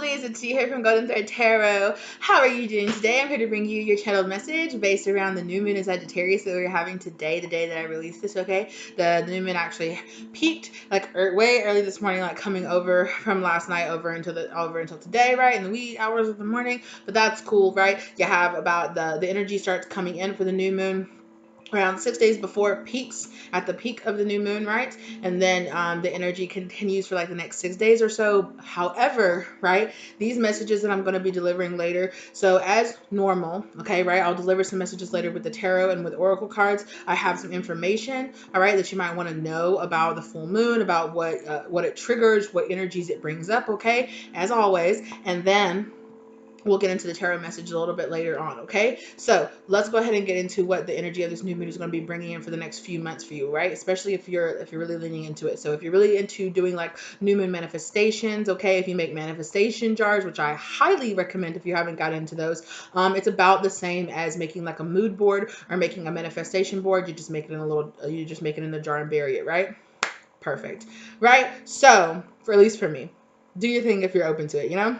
lovelies, it's you here from Golden Thread Tarot. How are you doing today? I'm here to bring you your channeled message based around the new moon in Sagittarius that we're having today, the day that I released this, okay? The new moon actually peaked like way early this morning, like coming over from last night over until today, right? In the wee hours of the morning. But that's cool, right? You have about the energy starts coming in for the new moon around 6 days before it peaks at the peak of the new moon, right? And then the energy continues for like the next 6 days or so. However, right, these messages that I'm going to be delivering later, so as normal, okay, right, I'll deliver some messages later with the tarot and with oracle cards. I have some information, all right, that you might want to know about the full moon, about what it triggers, what energies it brings up, okay, as always. And then we'll get into the tarot message a little bit later on, okay? So let's go ahead and get into what the energy of this new moon is going to be bringing in for the next few months for you, right? Especially if you're really leaning into it. So if you're really into doing like new moon manifestations, okay, if you make manifestation jars, which I highly recommend if you haven't got into those, it's about the same as making like a mood board or making a manifestation board. You just make it in a jar and bury it, right? Perfect, right? So for at least for me, do your thing if you're open to it, you know?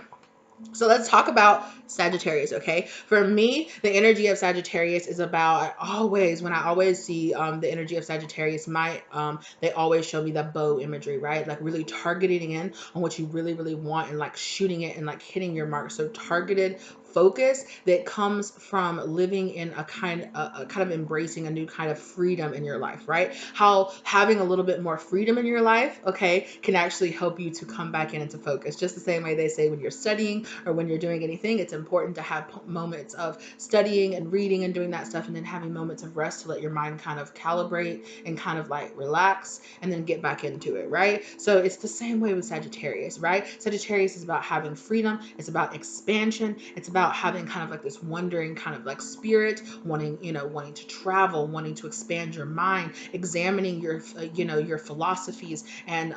So let's talk about Sagittarius, okay? For me, the energy of Sagittarius is about when I always see the energy of Sagittarius, they always show me the bow imagery, right? Like really targeting in on what you really, really want and like shooting it and like hitting your mark. So targeted focus that comes from living in a kind of embracing a new kind of freedom in your life, right? How having a little bit more freedom in your life, okay, can actually help you to come back into focus. Just the same way they say when you're studying or when you're doing anything, it's important to have moments of studying and reading and doing that stuff, and then having moments of rest to let your mind kind of calibrate and kind of like relax and then get back into it, right? So it's the same way with Sagittarius, right? Sagittarius is about having freedom. It's about expansion. It's about having kind of like this wondering kind of like spirit, wanting to travel, wanting to expand your mind, examining your your philosophies and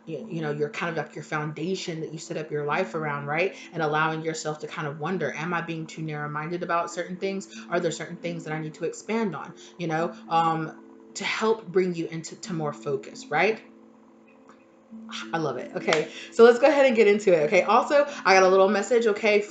your kind of like your foundation that you set up your life around, right? And allowing yourself to kind of wonder, am I being too narrow-minded about certain things? Are there certain things that I need to expand on, to help bring you into more focus, right? I love it. Okay, so let's go ahead and get into it. Okay, also I got a little message, okay,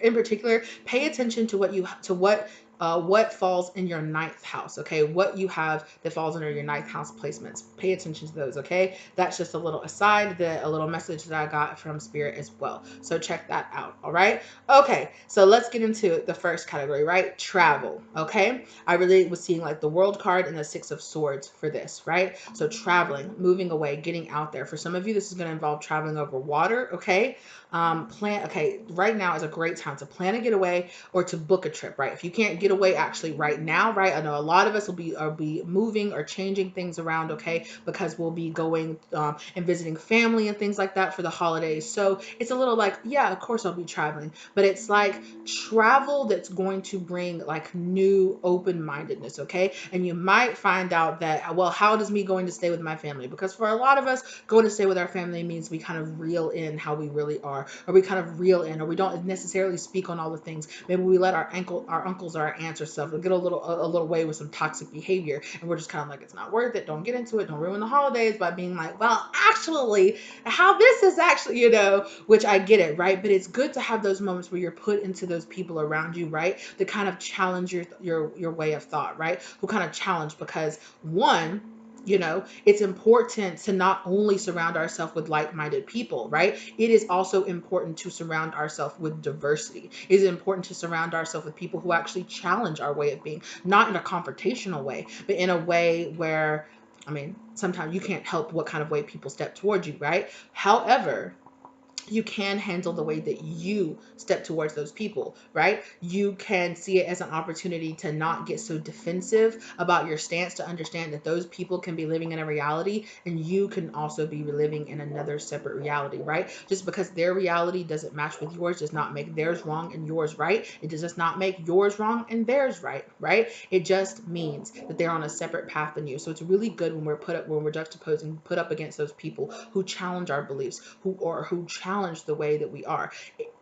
in particular, pay attention to what falls in your ninth house, okay? What you have that falls under your ninth house placements. Pay attention to those, okay? That's just a little aside, a little message that I got from Spirit as well. So check that out, all right? Okay, so let's get into the first category, right? Travel, okay? I really was seeing like the World card and the Six of Swords for this, right? So traveling, moving away, getting out there. For some of you, this is going to involve traveling over water, okay? Right now is a great time to plan a getaway or to book a trip, right? If you can't get away actually right now, right? I know a lot of us will be moving or changing things around, okay? Because we'll be going and visiting family and things like that for the holidays. So it's a little like, yeah, of course I'll be traveling, but it's like travel that's going to bring like new open-mindedness, okay? And you might find out that, well, how does me going to stay with my family? Because for a lot of us, going to stay with our family means we kind of reel in how we really are, or we kind of reel in, or we don't necessarily speak on all the things. Maybe we let our uncles or our aunts or stuff get a little way with some toxic behavior, and we're just kind of like, it's not worth it. Don't get into it. Don't ruin the holidays by being like, well, actually, how this is actually, which I get it, right? But it's good to have those moments where you're put into those people around you, right? That kind of challenge your way of thought, right? Who kind of challenge, because one, it's important to not only surround ourselves with like-minded people, right? It is also important to surround ourselves with diversity. It is important to surround ourselves with people who actually challenge our way of being, not in a confrontational way, but in a way where, I mean, sometimes you can't help what kind of way people step towards you, right? However, you can handle the way that you step towards those people, right? You can see it as an opportunity to not get so defensive about your stance, to understand that those people can be living in a reality and you can also be living in another separate reality, right? Just because their reality doesn't match with yours does not make theirs wrong and yours right. It does not make yours wrong and theirs right, right? It just means that they're on a separate path than you. So it's really good when we're juxtaposing, put up against those people who challenge our beliefs, who challenge the way that we are.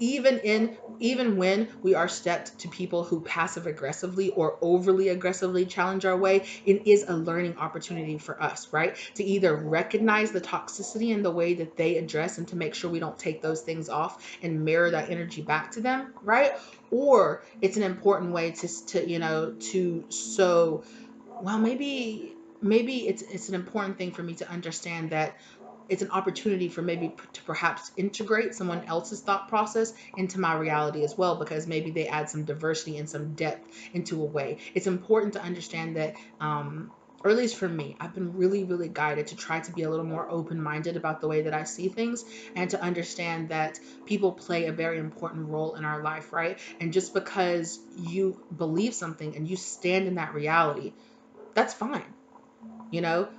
even when we are stepped to people who passive aggressively or overly aggressively challenge our way, it is a learning opportunity for us, right? To either recognize the toxicity in the way that they address and to make sure we don't take those things off and mirror that energy back to them, right? Or it's an important way to to so well, maybe it's an important thing for me to understand that it's an opportunity for maybe to perhaps integrate someone else's thought process into my reality as well, because maybe they add some diversity and some depth into a way. It's important to understand that, or at least for me, I've been really, really guided to try to be a little more open minded about the way that I see things, and to understand that people play a very important role in our life, right? And just because you believe something and you stand in that reality, that's fine,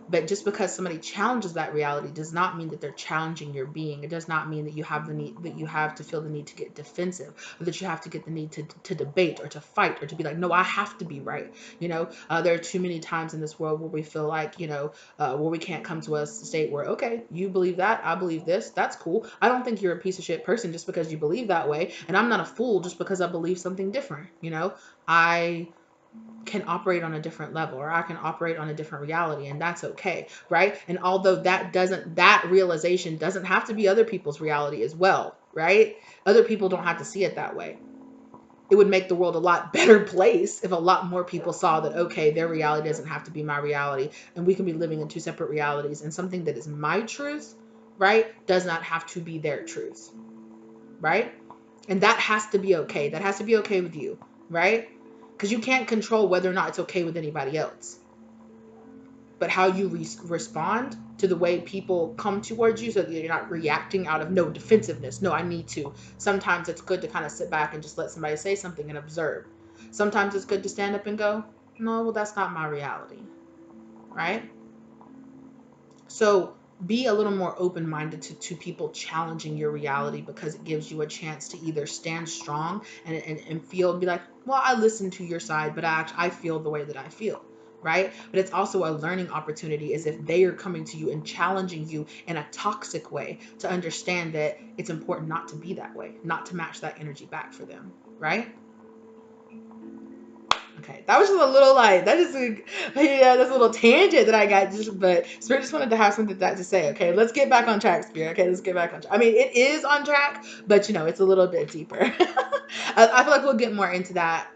but just because somebody challenges that reality does not mean that they're challenging your being. It does not mean that you have the need, that you have to feel the need to get defensive, or that you have to get the need to debate or to fight or to be like, no, I have to be right. There are too many times in this world where we feel like, where we can't come to a state where, okay, you believe that, I believe this, that's cool. I don't think you're a piece of shit person just because you believe that way, and I'm not a fool just because I believe something different. I can operate on a different level, or I can operate on a different reality, and that's okay, right? And although that realization doesn't have to be other people's reality as well, right? Other people don't have to see it that way. It would make the world a lot better place if a lot more people saw that, okay, their reality doesn't have to be my reality, and we can be living in two separate realities, and something that is my truth, right, does not have to be their truth, right? And that has to be okay. That has to be okay with you, right? Because you can't control whether or not it's okay with anybody else. But how you respond to the way people come towards you, so that you're not reacting out of no defensiveness. No, I need to. Sometimes it's good to kind of sit back and just let somebody say something and observe. Sometimes it's good to stand up and go, no, well, that's not my reality, right? So be a little more open-minded to people challenging your reality, because it gives you a chance to either stand strong and feel and be like, well, I listen to your side, but I feel the way that I feel, right? But it's also a learning opportunity, as if they are coming to you and challenging you in a toxic way, to understand that it's important not to be that way, not to match that energy back for them, right? Okay, that was just a little that's a little tangent that I got, but Spirit just wanted to have something to say. Okay, let's get back on track, Spirit. Okay, let's get back on track. I mean, it is on track, but it's a little bit deeper. I feel like we'll get more into that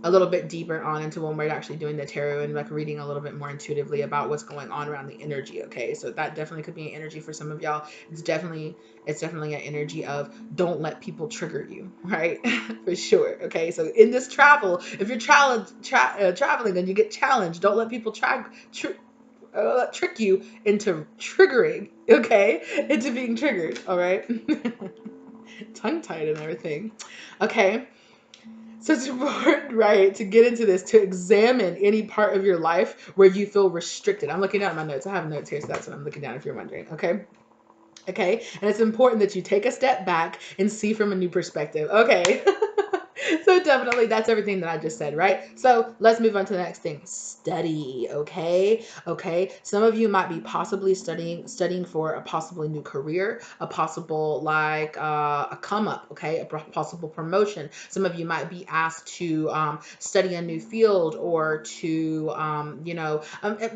a little bit deeper on into when we're actually doing the tarot and like reading a little bit more intuitively about what's going on around the energy. Okay, so that definitely could be an energy for some of y'all. It's definitely an energy of don't let people trigger you, right? For sure. Okay, so in this travel, if you're traveling and you get challenged, don't let people trick you into triggering, okay, into being triggered. All right. Tongue tied and everything. Okay. So it's important, right, to get into this, to examine any part of your life where you feel restricted. I'm looking down at my notes. I have notes here, so that's what I'm looking down if you're wondering, okay? Okay, and it's important that you take a step back and see from a new perspective. Okay. So definitely that's everything that I just said, right? So let's move on to the next thing. Study, okay. Some of you might be possibly studying for a possibly new career, a possible a come up, okay, a possible promotion. Some of you might be asked to study a new field, or to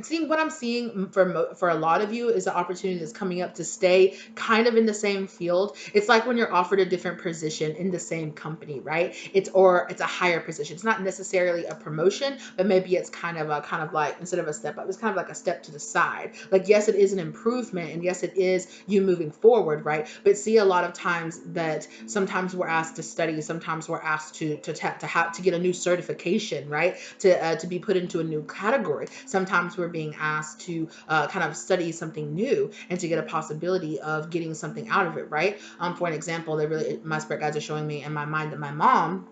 seeing what I'm seeing for a lot of you is the opportunity that's coming up to stay kind of in the same field. It's like when you're offered a different position in the same company, right? It's a higher position. It's not necessarily a promotion, but maybe it's kind of like, instead of a step up, it's kind of like a step to the side. Like, yes, it is an improvement, and yes, it is you moving forward, right? But see, a lot of times that sometimes we're asked to study, sometimes we're asked to get a new certification, right? To be put into a new category. Sometimes we're being asked to kind of study something new and to get a possibility of getting something out of it, right? For an example, my spirit guides are showing me in my mind that my mom,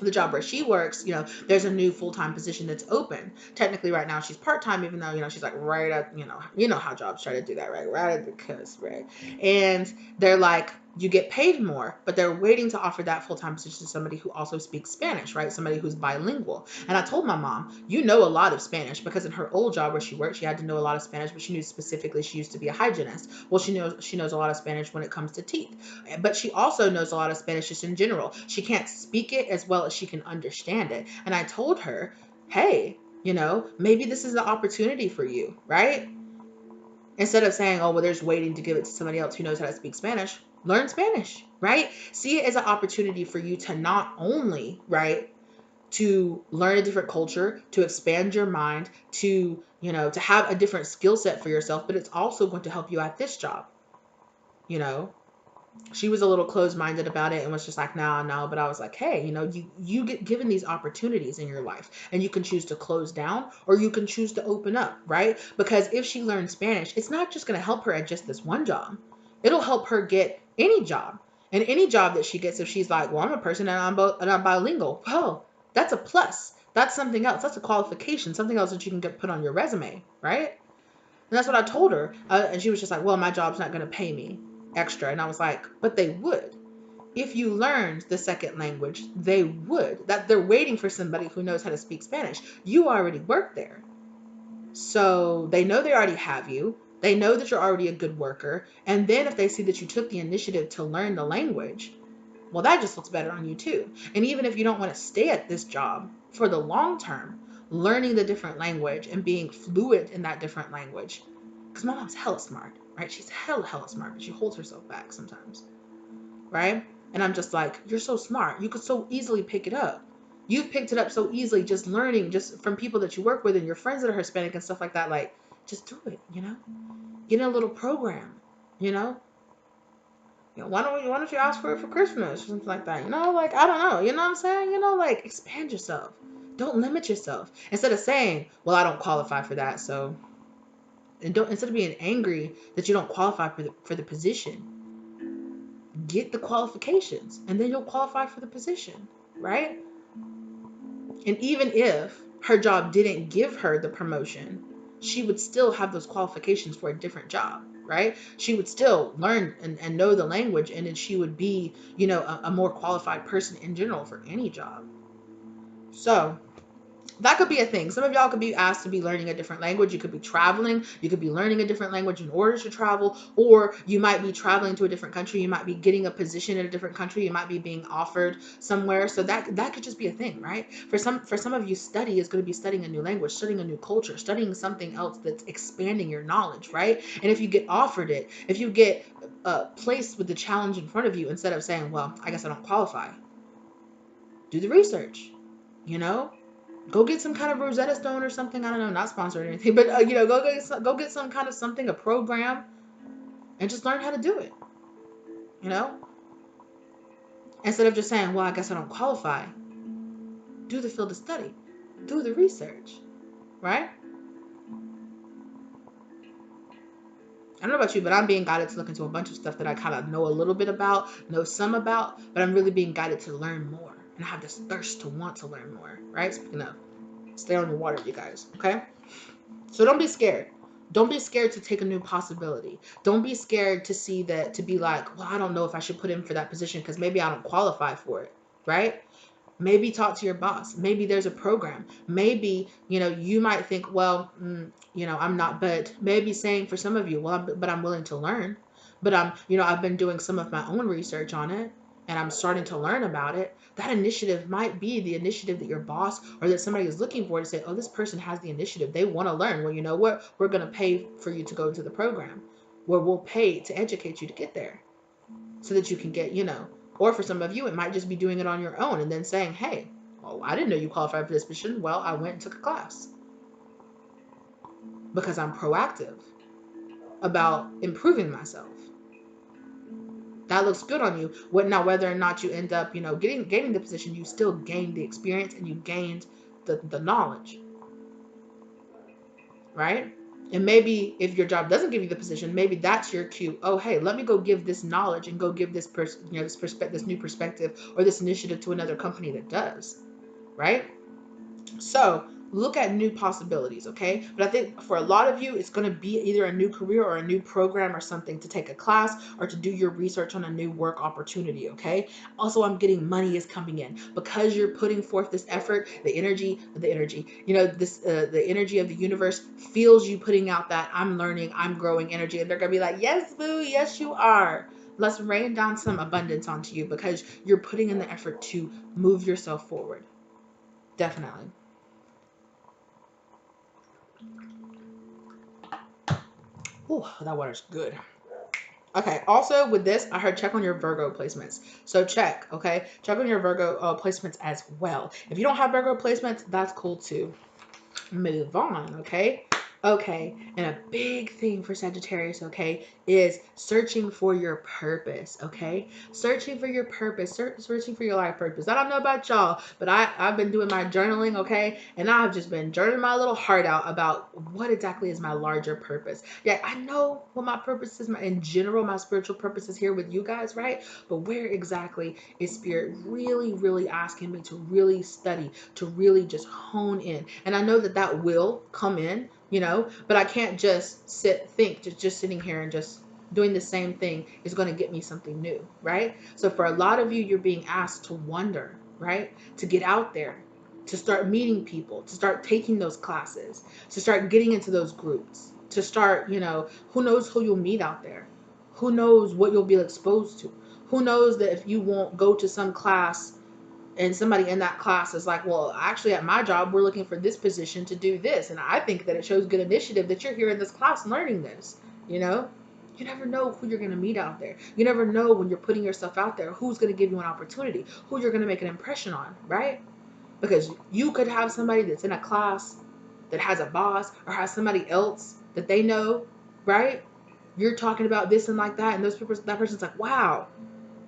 the job where she works, there's a new full-time position that's open. Technically right now she's part-time, even though, she's like right at, how jobs try to do that, right? Right at the cusp, right? And they're like, you get paid more, but they're waiting to offer that full-time position to somebody who also speaks Spanish, right? Somebody who's bilingual. And I told my mom, you know a lot of Spanish, because in her old job where she worked, she had to know a lot of Spanish, but she knew specifically she used to be a hygienist. Well, she knows a lot of Spanish when it comes to teeth, but she also knows a lot of Spanish just in general. She can't speak it as well as she can understand it. And I told her, hey, maybe this is the opportunity for you, right? Instead of saying, oh, well, there's waiting to give it to somebody else who knows how to speak Spanish, learn Spanish, right? See it as an opportunity for you to not only, right, to learn a different culture, to expand your mind, to have a different skill set for yourself, but it's also going to help you at this job, you know? She was a little closed-minded about it and was just like, no. But I was like, hey, you get given these opportunities in your life, and you can choose to close down or you can choose to open up, right? Because if she learns Spanish, it's not just going to help her at just this one job. It'll help her get any job. And any job that she gets, if she's like, well, I'm a person and I'm bilingual, well, that's a plus. That's something else. That's a qualification, something else that you can get put on your resume, right? And that's what I told her. And she was just like, well, my job's not going to pay me extra. And I was like, but they would. If you learned the second language, they would. That they're waiting for somebody who knows how to speak Spanish. You already work there. So they know they already have you. They know that you're already a good worker. And then if they see that you took the initiative to learn the language, well, that just looks better on you too. And even if you don't want to stay at this job for the long term, learning the different language and being fluid in that different language, because my mom's hella smart, right? She's hella smart, but she holds herself back sometimes, right? And I'm just like, you're so smart. You could so easily pick it up. You've picked it up so easily just learning, just from people that you work with and your friends that are Hispanic and stuff like that. Like, just do it, Get in a little program, why don't you ask for it for Christmas or something like that? Like, I don't know. You know what I'm saying? Like, expand yourself. Don't limit yourself. Instead of saying, well, I don't qualify for that, so, and don't, instead of being angry that you don't qualify for the position, get the qualifications and then you'll qualify for the position, right? And even if her job didn't give her the promotion, she would still have those qualifications for a different job, right? She would still learn and know the language, and then she would be, a more qualified person in general for any job. So that could be a thing. Some of y'all could be asked to be learning a different language. You could be traveling. You could be learning a different language in order to travel, or you might be traveling to a different country. You might be getting a position in a different country. You might be being offered somewhere. So that could just be a thing, right? For some of you, study is going to be studying a new language, studying a new culture, studying something else that's expanding your knowledge, right? And if you get offered it, if you get placed with the challenge in front of you, instead of saying, well, I guess I don't qualify, do the research, Go get some kind of Rosetta Stone or something. I don't know, not sponsored or anything, but go get some kind of something, a program, and just learn how to do it. Instead of just saying, well, I guess I don't qualify. Do the field of study, do the research, right? I don't know about you, but I'm being guided to look into a bunch of stuff that I kind of know a little bit about, know some about, but I'm really being guided to learn more, and I have this thirst to want to learn more, right? Speaking of, stay on your water, you guys, okay? So don't be scared. Don't be scared to take a new possibility. Don't be scared to see that, to be like, well, I don't know if I should put in for that position because maybe I don't qualify for it, right? Maybe talk to your boss. Maybe there's a program. Maybe, you might think, well, I'm not, but maybe saying for some of you, well, but I'm willing to learn. But I've been doing some of my own research on it and I'm starting to learn about it. That initiative might be the initiative that your boss or that somebody is looking for to say, oh, this person has the initiative. They want to learn. Well, you know what? We're going to pay for you to go into the program, where we'll pay to educate you to get there so that you can get, or for some of you, it might just be doing it on your own and then saying, hey, well, I didn't know you qualified for this position. Well, I went and took a class because I'm proactive about improving myself. That looks good on you. Now, whether or not you end up, gaining the position, you still gained the experience and you gained the knowledge, right? And maybe if your job doesn't give you the position, maybe that's your cue. Oh, hey, let me go give this knowledge and go give this person, this new perspective or this initiative to another company that does, right? So look at new possibilities, okay? But I think for a lot of you, it's going to be either a new career or a new program or something to take a class or to do your research on a new work opportunity, okay? Also, I'm getting money is coming in because you're putting forth this effort. The energy, the energy of the universe feels you putting out that I'm learning, I'm growing energy, and they're going to be like, yes, boo, yes, you are. Let's rain down some abundance onto you because you're putting in the effort to move yourself forward. Definitely. Ooh, that water's good. Okay, also with this, I heard check on your Virgo placements. So check, okay? Check on your Virgo placements as well. If you don't have Virgo placements, that's cool too. Move on, okay? Okay, and a big thing for Sagittarius, okay, is searching for your purpose, okay? Searching for your purpose, searching for your life purpose. I don't know about y'all, but I've been doing my journaling, okay? And I've just been journaling my little heart out about what exactly is my larger purpose. Yeah, I know what my purpose is, in general, my spiritual purpose is here with you guys, right? But where exactly is Spirit really, really asking me to really study, to really just hone in? And I know that will come in, but I can't just think, just sitting here and just doing the same thing is going to get me something new, right? So for a lot of you, you're being asked to wonder, right? To get out there, to start meeting people, to start taking those classes, to start getting into those groups, to start, who knows who you'll meet out there? Who knows what you'll be exposed to? Who knows that if you won't go to some class and somebody in that class is like, well, actually at my job, we're looking for this position to do this. And I think that it shows good initiative that you're here in this class learning this, you know? You never know who you're going to meet out there. You never know when you're putting yourself out there, who's going to give you an opportunity, who you're going to make an impression on, right? Because you could have somebody that's in a class that has a boss or has somebody else that they know, right? You're talking about this and like that, and that person's like, wow.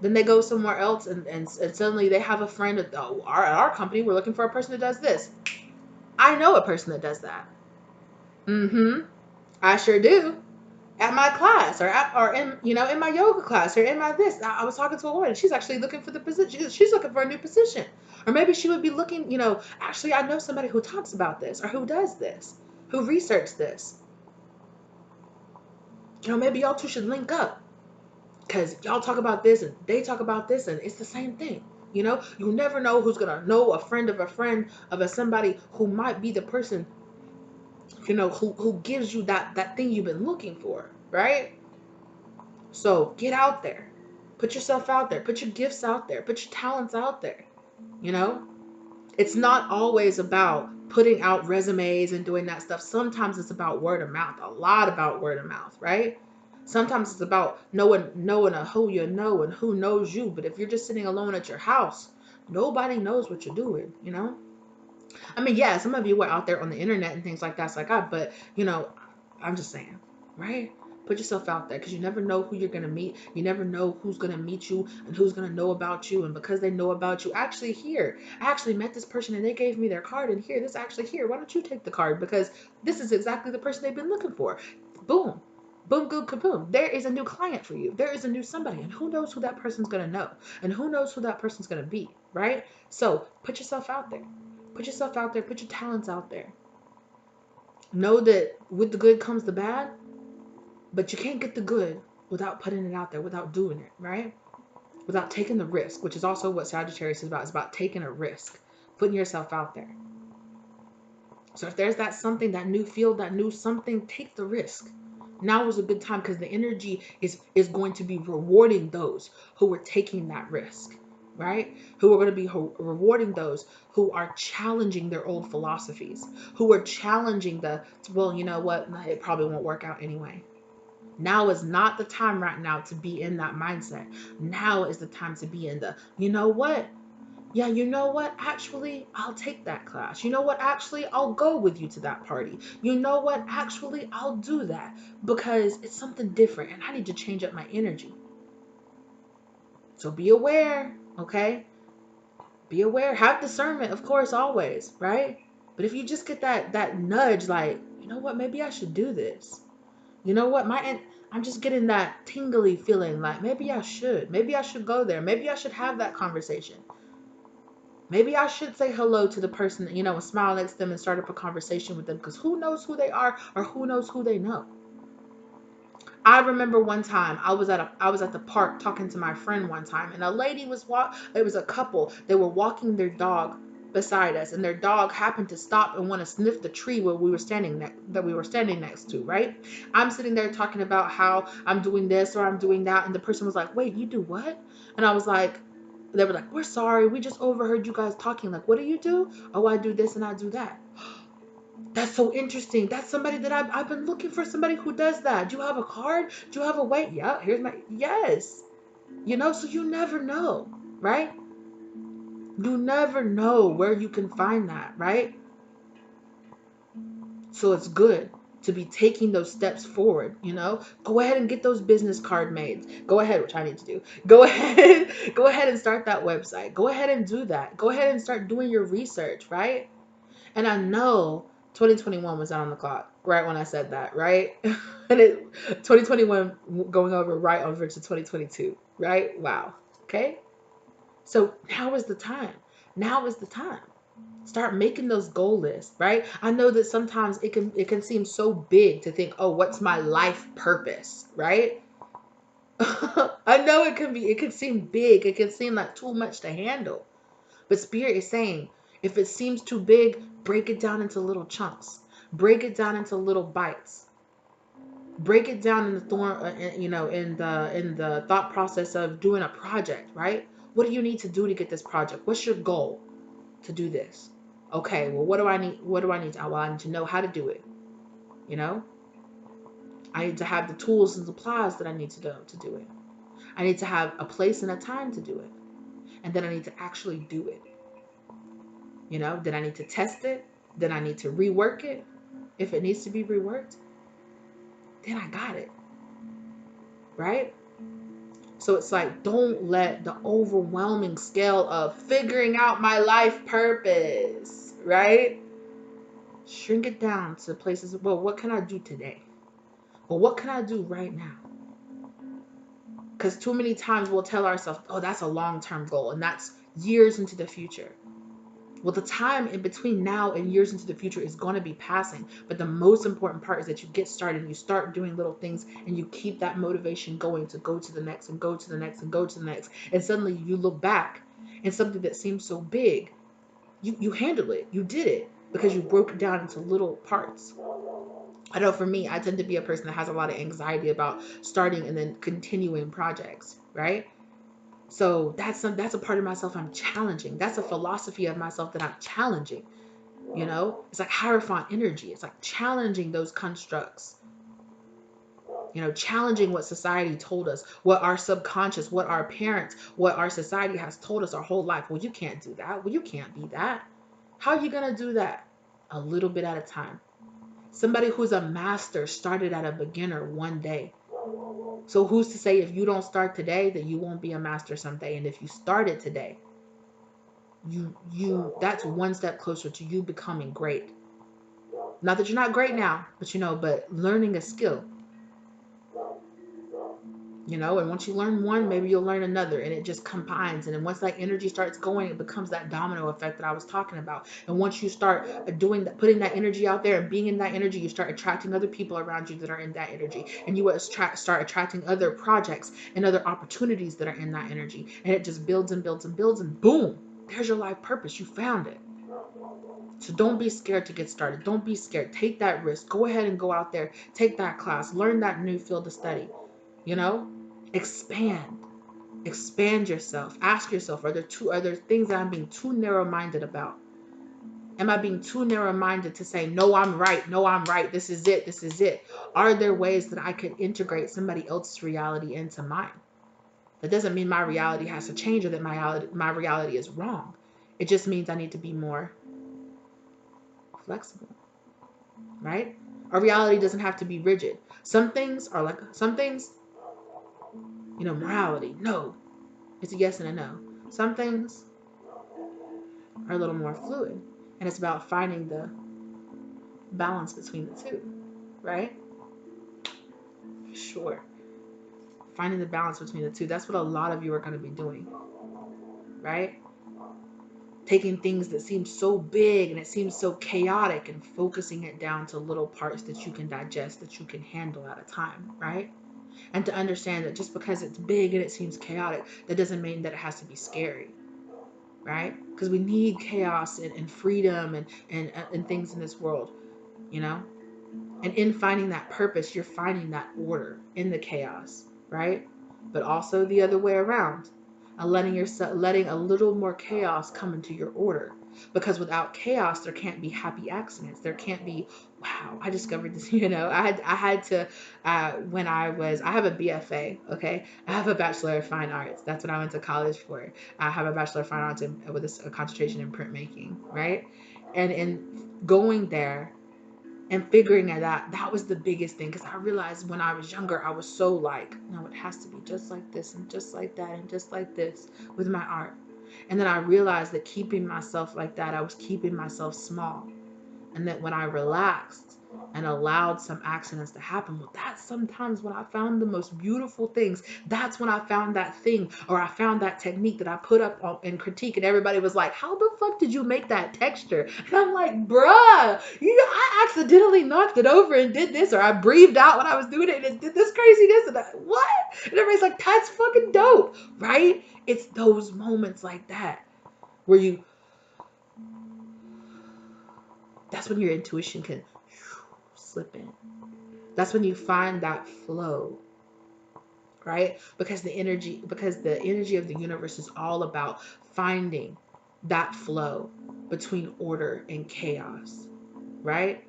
Then they go somewhere else and suddenly they have a friend at our company. We're looking for a person that does this. I know a person that does that. Mm-hmm. I sure do. At my class or in my yoga class or in my this. I was talking to a woman. She's actually looking for the position. She's looking for a new position. Or maybe she would be looking, actually I know somebody who talks about this or who does this, who researched this. Maybe y'all two should link up. Because y'all talk about this and they talk about this and it's the same thing. You never know who's going to know a friend of a somebody who might be the person, who gives you that thing you've been looking for, right? So get out there. Put yourself out there. Put your gifts out there. Put your talents out there. It's not always about putting out resumes and doing that stuff. Sometimes it's about word of mouth, a lot about word of mouth, right? Sometimes it's about knowing who you know and who knows you. But if you're just sitting alone at your house, nobody knows what you're doing, I mean, yeah, some of you were out there on the internet and things like that, it's like that, but, I'm just saying, right? Put yourself out there because you never know who you're going to meet. You never know who's going to meet you and who's going to know about you. And because they know about you, I actually met this person and they gave me their card. And here, this actually here. Why don't you take the card? Because this is exactly the person they've been looking for. Boom. Boom, boom, kaboom. There is a new client for you. There is a new somebody. And who knows who that person's going to know? And who knows who that person's going to be, right? So put yourself out there. Put yourself out there. Put your talents out there. Know that with the good comes the bad. But you can't get the good without putting it out there, without doing it, right? Without taking the risk, which is also what Sagittarius is about. It's about taking a risk, putting yourself out there. So if there's that something, that new field, that new something, take the risk. Now is a good time because the energy is going to be rewarding those who are taking that risk, right? Who are going to be rewarding those who are challenging their old philosophies, who are challenging well, you know what? It probably won't work out anyway. Now is not the time right now to be in that mindset. Now is the time to be in you know what? Yeah, you know what? Actually, I'll take that class. You know what? Actually, I'll go with you to that party. You know what? Actually, I'll do that because it's something different and I need to change up my energy. So be aware, okay? Be aware. Have discernment, of course, always, right? But if you just get that nudge, like, you know what? Maybe I should do this. You know what? I'm just getting that tingly feeling like maybe I should go there. Maybe I should have that conversation. Maybe I should say hello to the person, and smile next to them and start up a conversation with them, because who knows who they are, or who knows who they know. I remember one time I was at the park talking to my friend one time, and a lady was it was a couple. They were walking their dog beside us, and their dog happened to stop and want to sniff the tree where we were standing next to, right? I'm sitting there talking about how I'm doing this or I'm doing that, and the person was like, "Wait, you do what?" And I was like, they were like, "We're sorry, we just overheard you guys talking." Like, "What do you do?" "Oh, I do this and I do that." That's so interesting. That's somebody that I've been looking for, somebody who does that. Do you have a card? Do you have a way? Yeah, here's my, yes. So you never know, right? You never know where you can find that, right? So it's good to be taking those steps forward. Go ahead and get those business card made. Go ahead, which I need to do. Go ahead and start that website. Go ahead and do that. Go ahead and start doing your research, right? And I know 2021 was on the clock right when I said that, right? And 2021 going over right over to 2022, right? Wow. Okay. So now is the time. Now is the time. Start making those goal lists, right? I know that sometimes it can seem so big to think, oh, what's my life purpose, right? I know it can seem big. It can seem like too much to handle. But Spirit is saying, if it seems too big, break it down into little chunks. Break it down into little bites. Break it down in the in the thought process of doing a project, right? What do you need to do to get this project? What's your goal to do this? Okay, well, what do I need? What do I need to? Well, I need to know how to do it. You know, I need to have the tools and supplies that I need to do it. I need to have a place and a time to do it, and then I need to actually do it. Then I need to test it. Then I need to rework it. If it needs to be reworked, then I got it. Right? So it's like, don't let the overwhelming scale of figuring out my life purpose, right? Shrink it down to places, well, what can I do today? Well, what can I do right now? Because too many times we'll tell ourselves, oh, that's a long-term goal, and that's years into the future. Well, the time in between now and years into the future is going to be passing. But the most important part is that you get started and you start doing little things and you keep that motivation going to go to the next and go to the next and go to the next. And suddenly you look back and something that seems so big, you handled it. You did it because you broke it down into little parts. I know for me, I tend to be a person that has a lot of anxiety about starting and then continuing projects, right? So that's a part of myself I'm challenging. That's a philosophy of myself that I'm challenging. It's like Hierophant energy. It's like challenging those constructs. Challenging what society told us, what our subconscious, what our parents, what our society has told us our whole life. Well, you can't do that. Well, you can't be that. How are you gonna do that? A little bit at a time. Somebody who's a master started at a beginner one day. So who's to say if you don't start today that you won't be a master someday? And if you started today, you that's one step closer to you becoming great. Not that you're not great now, but learning a skill. And once you learn one, maybe you'll learn another, and it just combines. And then once that energy starts going, it becomes that domino effect that I was talking about. And once you start doing that, putting that energy out there and being in that energy, you start attracting other people around you that are in that energy, and you will start attracting other projects and other opportunities that are in that energy, and it just builds and builds and builds, and boom, there's your life purpose. You found it. So don't be scared to get started. Don't be scared. Take that risk. Go ahead and go out there. Take that class. Learn that new field of study. You know, expand. Expand yourself. Ask yourself, are there things that I'm being too narrow-minded about? Am I being too narrow-minded to say, no, I'm right. No, I'm right. This is it. This is it. Are there ways that I could integrate somebody else's reality into mine? That doesn't mean my reality has to change or that my reality is wrong. It just means I need to be more flexible, right? Our reality doesn't have to be rigid. Some things, morality, no. It's a yes and a no. Some things are a little more fluid. And it's about finding the balance between the two, right? Sure. Finding the balance between the two. That's what a lot of you are going to be doing, right? taking things that seem so big and it seems so chaotic and focusing it down to little parts that you can digest, that you can handle at a time, right? And to understand that just because it's big and it seems chaotic, that doesn't mean that it has to be scary, right? Because we need chaos and freedom and things in this world, you know? And in finding that purpose, you're finding that order in the chaos, right? But also the other way around, and letting a little more chaos come into your order. Because without chaos, there can't be happy accidents. There can't be, wow, I discovered this. I had to when I have a BFA, okay? I have a Bachelor of Fine Arts. That's what I went to college for. I have a Bachelor of Fine Arts with a concentration in printmaking, right? And in going there, and figuring it out, that was the biggest thing, because I realized when I was younger, I was so like, no, it has to be just like this and just like that and just like this with my art. And then I realized that keeping myself like that, I was keeping myself small. And that when I relaxed and allowed some accidents to happen, well, that's sometimes when I found the most beautiful things. That's when I found that thing, or I found that technique that I put up in critique, and everybody was like, how the fuck did you make that texture? And I'm like, bruh, I accidentally knocked it over and did this, or I breathed out when I was doing it and it did this craziness, and what? And everybody's like, that's fucking dope, right? It's those moments like that where that's when your intuition can slip in. That's when you find that flow, right? Because the energy of the universe is all about finding that flow between order and chaos, right?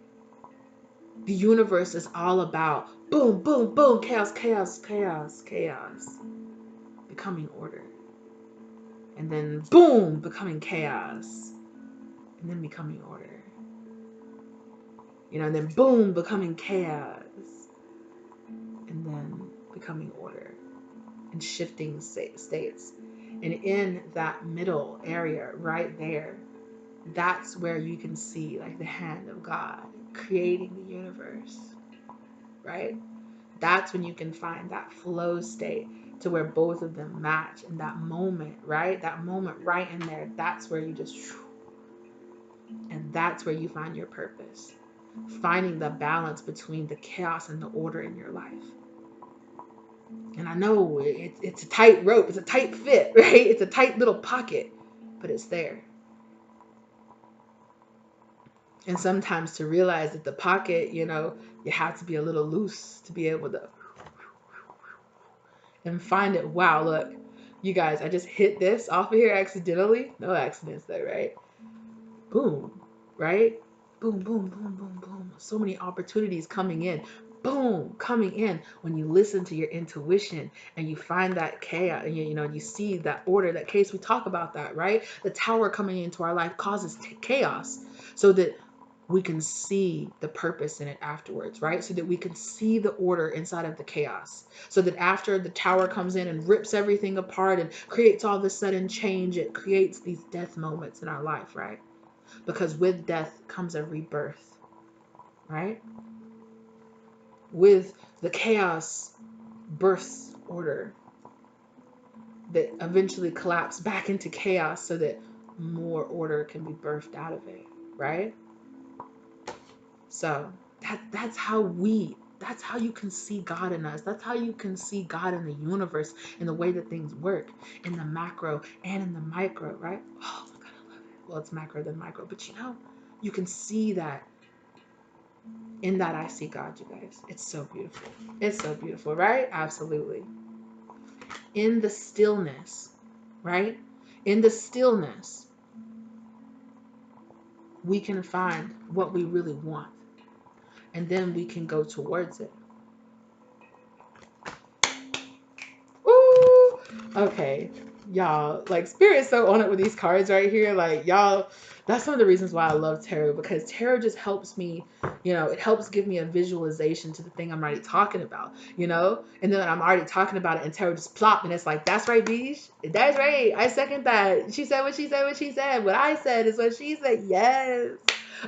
The universe is all about boom, boom, boom, chaos, chaos, chaos, chaos, becoming order. And then boom, becoming chaos. And then becoming order. And then boom, becoming chaos. And then becoming order. And shifting states. And in that middle area right there, that's where you can see like the hand of God creating the universe, right? That's when you can find that flow state to where both of them match in that moment, right? That moment right in there, that's where you just, and that's where you find your purpose. Finding the balance between the chaos and the order in your life. And I know it's a tight rope, it's a tight fit, right? It's a tight little pocket, but it's there. And sometimes to realize that the pocket, you have to be a little loose to be able to and find it. Wow, look, you guys, I just hit this off of here accidentally. No accidents there, right? Boom, right? Boom, boom, boom, boom, boom. So many opportunities coming in. Boom, coming in when you listen to your intuition and you find that chaos, and you see that order, that case. We talk about that, right? The tower coming into our life causes chaos so that we can see the purpose in it afterwards, right? So that we can see the order inside of the chaos. So that after the tower comes in and rips everything apart and creates all this sudden change, it creates these death moments in our life, right? Because with death comes a rebirth, right? With the chaos births order that eventually collapse back into chaos so that more order can be birthed out of it, right? So that's how you can see God in us. That's how you can see God in the universe, in the way that things work, in the macro and in the micro, right? Oh my God, I love it. Well, it's macro than micro, but you can see that. In that I see God, you guys. It's so beautiful. It's so beautiful, right? Absolutely. In the stillness, right? In the stillness, we can find what we really want. And then we can go towards it. Woo! Okay, y'all, like Spirit's so on it with these cards right here. Like, y'all, that's one of the reasons why I love tarot, because tarot just helps me, it helps give me a visualization to the thing I'm already talking about, and then I'm already talking about it and tarot just plop and it's like, that's right, Beej. That's right. I second that. She said what she said, what she said. What I said is what she said. Yes.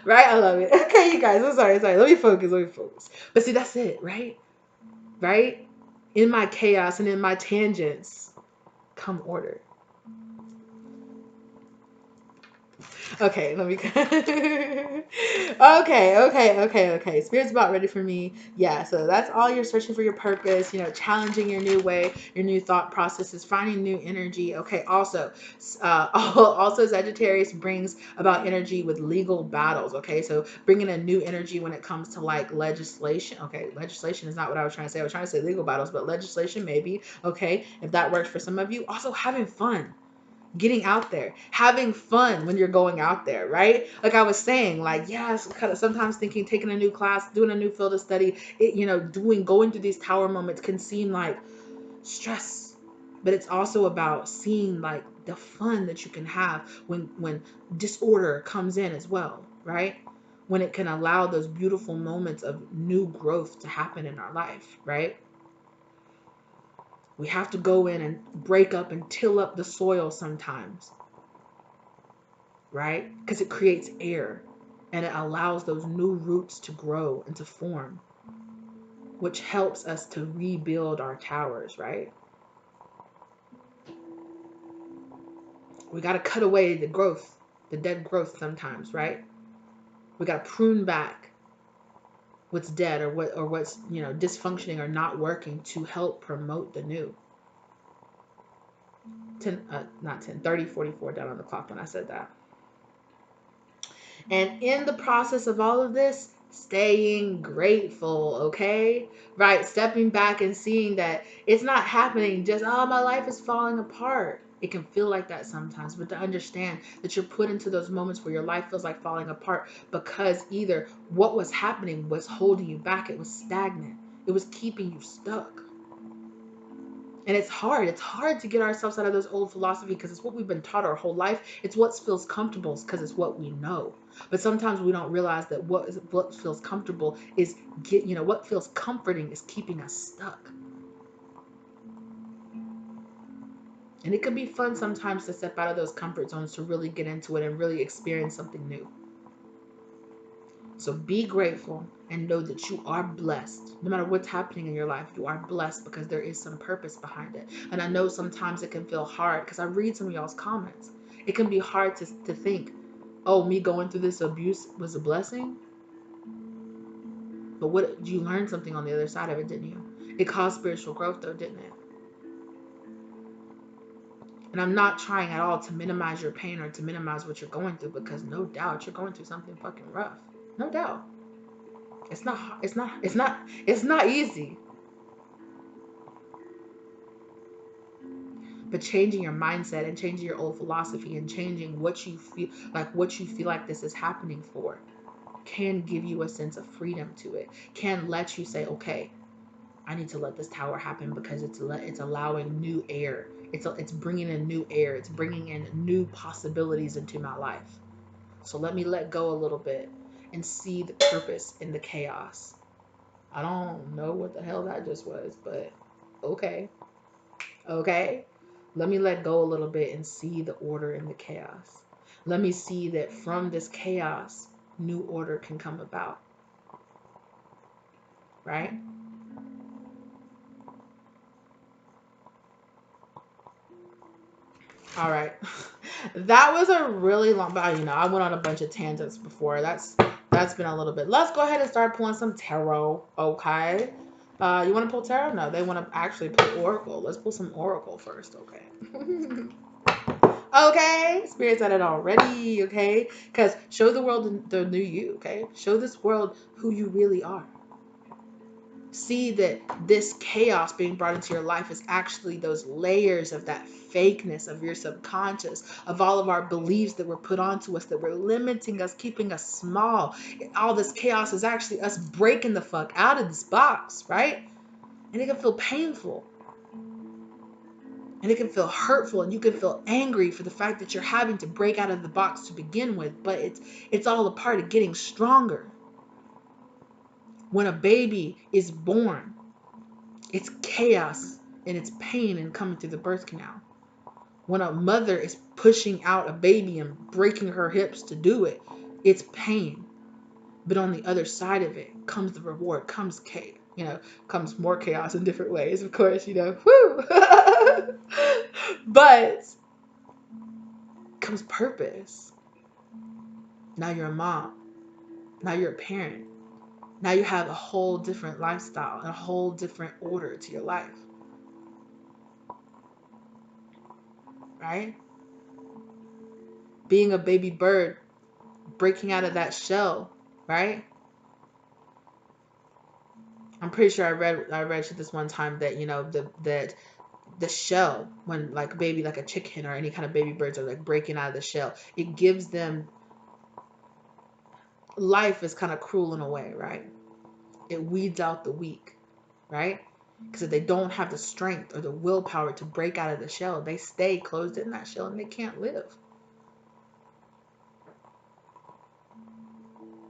Right? I love it. Okay, you guys, I'm sorry. Let me focus. But see, that's it, right? Right? In my chaos and in my tangents, come order. Okay, let me. Okay. Spirit's about ready for me. Yeah, so that's all you're searching for your purpose, challenging your new way, your new thought processes, finding new energy. Okay, also, also Sagittarius brings about energy with legal battles. Okay, so bringing a new energy when it comes to like legislation. Okay, legislation is not what I was trying to say. I was trying to say legal battles, but legislation maybe. Okay, if that works for some of you. Also, having fun, getting out there, having fun when you're going out there, right? Like I was saying, like, yes, kind of sometimes thinking taking a new class, doing a new field of study, going through these tower moments can seem like stress, but it's also about seeing like the fun that you can have when disorder comes in as well, right? When it can allow those beautiful moments of new growth to happen in our life, right? We have to go in and break up and till up the soil sometimes, right? Because it creates air and it allows those new roots to grow and to form, which helps us to rebuild our towers, right? We got to cut away the growth, the dead growth sometimes, right? We got to prune back what's dead or what's, dysfunctioning or not working to help promote the new. 30:44 down on the clock when I said that. And in the process of all of this, staying grateful, okay? Right? Stepping back and seeing that it's not happening just, oh, my life is falling apart. It can feel like that sometimes, but to understand that you're put into those moments where your life feels like falling apart because either what was happening was holding you back, it was stagnant, it was keeping you stuck. And it's hard. It's hard to get ourselves out of those old philosophies because it's what we've been taught our whole life. It's what feels comfortable because it's what we know. But sometimes we don't realize that what feels comfortable is what feels comforting is keeping us stuck. And it can be fun sometimes to step out of those comfort zones to really get into it and really experience something new. So be grateful and know that you are blessed. No matter what's happening in your life, you are blessed because there is some purpose behind it. And I know sometimes it can feel hard because I read some of y'all's comments. It can be hard to think, oh, me going through this abuse was a blessing. But what you learned something on the other side of it, didn't you? It caused spiritual growth though, didn't it? And I'm not trying at all to minimize your pain or to minimize what you're going through because no doubt you're going through something fucking rough. No doubt. It's not easy. But changing your mindset and changing your old philosophy and changing what you feel like this is happening for can give you a sense of freedom to it. Can let you say, okay, I need to let this tower happen because it's allowing new air. It's bringing in new air. It's bringing in new possibilities into my life. So let me let go a little bit and see the purpose in the chaos. I don't know what the hell that just was, but okay. Okay? Let me let go a little bit and see the order in the chaos. Let me see that from this chaos, new order can come about. Right? All right. That was a really long, but I went on a bunch of tangents before. That's been a little bit. Let's go ahead and start pulling some tarot, okay? You want to pull tarot? No, they want to actually pull oracle. Let's pull some oracle first, okay? Okay, Spirit said it already, okay? Because show the world the new you, okay? Show this world who you really are. See that this chaos being brought into your life is actually those layers of that fakeness of your subconscious, of all of our beliefs that were put onto us that were limiting us, keeping us small. All this chaos is actually us breaking the fuck out of this box, right? And it can feel painful. And it can feel hurtful and you can feel angry for the fact that you're having to break out of the box to begin with, but it's all a part of getting stronger. When a baby is born, it's chaos and it's pain and coming through the birth canal. When a mother is pushing out a baby and breaking her hips to do it, it's pain. But on the other side of it comes the reward, comes comes more chaos in different ways, of course, woo! But comes purpose. Now you're a mom. Now you're a parent. Now you have a whole different lifestyle and a whole different order to your life. Right? Being a baby bird, breaking out of that shell, right? I'm pretty sure I read this one time that, you know, that the shell, when like baby, like a chicken or any kind of baby birds are like breaking out of the shell, it gives them life is kind of cruel in a way, right? It weeds out the weak, right? Because if they don't have the strength or the willpower to break out of the shell, they stay closed in that shell and they can't live.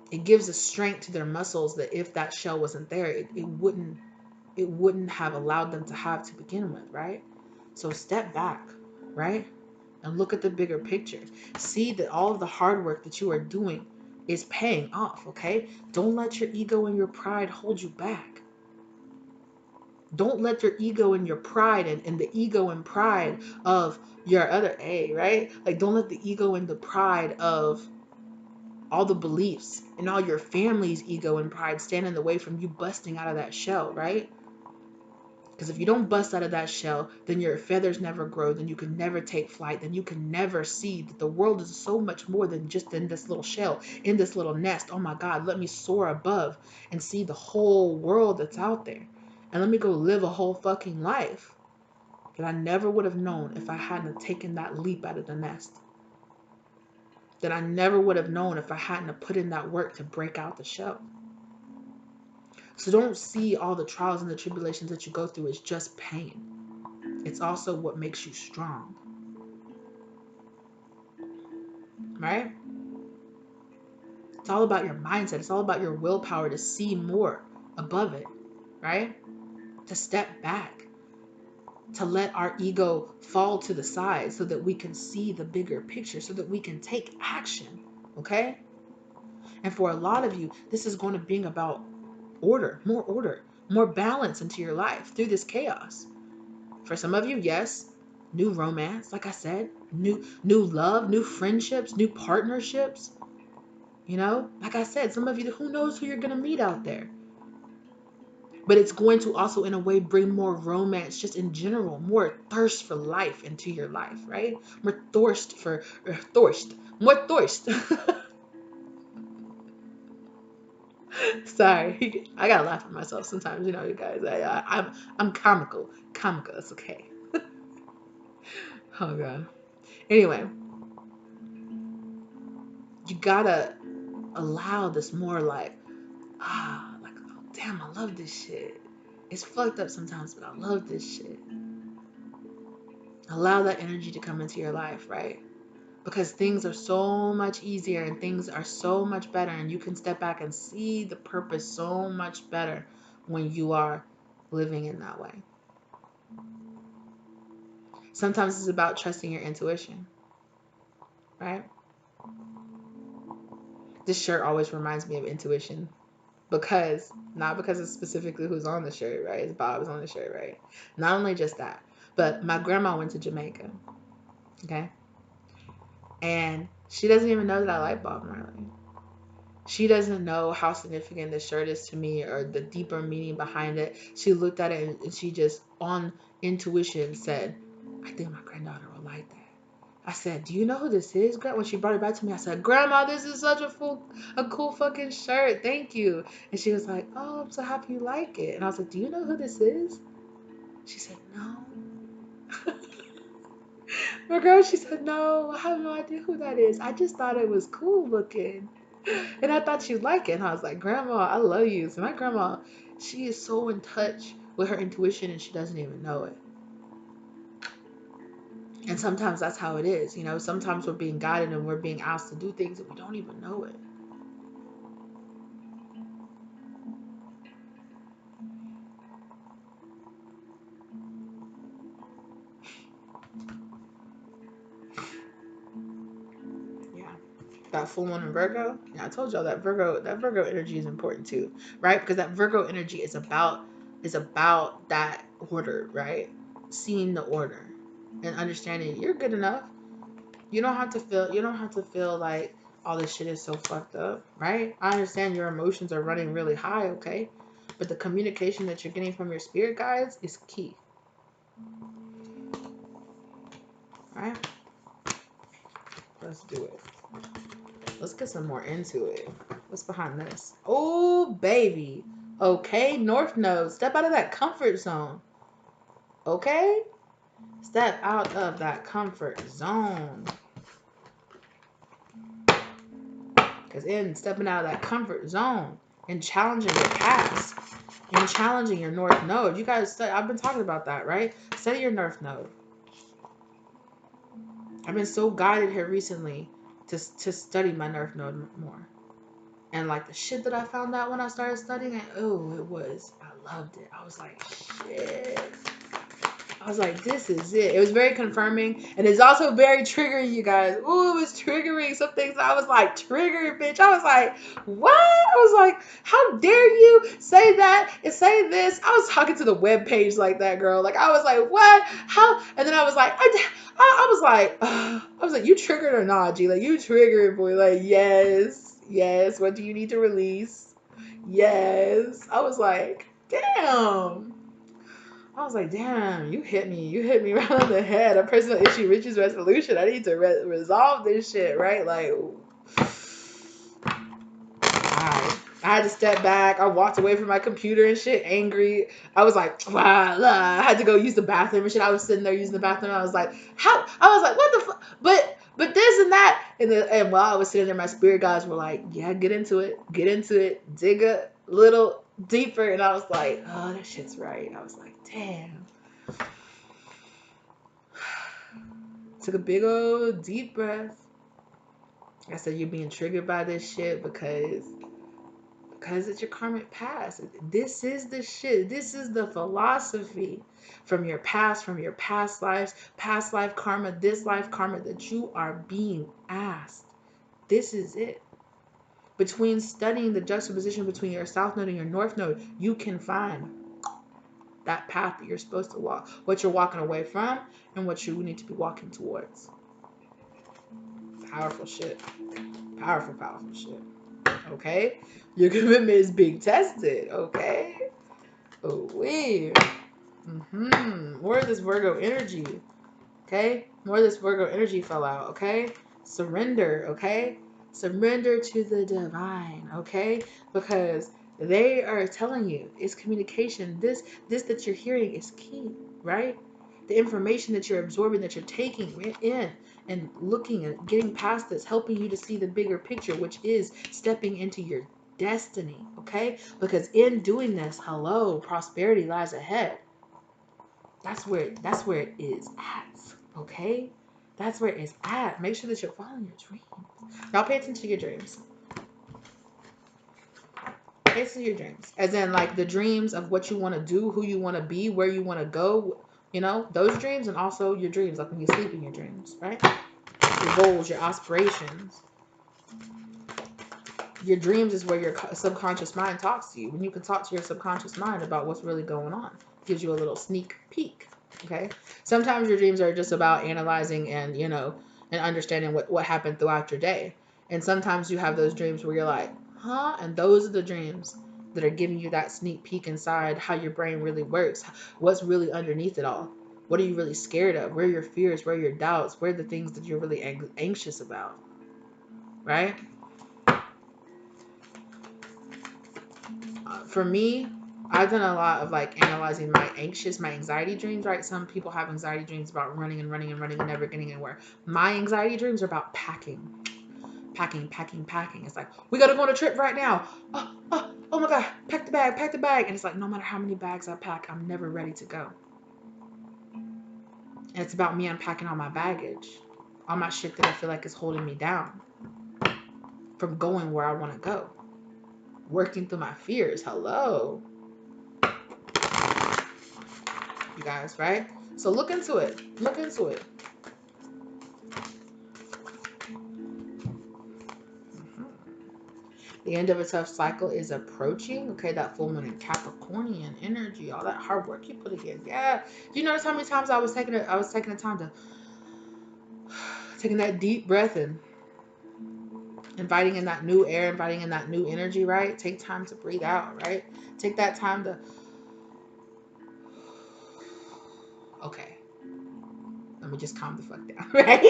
It gives a strength to their muscles that if that shell wasn't there, it wouldn't have allowed them to have to begin with, right? So step back, right? And look at the bigger picture. See that all of the hard work that you are doing is paying off, okay? Don't let your ego and your pride hold you back. Don't let your ego and your pride and the ego and pride of your other A, right? Like, don't let the ego and the pride of all the beliefs and all your family's ego and pride stand in the way from you busting out of that shell, right? Because if you don't bust out of that shell, then your feathers never grow, then you can never take flight, then you can never see that the world is so much more than just in this little shell, in this little nest. Oh my God, let me soar above and see the whole world that's out there. And let me go live a whole fucking life that I never would have known if I hadn't taken that leap out of the nest. That I never would have known if I hadn't put in that work to break out the shell. So don't see all the trials and the tribulations that you go through as just pain. It's also what makes you strong. Right? It's all about your mindset. It's all about your willpower to see more above it. Right? To step back. To let our ego fall to the side so that we can see the bigger picture, so that we can take action. Okay? And for a lot of you, this is going to bring about order, more balance into your life through this chaos. For some of you, yes, new romance, like I said, new love, new friendships, new partnerships. You know, like I said, some of you, who knows who you're going to meet out there. But it's going to also, in a way, bring more romance just in general, more thirst for life into your life, right? More thirst. Sorry, I gotta laugh at myself sometimes, you know, you guys. I'm comical. It's okay. Oh God. Anyway, you gotta allow this more like, like, oh, damn, I love this shit. It's fucked up sometimes, but I love this shit. Allow that energy to come into your life, right? Because things are so much easier and things are so much better, and you can step back and see the purpose so much better when you are living in that way. Sometimes it's about trusting your intuition, right? This shirt always reminds me of intuition. Because, not because it's specifically who's on the shirt, right? It's Bob's on the shirt, right? Not only just that, but my grandma went to Jamaica, okay? And she doesn't even know that I like Bob Marley. She doesn't know how significant this shirt is to me or the deeper meaning behind it. She looked at it and she just, on intuition, said, I think my granddaughter will like that. I said, do you know who this is? When she brought it back to me, I said, Grandma, this is such a cool fucking shirt. Thank you. And she was like, oh, I'm so happy you like it. And I was like, do you know who this is? She said, no. My girl, she said, no, I have no idea who that is. I just thought it was cool looking. And I thought you'd like it. And I was like, Grandma, I love you. So my grandma, she is so in touch with her intuition and she doesn't even know it. And sometimes that's how it is. You know, sometimes we're being guided and we're being asked to do things and we don't even know it. Yeah. That full moon in Virgo. Yeah, I told y'all that Virgo energy is important too, right? Because that Virgo energy is about that order, right? Seeing the order and understanding you're good enough. You don't have to feel like All this shit is so fucked up, right? I understand your emotions are running really high, okay? But the communication that you're getting from your spirit guides is key, right? Let's do it. Let's get some more into it. What's behind this? Oh, baby. Okay, North Node. Step out of that comfort zone. Okay? Step out of that comfort zone. Because in stepping out of that comfort zone and challenging your past and challenging your North Node, you guys, I've been talking about that, right? Study your North Node. I've been so guided here recently to study my North Node more. And like the shit that I found out when I started studying it, I loved it. I was like, shit. I was like, this is it. It was very confirming. And it's also very triggering, you guys. Ooh, it was triggering. Some things I was like, triggered, bitch. I was like, what? I was like, how dare you say that and say this? I was talking to the web page like that, girl. Like, I was like, what? How? And then I was like, I was like, you triggered or not, G? Like, you triggered, boy. Like, yes. Yes. What do you need to release? Yes. I was like, damn. I was like, damn, you hit me right on the head. A personal issue reaches resolution. I need to resolve this shit, right? Like, I had to step back. I walked away from my computer and shit, angry. I was like, wow, I had to go use the bathroom and shit. I was sitting there using the bathroom. I was like, how? I was like, what the fuck? But this and that. And while I was sitting there, my spirit guides were like, yeah, get into it, dig a little deeper. And I was like, oh, that shit's right. I was like, damn. Took a big old deep breath. I said, you're being triggered by this shit because it's your karmic past. This is the shit. This is the philosophy from your past lives, past life karma, this life karma that you are being asked. This is it. Between studying the juxtaposition between your south node and your north node, you can find that path that you're supposed to walk, what you're walking away from and what you need to be walking towards. Powerful shit. Powerful shit. Okay? Your commitment is being tested. Okay? Oh, weird. More of this Virgo energy. Okay? More of this Virgo energy fell out. Okay? Surrender. Okay? Surrender to the divine. Okay? Because they are telling you it's communication. This that you're hearing is key. Right? The information that you're absorbing, that you're taking in and looking and getting past this, helping you to see the bigger picture, which is stepping into your destiny, okay? Because in doing this, hello, prosperity lies ahead. That's where it is at, okay? That's where it is at. Make sure that you're following your dreams. Now pay attention to your dreams. Pay attention to your dreams. As in like the dreams of what you want to do, who you want to be, where you want to go, you know, those dreams, and also your dreams, like when you sleep in your dreams, right? Your goals, your aspirations. Your dreams is where your subconscious mind talks to you. When you can talk to your subconscious mind about what's really going on, gives you a little sneak peek. Okay. Sometimes your dreams are just about analyzing and, you know, and understanding what happened throughout your day. And sometimes you have those dreams where you're like, huh? And those are the dreams that are giving you that sneak peek inside how your brain really works. What's really underneath it all? What are you really scared of? Where are your fears? Where are your doubts? Where are the things that you're really anxious about? Right? For me, I've done a lot of like analyzing my anxiety dreams, right? Some people have anxiety dreams about running and never getting anywhere. My anxiety dreams are about packing. It's like, we gotta go on a trip right now. Oh my God, pack the bag. And it's like, no matter how many bags I pack, I'm never ready to go. And it's about me unpacking all my baggage, all my shit that I feel like is holding me down from going where I want to go. Working through my fears. Hello. You guys, right? So look into it. The end of a tough cycle is approaching. Okay, that full moon in Capricornian energy, all that hard work you put in. Yeah. Do you notice how many times I was taking the time to taking that deep breath in inviting in that new air, inviting in that new energy, right? Take time to breathe out, right? Take that time to, okay, let me just calm the fuck down, right?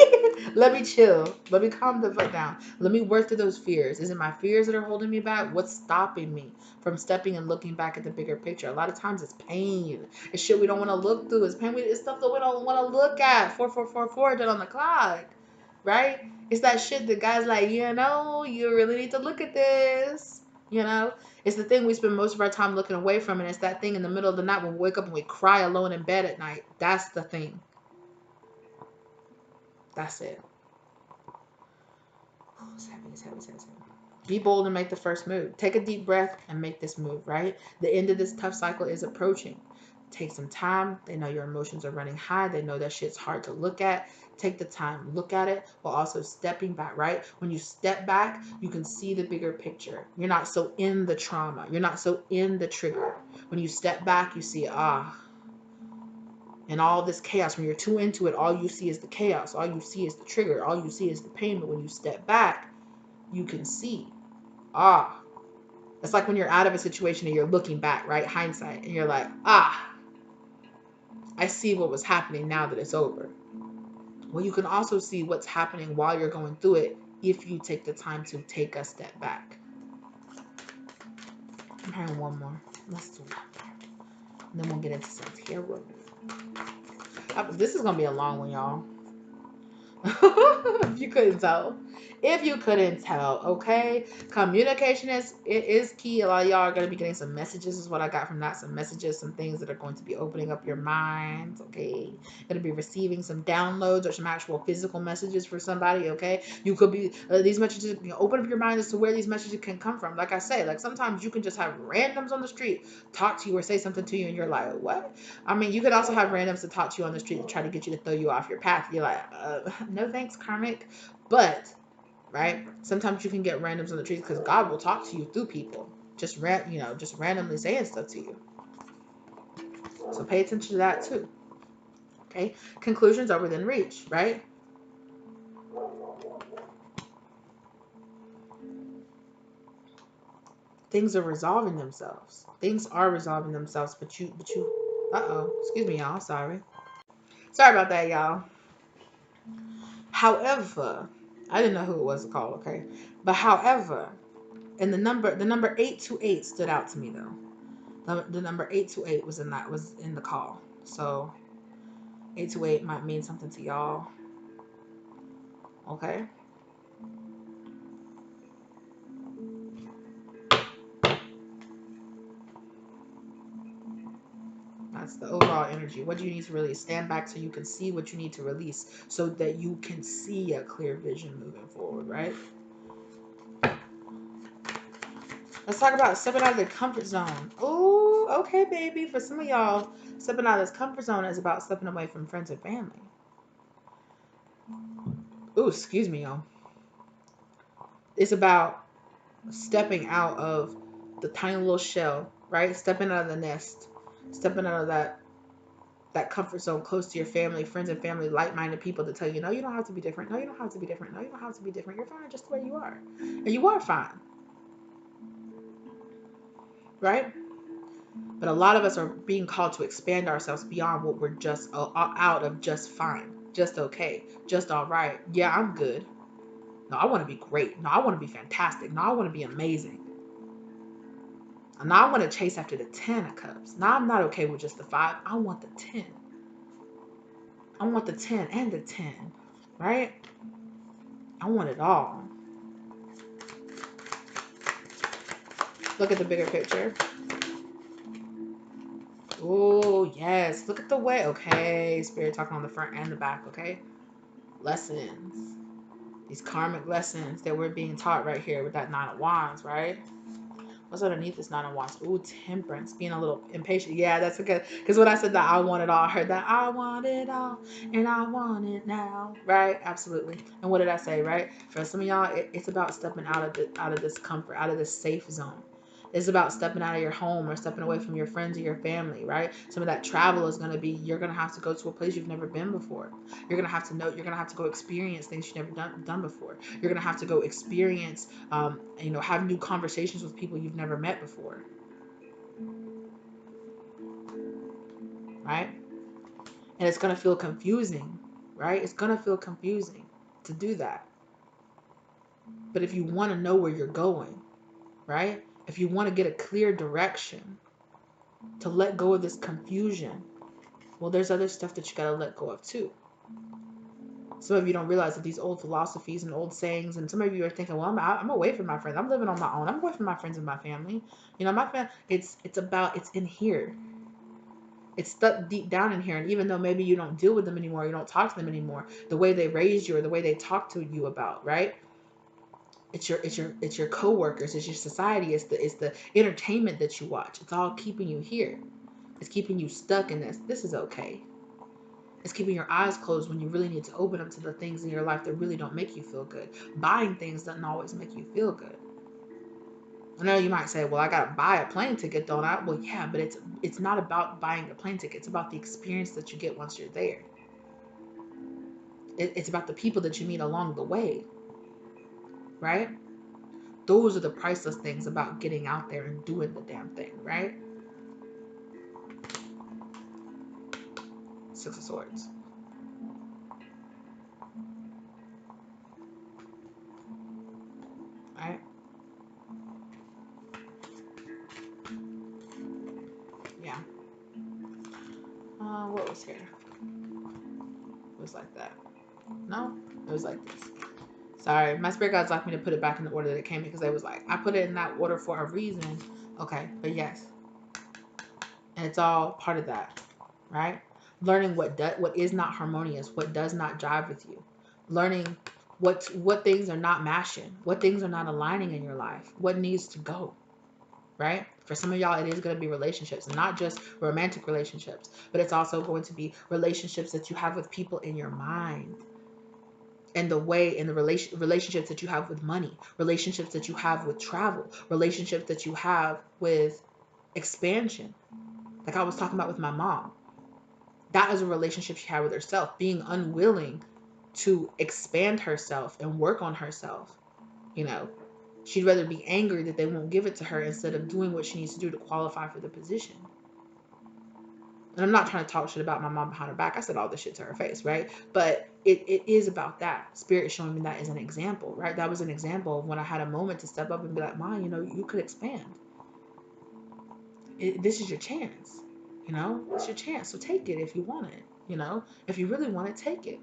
Let me chill. Let me calm the fuck down. Let me work through those fears. Is it my fears that are holding me back? What's stopping me from stepping and looking back at the bigger picture? A lot of times it's pain. It's shit we don't want to look through. It's pain. It's stuff that we don't want to look at. 4444 done on the clock, right? It's that shit that guys like, you know, you really need to look at this. You know, it's the thing we spend most of our time looking away from, and it's that thing in the middle of the night when we wake up and we cry alone in bed at night. That's the thing. That's it. It's heavy, it's heavy, it's heavy, it's heavy. Be bold and make the first move. Take a deep breath and make this move, right? The end of this tough cycle is approaching. Take some time. They know your emotions are running high. They know that shit's hard to look at. Take the time, look at it, while also stepping back, right? When you step back, you can see the bigger picture. You're not so in the trauma. You're not so in the trigger. When you step back, you see, and all this chaos. When you're too into it, all you see is the chaos. All you see is the trigger. All you see is the pain. But when you step back, you can see, it's like when you're out of a situation and you're looking back, right? Hindsight. And you're like, I see what was happening now that it's over. Well, you can also see what's happening while you're going through it if you take the time to take a step back. I'm having one more. Let's do one more. And then we'll get into some tarot. This is going to be a long one, y'all. If you couldn't tell. If you couldn't tell, okay? Communication is key. A lot of y'all are going to be getting some messages, is what I got from that. Some messages, some things that are going to be opening up your minds, okay? Going to be receiving some downloads or some actual physical messages for somebody, okay? You could be, these messages, open up your mind as to where these messages can come from. Like I say, like sometimes you can just have randoms on the street talk to you or say something to you and you're like, what? I mean, you could also have randoms to talk to you on the street to try to get you to throw you off your path. You're like, no thanks, karmic. But right, sometimes you can get randoms on the streets because God will talk to you through people, just randomly saying stuff to you. So pay attention to that too. Okay, conclusions are within reach, right? Things are resolving themselves. Things are resolving themselves, but you excuse me, y'all. Sorry about that, y'all. However, I didn't know who it was called, okay? But however, and the number 828 stood out to me though. The number 828 was in the call. So 828 might mean something to y'all. Okay? That's the overall energy. What do you need to release? Stand back so you can see what you need to release so that you can see a clear vision moving forward, right? Let's talk about stepping out of the comfort zone. Oh, okay, baby. For some of y'all, stepping out of this comfort zone is about stepping away from friends and family. Oh, excuse me, y'all. It's about stepping out of the tiny little shell, right? Stepping out of the nest, stepping out of that comfort zone close to your family, friends and family, like-minded people to tell you, no, you don't have to be different. No, you don't have to be different. No, you don't have to be different. You're fine just the way you are. And you are fine. Right? But a lot of us are being called to expand ourselves beyond what we're just out of just fine, just okay, just all right. Yeah, I'm good. No, I want to be great. No, I want to be fantastic. No, I want to be amazing. Now I want to chase after the 10 of cups. Now I'm not okay with just the 5. I want the 10. I want the 10 and the 10, right? I want it all. Look at the bigger picture. Oh, yes. Look at the way. Okay. Spirit talking on the front and the back, okay? Lessons. These karmic lessons that we're being taught right here with that 9 of Wands, right? What's underneath this 9 of Wands? Ooh, temperance. Being a little impatient. Yeah, that's okay. Because when I said that I want it all, I heard that I want it all and I want it now. Right? Absolutely. And what did I say, right? For some of y'all, it's about stepping out of this comfort, out of this safe zone. It's about stepping out of your home or stepping away from your friends or your family, right? Some of that travel is going to be, you're going to have to go to a place you've never been before. You're going to have to know, you're going to have to go experience things you've never done before. You're going to have to go experience, have new conversations with people you've never met before, right? And it's going to feel confusing, right? It's going to feel confusing to do that. But if you want to know where you're going, right? If you want to get a clear direction, to let go of this confusion, well, there's other stuff that you got to let go of too. Some of you don't realize that these old philosophies and old sayings, and some of you are thinking, well, I'm away from my friends. I'm living on my own. I'm away from my friends and my family. My family, it's in here. It's stuck deep down in here. And even though maybe you don't deal with them anymore, you don't talk to them anymore, the way they raised you or the way they talk to you about, right? It's your coworkers, it's your society, it's the entertainment that you watch. It's all keeping you here. It's keeping you stuck in this. This is okay. It's keeping your eyes closed when you really need to open them to the things in your life that really don't make you feel good. Buying things doesn't always make you feel good. I know you might say, well, I gotta buy a plane ticket, don't I? Well, yeah, but it's not about buying the plane ticket. It's about the experience that you get once you're there. It's about the people that you meet along the way, right? Those are the priceless things about getting out there and doing the damn thing, right? Six of Swords. Right? Yeah. What was here? It was like that. No? It was like this. Sorry, my spirit guides like me to put it back in the order that it came in because they was like, I put it in that order for a reason. Okay, but yes. And it's all part of that, right? Learning what is not harmonious, what does not jive with you. Learning what things are not mashing, what things are not aligning in your life, what needs to go, right? For some of y'all, it is going to be relationships, and not just romantic relationships, but it's also going to be relationships that you have with people in your mind. And the relationships that you have with money, relationships that you have with travel, relationships that you have with expansion. Like I was talking about with my mom. That is a relationship she had with herself, being unwilling to expand herself and work on herself. She'd rather be angry that they won't give it to her instead of doing what she needs to do to qualify for the position. And I'm not trying to talk shit about my mom behind her back. I said all this shit to her face, right? But it is about that. Spirit is showing me that as an example, right? That was an example of when I had a moment to step up and be like, Mom, you could expand. This is your chance. It's your chance. So take it if you want it. If you really want it, take it.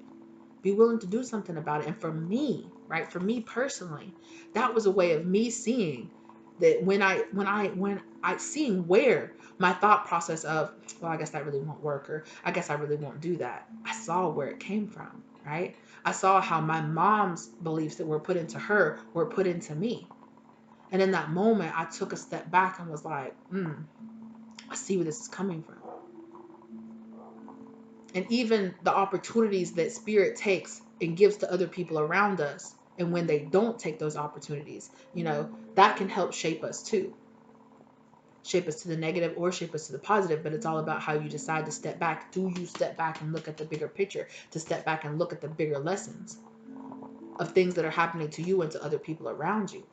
Be willing to do something about it. And for me, right? For me personally, that was a way of me seeing that when I seeing where my thought process of, well, I guess that really won't work, or I guess I really won't do that. I saw where it came from, right? I saw how my mom's beliefs that were put into her were put into me. And in that moment, I took a step back and was like, I see where this is coming from. And even the opportunities that spirit takes and gives to other people around us, and when they don't take those opportunities, that can help shape us too. Shape us to the negative or shape us to the positive, but it's all about how you decide to step back. Do you step back and look at the bigger picture, to step back and look at the bigger lessons of things that are happening to you and to other people around you,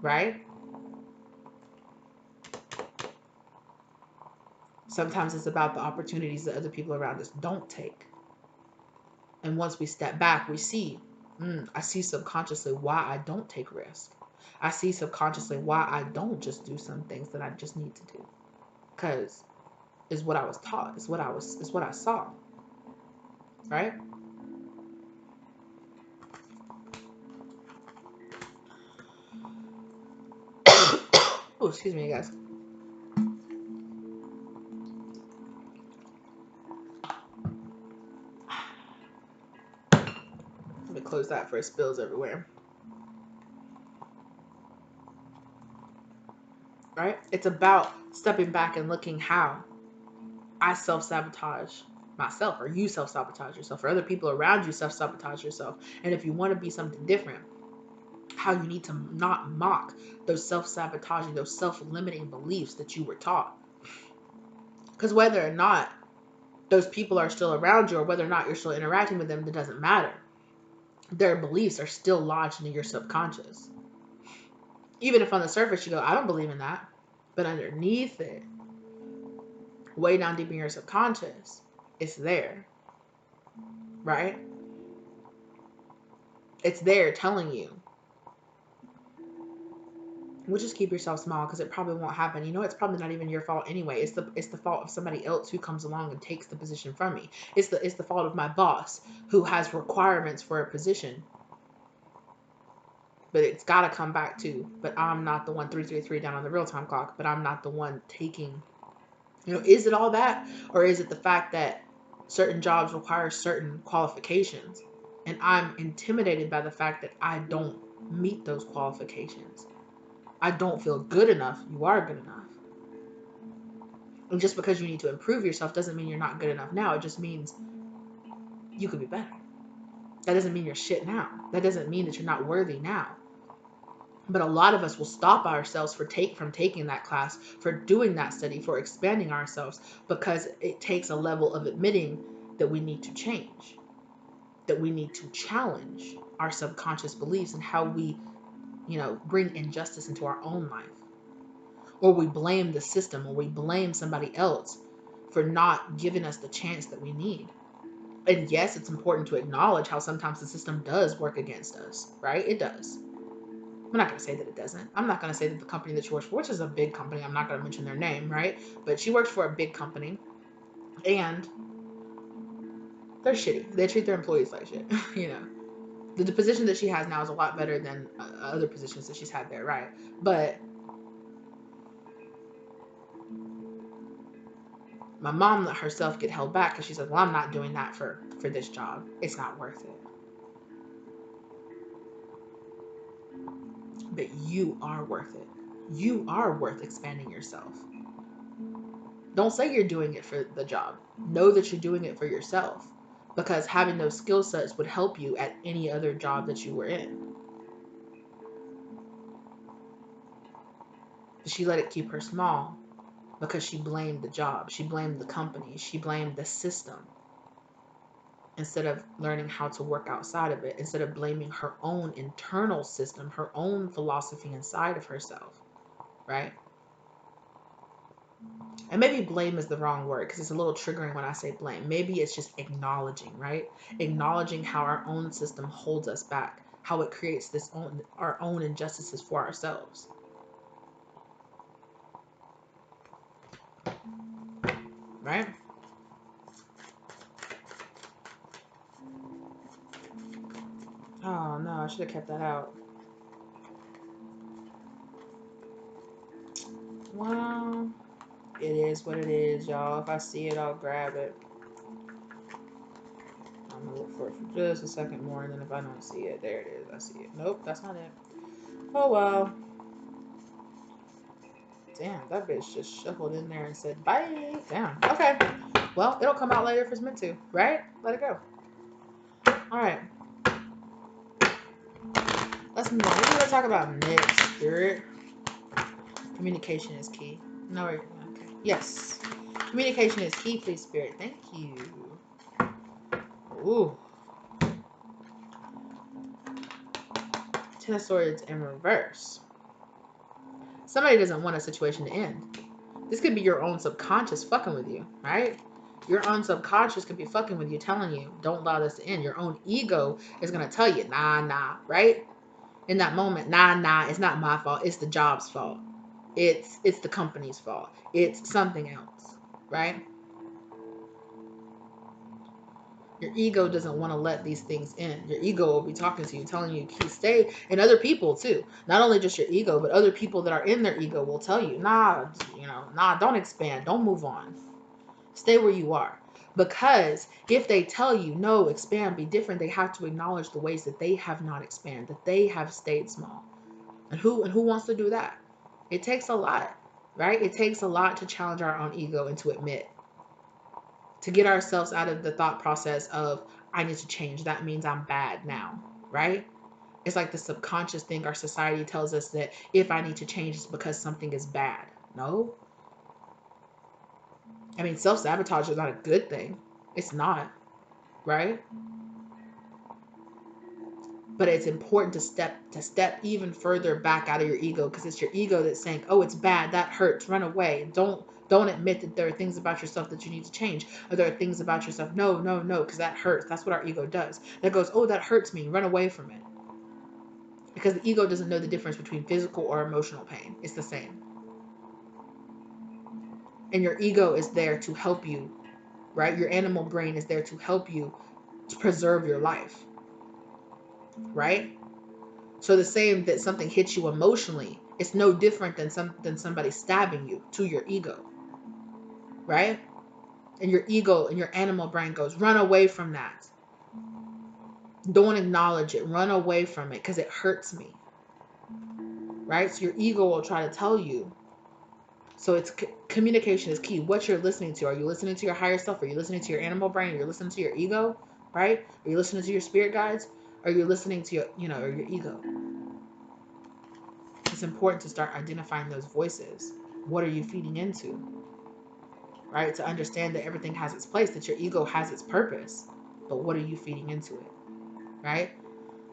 right? Sometimes it's about the opportunities that other people around us don't take. And once we step back, we see, I see subconsciously why I don't take risk. I see subconsciously why I don't just do some things that I just need to do. Because it's what I was taught. It's what I saw. Right? Oh, excuse me, guys. Let me close that before it spills everywhere. Right? It's about stepping back and looking how I self-sabotage myself, or you self-sabotage yourself, or other people around you self-sabotage yourself. And if you want to be something different, how you need to not mock those self-sabotaging, those self-limiting beliefs that you were taught. Because whether or not those people are still around you, or whether or not you're still interacting with them, it doesn't matter. Their beliefs are still lodged in your subconscious. Even if on the surface you go, I don't believe in that. But underneath it, way down deep in your subconscious, it's there. Right? It's there telling you. Well, just keep yourself small, because it probably won't happen. You know, it's probably not even your fault anyway. It's the fault of somebody else who comes along and takes the position from me. It's the fault of my boss who has requirements for a position. But it's got to come back to, but I'm not the one, 333 down on the real time clock, but I'm not the one taking, you know, is it all that? Or is it the fact that certain jobs require certain qualifications, and I'm intimidated by the fact that I don't meet those qualifications? I don't feel good enough. You are good enough. And just because you need to improve yourself doesn't mean you're not good enough now. It just means you could be better. That doesn't mean you're shit now. That doesn't mean that you're not worthy now. But a lot of us will stop ourselves from taking that class, for doing that study, for expanding ourselves, because it takes a level of admitting that we need to change, that we need to challenge our subconscious beliefs and how we, you know, bring injustice into our own life. Or we blame the system, or we blame somebody else for not giving us the chance that we need. And yes, it's important to acknowledge how sometimes the system does work against us, right? It does. I'm not going to say that it doesn't. I'm not going to say that the company that she works for, which is a big company, I'm not going to mention their name, right? But she works for a big company, and they're shitty. They treat their employees like shit, you know. The position that she has now is a lot better than other positions that she's had there, right? But my mom let herself get held back because she said, well, I'm not doing that for this job. It's not worth it. But you are worth it. You are worth expanding yourself. Don't say you're doing it for the job. Know that you're doing it for yourself, because having those skill sets would help you at any other job that you were in. But she let it keep her small because she blamed the job. She blamed the company. She blamed the system, instead of learning how to work outside of it, instead of blaming her own internal system, her own philosophy inside of herself, right? And maybe blame is the wrong word, because it's a little triggering when I say blame. Maybe it's just acknowledging, right? Acknowledging how our own system holds us back, how it creates our own injustices for ourselves. Right? Oh no, I should have kept that out. Well, it is what it is, y'all. If I see it, I'll grab it. I'm gonna look for it for just a second more, and then if I don't see it, there it is. I see it. Nope, that's not it. Oh well. Damn, that bitch just shuffled in there and said bye. Damn. Okay. Well, it'll come out later if it's meant to, right? Let it go. All right. Let's move on. We're gonna talk about next, spirit. Communication is key. No, okay. Yes. Communication is key, please, spirit. Thank you. Ooh. Ten of Swords in reverse. Somebody doesn't want a situation to end. This could be your own subconscious fucking with you, right? Your own subconscious could be fucking with you, telling you, don't allow this to end. Your own ego is going to tell you, nah, right? In that moment, nah, it's not my fault. It's the job's fault. It's the company's fault. It's something else, right? Your ego doesn't want to let these things in. Your ego will be talking to you, telling you to stay, and other people too. Not only just your ego, but other people that are in their ego will tell you, nah, don't expand, don't move on. Stay where you are. Because if they tell you, no, expand, be different, they have to acknowledge the ways that they have not expanded, that they have stayed small. And who wants to do that? It takes a lot, right? It takes a lot to challenge our own ego and to admit, to get ourselves out of the thought process of, I need to change. That means I'm bad now, right? It's like the subconscious thing. Our society tells us that if I need to change, it's because something is bad. No. I mean, self-sabotage is not a good thing. It's not, right? But it's important to step even further back out of your ego, because it's your ego that's saying, oh, it's bad, that hurts, run away. Don't admit that there are things about yourself that you need to change, or there are things about yourself, no, because that hurts. That's what our ego does. That goes, oh, that hurts me, run away from it. Because the ego doesn't know the difference between physical or emotional pain. It's the same. And your ego is there to help you, right? Your animal brain is there to help you to preserve your life, right? So the same that something hits you emotionally, it's no different than somebody stabbing you to your ego, right? And your ego and your animal brain goes, run away from that. Don't acknowledge it. Run away from it because it hurts me, right? So your ego will try to tell you. So it's communication is key. What you're listening to. Are you listening to your higher self? Are you listening to your animal brain? Are you listening to your ego, right? Are you listening to your spirit guides? Are you listening to your, or your ego? It's important to start identifying those voices. What are you feeding into? Right? To understand that everything has its place, that your ego has its purpose. But what are you feeding into it? Right?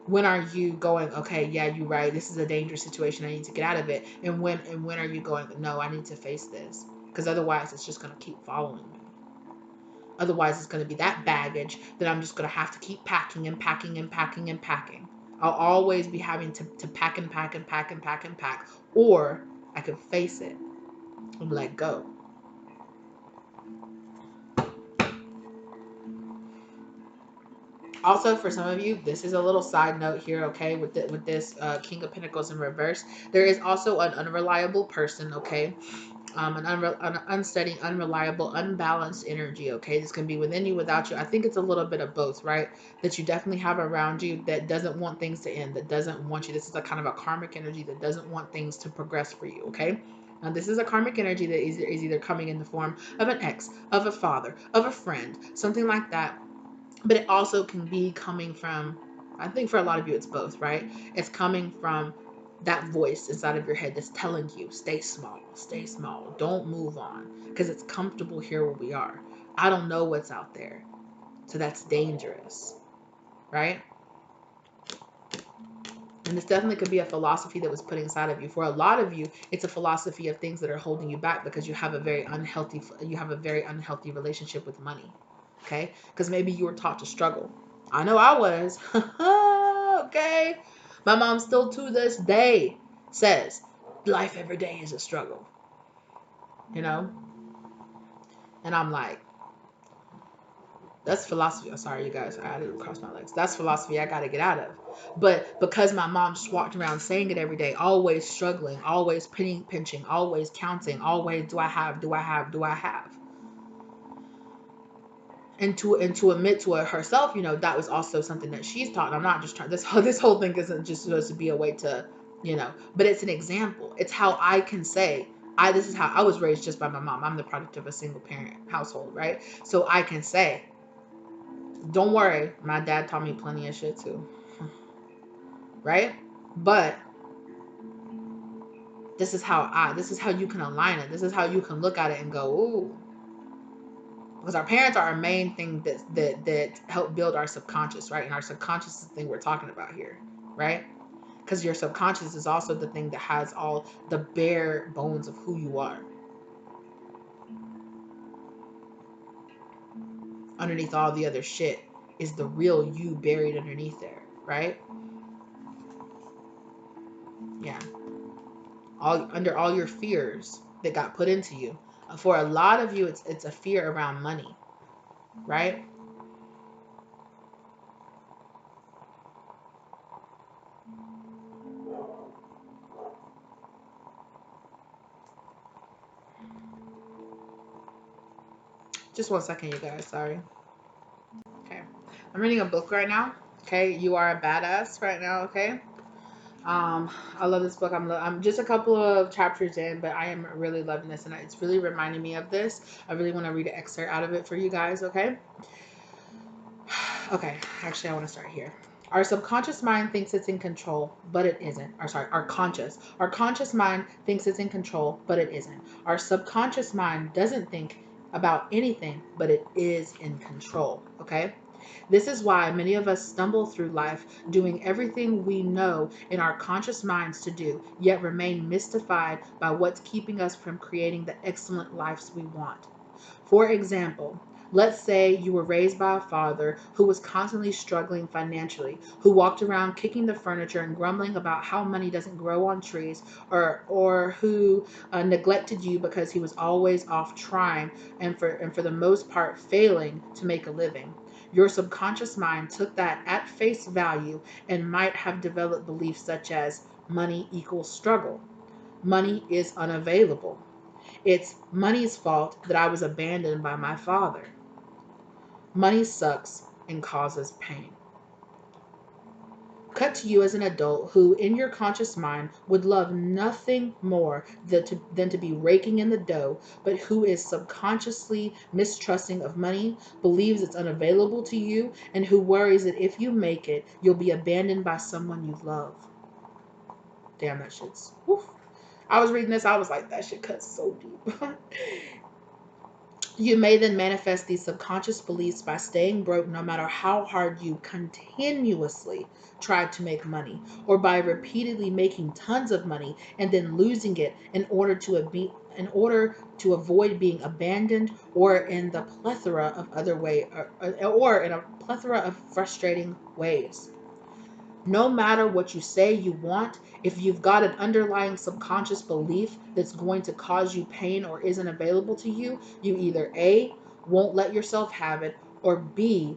When are you going, okay, yeah, you're right, this is a dangerous situation, I need to get out of it? And when are you going, no, I need to face this? Because otherwise it's just going to keep following me. Otherwise it's going to be that baggage that I'm just going to have to keep packing and packing and packing and packing. I'll always be having to pack and pack and pack and pack and pack. Or I can face it and let go. Also, for some of you, this is a little side note here, okay, with this King of Pentacles in reverse. There is also an unreliable person, okay? An unsteady, unreliable, unbalanced energy, okay? This can be within you, without you. I think it's a little bit of both, right? That you definitely have around you that doesn't want things to end, that doesn't want you. This is a kind of a karmic energy that doesn't want things to progress for you, okay? Now, this is a karmic energy that is either coming in the form of an ex, of a father, of a friend, something like that. But it also can be coming from, I think for a lot of you, it's both, right? It's coming from that voice inside of your head that's telling you, stay small, don't move on, because it's comfortable here where we are. I don't know what's out there, so that's dangerous, right? And this definitely could be a philosophy that was put inside of you. For a lot of you, it's a philosophy of things that are holding you back because you have a very unhealthy relationship with money, okay? Because maybe you were taught to struggle. I know I was. Okay. My mom still to this day says life every day is a struggle. And I'm like, that's philosophy. I'm sorry, you guys. I didn't cross my legs. That's philosophy I got to get out of. But because my mom just walked around saying it every day, always struggling, always pinching, always counting, always do I have. And to admit to it herself, that was also something that she's taught. And I'm not just trying, this whole thing isn't just supposed to be a way to, but it's an example. It's how I can say, this is how I was raised just by my mom. I'm the product of a single parent household, right? So I can say, don't worry, my dad taught me plenty of shit too. Right? But this is how you can align it. This is how you can look at it and go, ooh. Because our parents are our main thing that help build our subconscious, right? And our subconscious is the thing we're talking about here, right? Because your subconscious is also the thing that has all the bare bones of who you are. Underneath all the other shit is the real you buried underneath there, right? Yeah. Under all your fears that got put into you. For a lot of you, it's a fear around money, right? Just 1 second, you guys. Sorry. Okay. I'm reading a book right now. Okay. You Are a Badass right now. Okay. I love this book. I'm just a couple of chapters in, but I am really loving this, and it's really reminding me of this. I really want to read an excerpt out of it for you guys. Okay. Okay. Actually, I want to start here. Our subconscious mind thinks it's in control, but it isn't. Or sorry, Our conscious mind thinks it's in control, but it isn't. Our subconscious mind doesn't think about anything, but it is in control. Okay? This is why many of us stumble through life doing everything we know in our conscious minds to do, yet remain mystified by what's keeping us from creating the excellent lives we want. For example, let's say you were raised by a father who was constantly struggling financially, who walked around kicking the furniture and grumbling about how money doesn't grow on trees, or who neglected you because he was always off trying and for the most part failing to make a living. Your subconscious mind took that at face value and might have developed beliefs such as money equals struggle. Money is unavailable. It's money's fault that I was abandoned by my father. Money sucks and causes pain. Cut to you as an adult who, in your conscious mind, would love nothing more than to be raking in the dough, but who is subconsciously mistrusting of money, believes it's unavailable to you, and who worries that if you make it, you'll be abandoned by someone you love. Damn, that shit's. Woof. I was reading this, I was like, that shit cuts so deep. You may then manifest these subconscious beliefs by staying broke no matter how hard you continuously try to make money, or by repeatedly making tons of money and then losing it in order to avoid being abandoned, or in the plethora of other way or in a plethora of frustrating ways. No matter what you say you want, if you've got an underlying subconscious belief that's going to cause you pain or isn't available to you, you either A, won't let yourself have it, or B,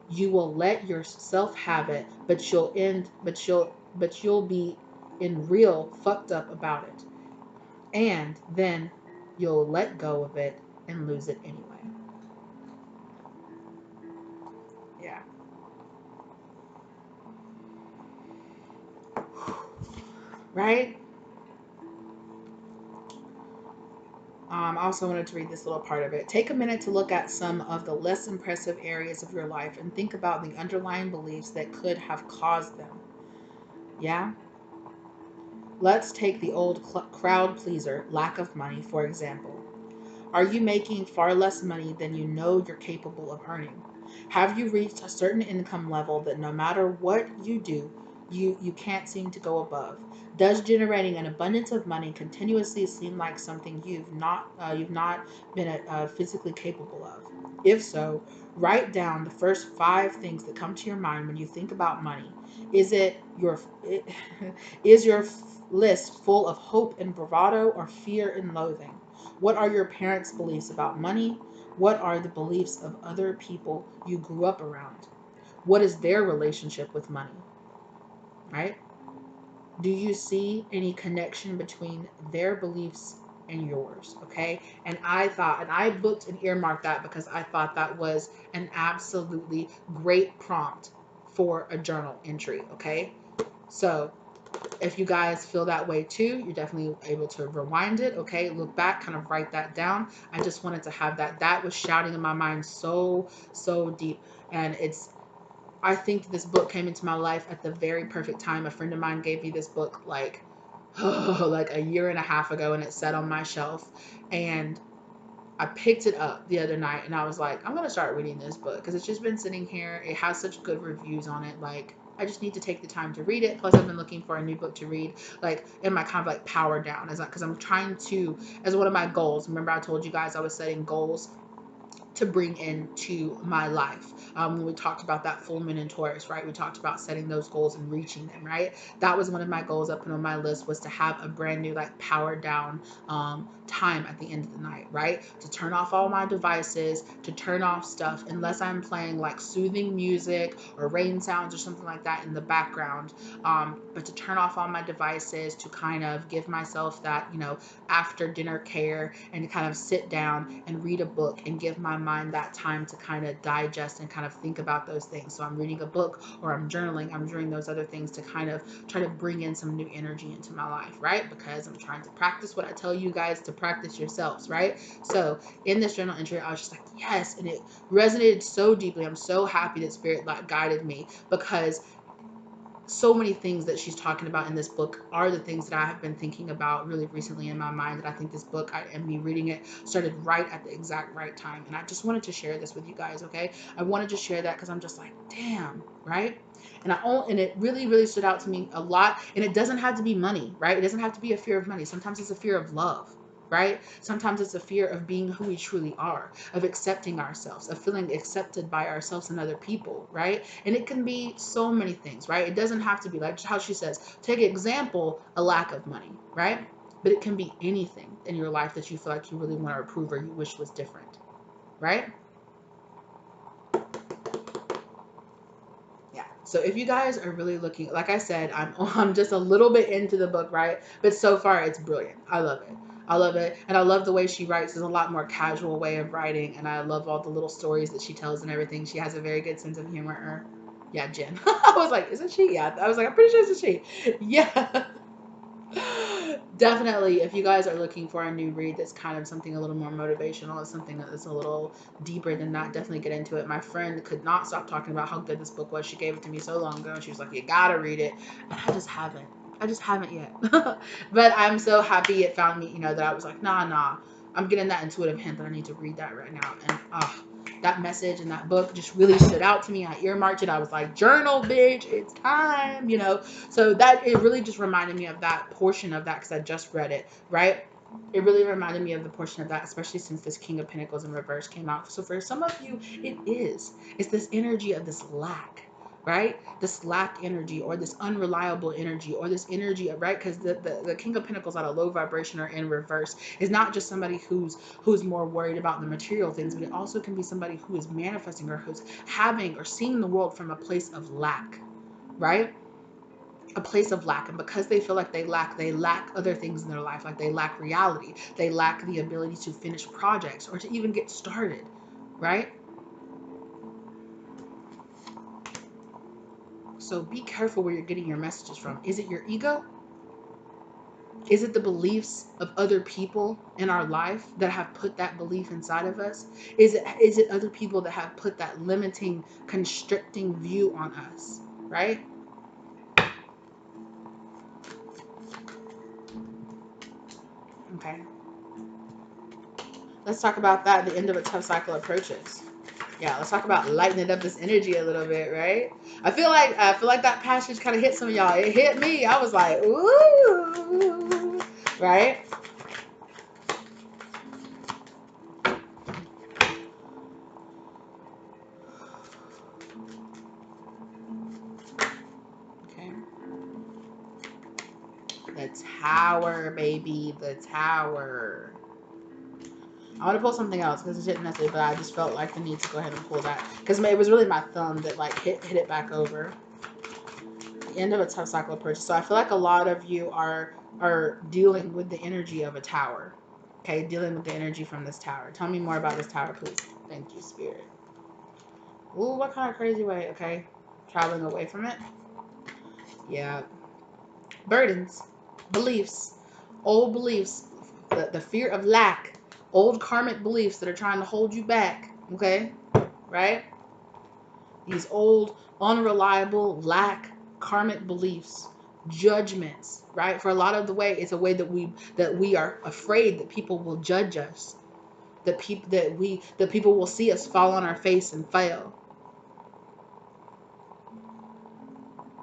you will let yourself have it, but you'll be in real fucked up about it. And then you'll let go of it and lose it anyway. Yeah. Right? I also wanted to read this little part of it. Take a minute to look at some of the less impressive areas of your life and think about the underlying beliefs that could have caused them. Yeah? Let's take the old crowd pleaser, lack of money, for example. Are you making far less money than you know you're capable of earning? Have you reached a certain income level that no matter what you do, you can't seem to go above? Does generating an abundance of money continuously seem like something you've not been physically capable of? If so, write down the first 5 things that come to your mind when you think about money. Is it your is your list full of hope and bravado, or fear and loathing? What are your parents' beliefs about money? What are the beliefs of other people you grew up around? What is their relationship with money? Right? Do you see any connection between their beliefs and yours? Okay. And I booked and earmarked that because I thought that was an absolutely great prompt for a journal entry. Okay. So if you guys feel that way too, you're definitely able to rewind it. Okay, look back, kind of write that down. I just wanted to have that was shouting in my mind so deep. And I think this book came into my life at the very perfect time. A friend of mine gave me this book like like a year and a half ago, and it sat on my shelf, and I picked it up the other night, and I was like, I'm gonna start reading this book because it's just been sitting here. It has such good reviews on it. Like, I just need to take the time to read it. Plus, I've been looking for a new book to read, like in my kind of like power down, as because I'm trying to, as one of my goals. Remember, I told you guys I was setting goals to bring into my life. When we talked about that full moon in Taurus, right? We talked about setting those goals and reaching them, right? That was one of my goals up on my list, was to have a brand new like power down time at the end of the night, right? To turn off all my devices, to turn off stuff unless I'm playing like soothing music or rain sounds or something like that in the background. But to turn off all my devices, to kind of give myself that, after dinner care, and to kind of sit down and read a book and give my mind that time to kind of digest and kind of think about those things. So I'm reading a book or I'm journaling, I'm doing those other things to kind of try to bring in some new energy into my life, right? Because I'm trying to practice what I tell you guys to practice yourselves, right? So in this journal entry, I was just like, yes, and it resonated so deeply. I'm so happy that Spirit guided me, because so many things that she's talking about in this book are the things that I have been thinking about really recently in my mind. And I think this book, and me reading it, started right at the exact right time. And I just wanted to share this with you guys, okay? I wanted to share that because I'm just like, damn, right? And it really, really stood out to me a lot. And it doesn't have to be money, right? It doesn't have to be a fear of money. Sometimes it's a fear of love, right? Sometimes it's a fear of being who we truly are, of accepting ourselves, of feeling accepted by ourselves and other people, right? And it can be so many things, right? It doesn't have to be like how she says, take example, a lack of money, right? But it can be anything in your life that you feel like you really want to improve or you wish was different, right? Yeah. So if you guys are really looking, like I said, I'm just a little bit into the book, right? But so far it's brilliant. I love it. I love it. And I love the way she writes. There's a lot more casual way of writing. And I love all the little stories that she tells and everything. She has a very good sense of humor. Yeah, Jen. I was like, isn't she? Yeah. I was like, I'm pretty sure it's a she. Yeah. Definitely, if you guys are looking for a new read that's kind of something a little more motivational, it's something that's a little deeper than that, definitely get into it. My friend could not stop talking about how good this book was. She gave it to me so long ago, and she was like, you gotta read it. And I just haven't. I just haven't yet. But I'm so happy it found me, that I was like, nah. I'm getting that intuitive hint that I need to read that right now. And that message in that book just really stood out to me. I earmarked it. I was like, journal, bitch, it's time, So that, it really just reminded me of that portion of that because I just read it, right? It really reminded me of the portion of that, especially since this King of Pentacles in reverse came out. So for some of you, it's this energy of this lack, right? This lack energy or this unreliable energy or this energy of, right? Because the King of Pentacles out of low vibration or in reverse is not just somebody who's more worried about the material things, but it also can be somebody who is manifesting or who's having or seeing the world from a place of lack, right? A place of lack. And because they feel like they lack other things in their life. Like they lack reality. They lack the ability to finish projects or to even get started, right? So be careful where you're getting your messages from. Is it your ego? Is it the beliefs of other people in our life that have put that belief inside of us? Is it other people that have put that limiting, constricting view on us, right? Okay. Let's talk about that. The end of a tough cycle approaches. Yeah, let's talk about lightening up this energy a little bit, right? I feel like that passage kind of hit some of y'all. It hit me. I was like, ooh, right? Okay. The Tower, baby. The Tower. I want to pull something else because it didn't necessarily, but I just felt like the need to go ahead and pull that because it was really my thumb that like hit it back over. The end of a tough cycle approach. So I feel like a lot of you are dealing with the energy of a tower. Okay, dealing with the energy from this tower. Tell me more about this tower, please. Thank you, Spirit. Ooh, what kind of crazy way? Okay, traveling away from it. Yeah, burdens, beliefs, old beliefs, the fear of lack, old karmic beliefs that are trying to hold you back. Okay, right? These old, unreliable, lack, karmic beliefs, judgments, right? For a lot of the way, it's a way that we are afraid that people will judge us, that people will see us fall on our face and fail.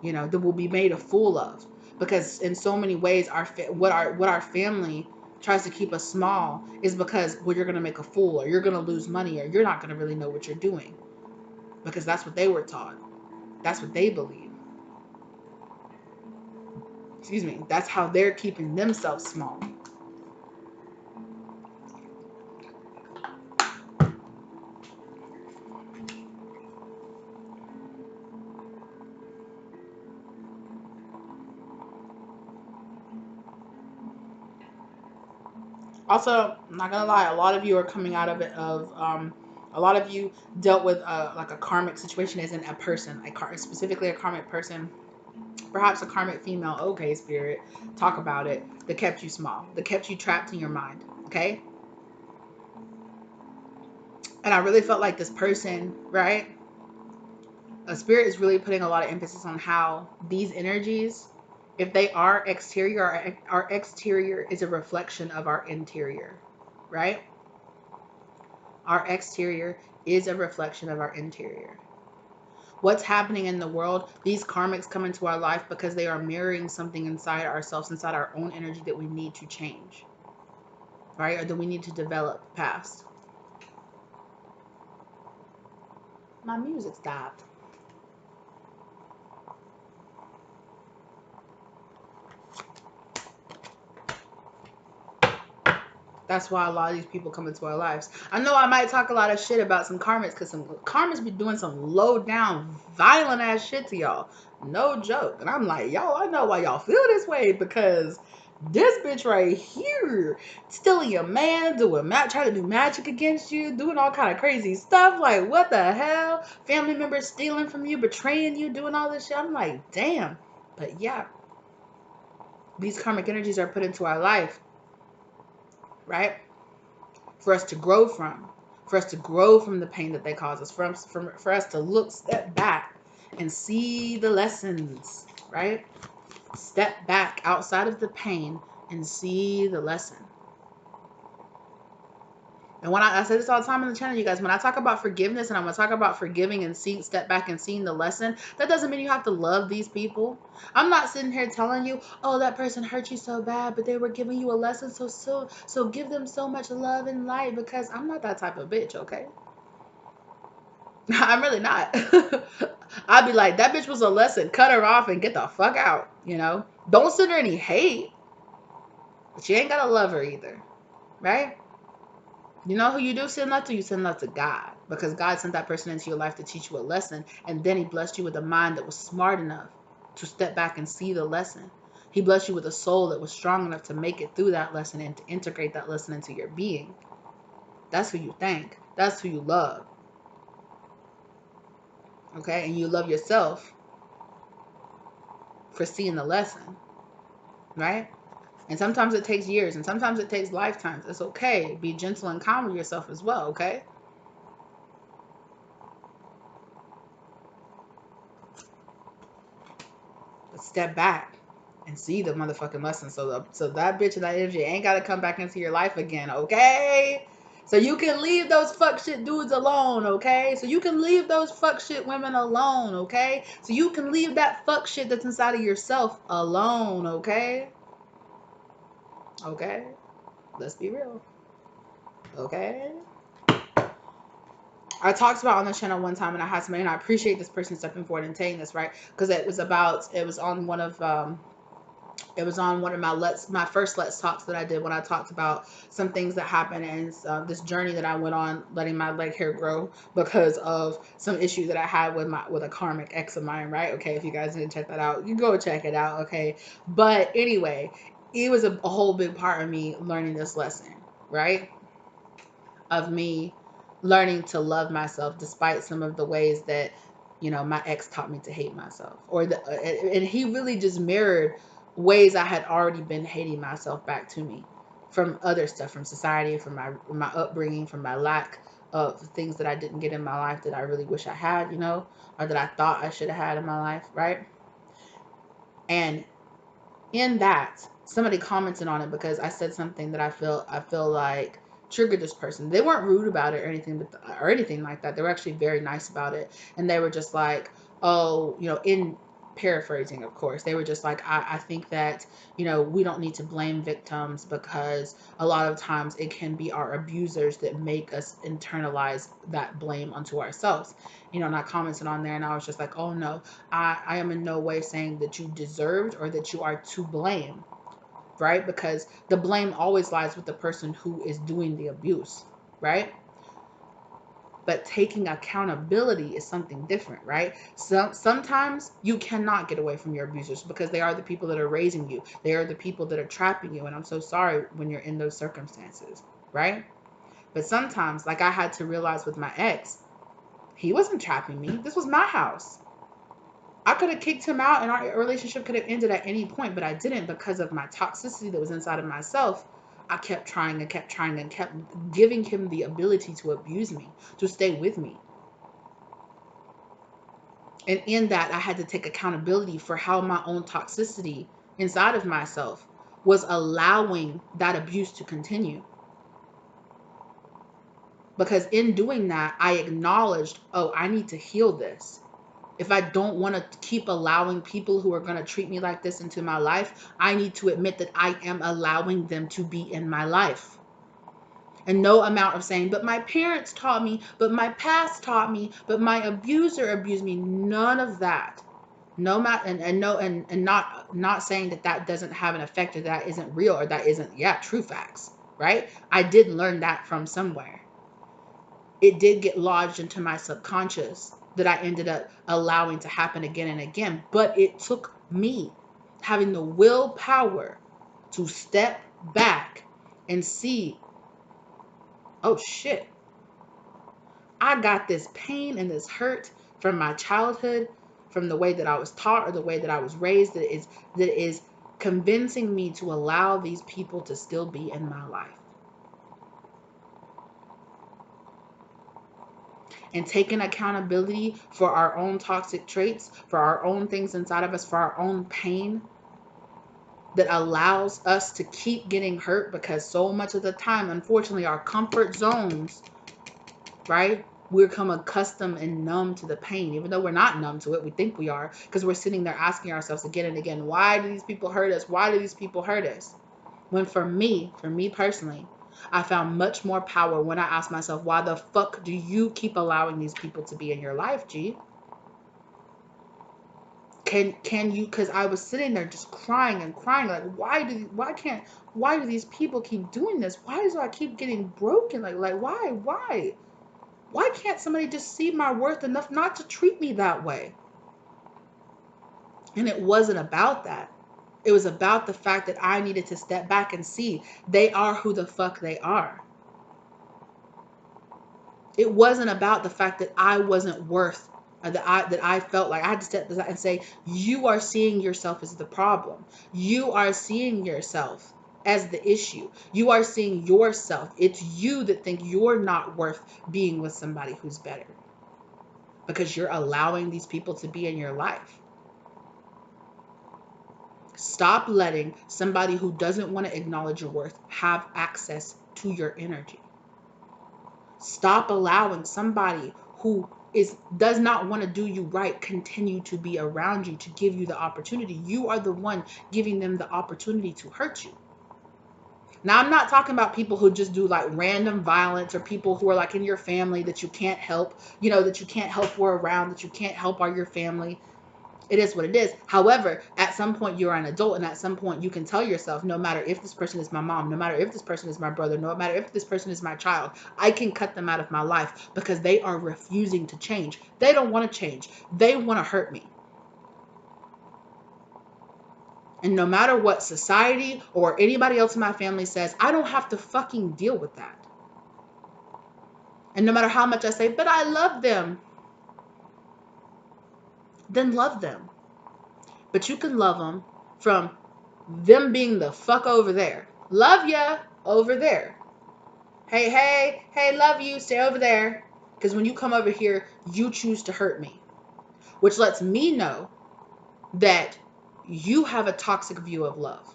That we'll be made a fool of, because in so many ways, what our family tries to keep us small is because, well, you're going to make a fool, or you're going to lose money, or you're not going to really know what you're doing, because that's what they were taught. That's what they believe. Excuse me. That's how they're keeping themselves small. Also, I'm not gonna lie, a lot of you are coming out of it a lot of you dealt with like a karmic situation as in a person, specifically a karmic person, perhaps a karmic female. Okay, Spirit, talk about it. That kept you small, that kept you trapped in your mind. Okay. And I really felt like this person, right? A spirit is really putting a lot of emphasis on how these energies, if they are exterior, our exterior is a reflection of our interior, right? Our exterior is a reflection of our interior. What's happening in the world, these karmics come into our life because they are mirroring something inside ourselves, inside our own energy that we need to change, right? Or that we need to develop past. My music stopped. That's why a lot of these people come into our lives. I know I might talk a lot of shit about some karmics because some karmics be doing some low down, violent ass shit to y'all. No joke. And I'm like, y'all, I know why y'all feel this way, because this bitch right here stealing your man, trying to do magic against you, doing all kind of crazy stuff. Like, what the hell? Family members stealing from you, betraying you, doing all this shit. I'm like, damn. But yeah, these karmic energies are put into our life, right? For us to grow from, for us to grow from the pain that they cause us, for us to step back and see the lessons, right? Step back outside of the pain and see the lesson. And when I say this all the time on the channel, you guys, when I talk about forgiveness and I'm going to talk about forgiving and step back and seeing the lesson, that doesn't mean you have to love these people. I'm not sitting here telling you, oh, that person hurt you so bad, but they were giving you a lesson. So give them so much love and light, because I'm not that type of bitch, okay? I'm really not. I'd be like, that bitch was a lesson. Cut her off and get the fuck out, you know? Don't send her any hate, but you ain't got to love her either, right? You know who you do send love to? You send love to God, because God sent that person into your life to teach you a lesson, and then he blessed you with a mind that was smart enough to step back and see the lesson. He blessed you with a soul that was strong enough to make it through that lesson and to integrate that lesson into your being. That's who you thank. That's who you love. Okay? And you love yourself for seeing the lesson, right? And sometimes it takes years, and sometimes it takes lifetimes. It's okay. Be gentle and kind with yourself as well, okay? But step back and see the motherfucking lesson. So that bitch and that energy ain't got to come back into your life again, okay? So you can leave those fuck shit dudes alone, okay? So you can leave those fuck shit women alone, okay? So you can leave that fuck shit that's inside of yourself alone, okay? Okay? Let's be real. Okay? I talked about on the channel one time, and I had somebody, and I appreciate this person stepping forward and saying this, right? Because it was on one of my first Let's Talks that I did, when I talked about some things that happened and this journey that I went on, letting my leg hair grow because of some issue that I had with a karmic ex of mine, right? Okay, if you guys didn't check that out, you go check it out, okay? But anyway, it was a whole big part of me learning this lesson, right? Of me learning to love myself despite some of the ways that, my ex taught me to hate myself, and he really just mirrored ways I had already been hating myself back to me from other stuff, from society, from my upbringing, from my lack of things that I didn't get in my life that I really wish I had, or that I thought I should have had in my life, right? And in that, somebody commented on it because I said something that I feel like triggered this person. They weren't rude about it or anything like that. They were actually very nice about it, and they were just like, oh, in paraphrasing, of course, they were just like, I think that we don't need to blame victims, because a lot of times it can be our abusers that make us internalize that blame onto ourselves. And I commented on there, and I was just like, oh no, I am in no way saying that you deserved or that you are to blame, right? Because the blame always lies with the person who is doing the abuse, right? But taking accountability is something different, right? Sometimes you cannot get away from your abusers, because they are the people that are raising you. They are the people that are trapping you. And I'm so sorry when you're in those circumstances, right? But sometimes, like I had to realize with my ex, he wasn't trapping me. This was my house. I could have kicked him out and our relationship could have ended at any point, but I didn't, because of my toxicity that was inside of myself. I kept trying and kept trying and kept giving him the ability to abuse me, to stay with me. And in that, I had to take accountability for how my own toxicity inside of myself was allowing that abuse to continue. Because in doing that, I acknowledged, oh, I need to heal this. If I don't want to keep allowing people who are going to treat me like this into my life, I need to admit that I am allowing them to be in my life. And no amount of saying, but my parents taught me, but my past taught me, but my abuser abused me. None of that. No matter, and no, and not saying that that doesn't have an effect, or that isn't real, or that isn't, yeah, true facts, right? I did learn that from somewhere. It did get lodged into my subconscious that I ended up allowing to happen again and again. But it took me having the willpower to step back and see, oh shit, I got this pain and this hurt from my childhood, from the way that I was taught or the way that I was raised, that is convincing me to allow these people to still be in my life. And taking accountability for our own toxic traits, for our own things inside of us, for our own pain that allows us to keep getting hurt, because so much of the time, unfortunately, our comfort zones, right? We become accustomed and numb to the pain, even though we're not numb to it. We think we are, because we're sitting there asking ourselves again and again, why do these people hurt us? Why do these people hurt us? When for me personally, I found much more power when I asked myself, why the fuck do you keep allowing these people to be in your life, G? Can you, because I was sitting there just crying and crying, like, why do these people keep doing this? Why do I keep getting broken? Like why can't somebody just see my worth enough not to treat me that way? And it wasn't about that. It was about the fact that I needed to step back and see they are who the fuck they are. It wasn't about the fact that I wasn't worth, that I felt like I had to step aside and say, you are seeing yourself as the problem. You are seeing yourself as the issue. You are seeing yourself. It's you that think you're not worth being with somebody who's better, because you're allowing these people to be in your life. Stop letting somebody who doesn't want to acknowledge your worth have access to your energy. Stop allowing somebody who does not want to do you right continue to be around you, to give you the opportunity. You are the one giving them the opportunity to hurt you. Now, I'm not talking about people who just do like random violence, or people who are like in your family that you can't help, that you can't help or around, that you can't help are your family. It is what it is. However, at some point you're an adult, and at some point you can tell yourself, no matter if this person is my mom, no matter if this person is my brother, no matter if this person is my child, I can cut them out of my life because they are refusing to change. They don't want to change. They want to hurt me. And no matter what society or anybody else in my family says, I don't have to fucking deal with that. And no matter how much I say, but I love them, then love them. But you can love them from them being the fuck over there. Love ya over there. Hey, love you, stay over there. Because when you come over here, you choose to hurt me. Which lets me know that you have a toxic view of love.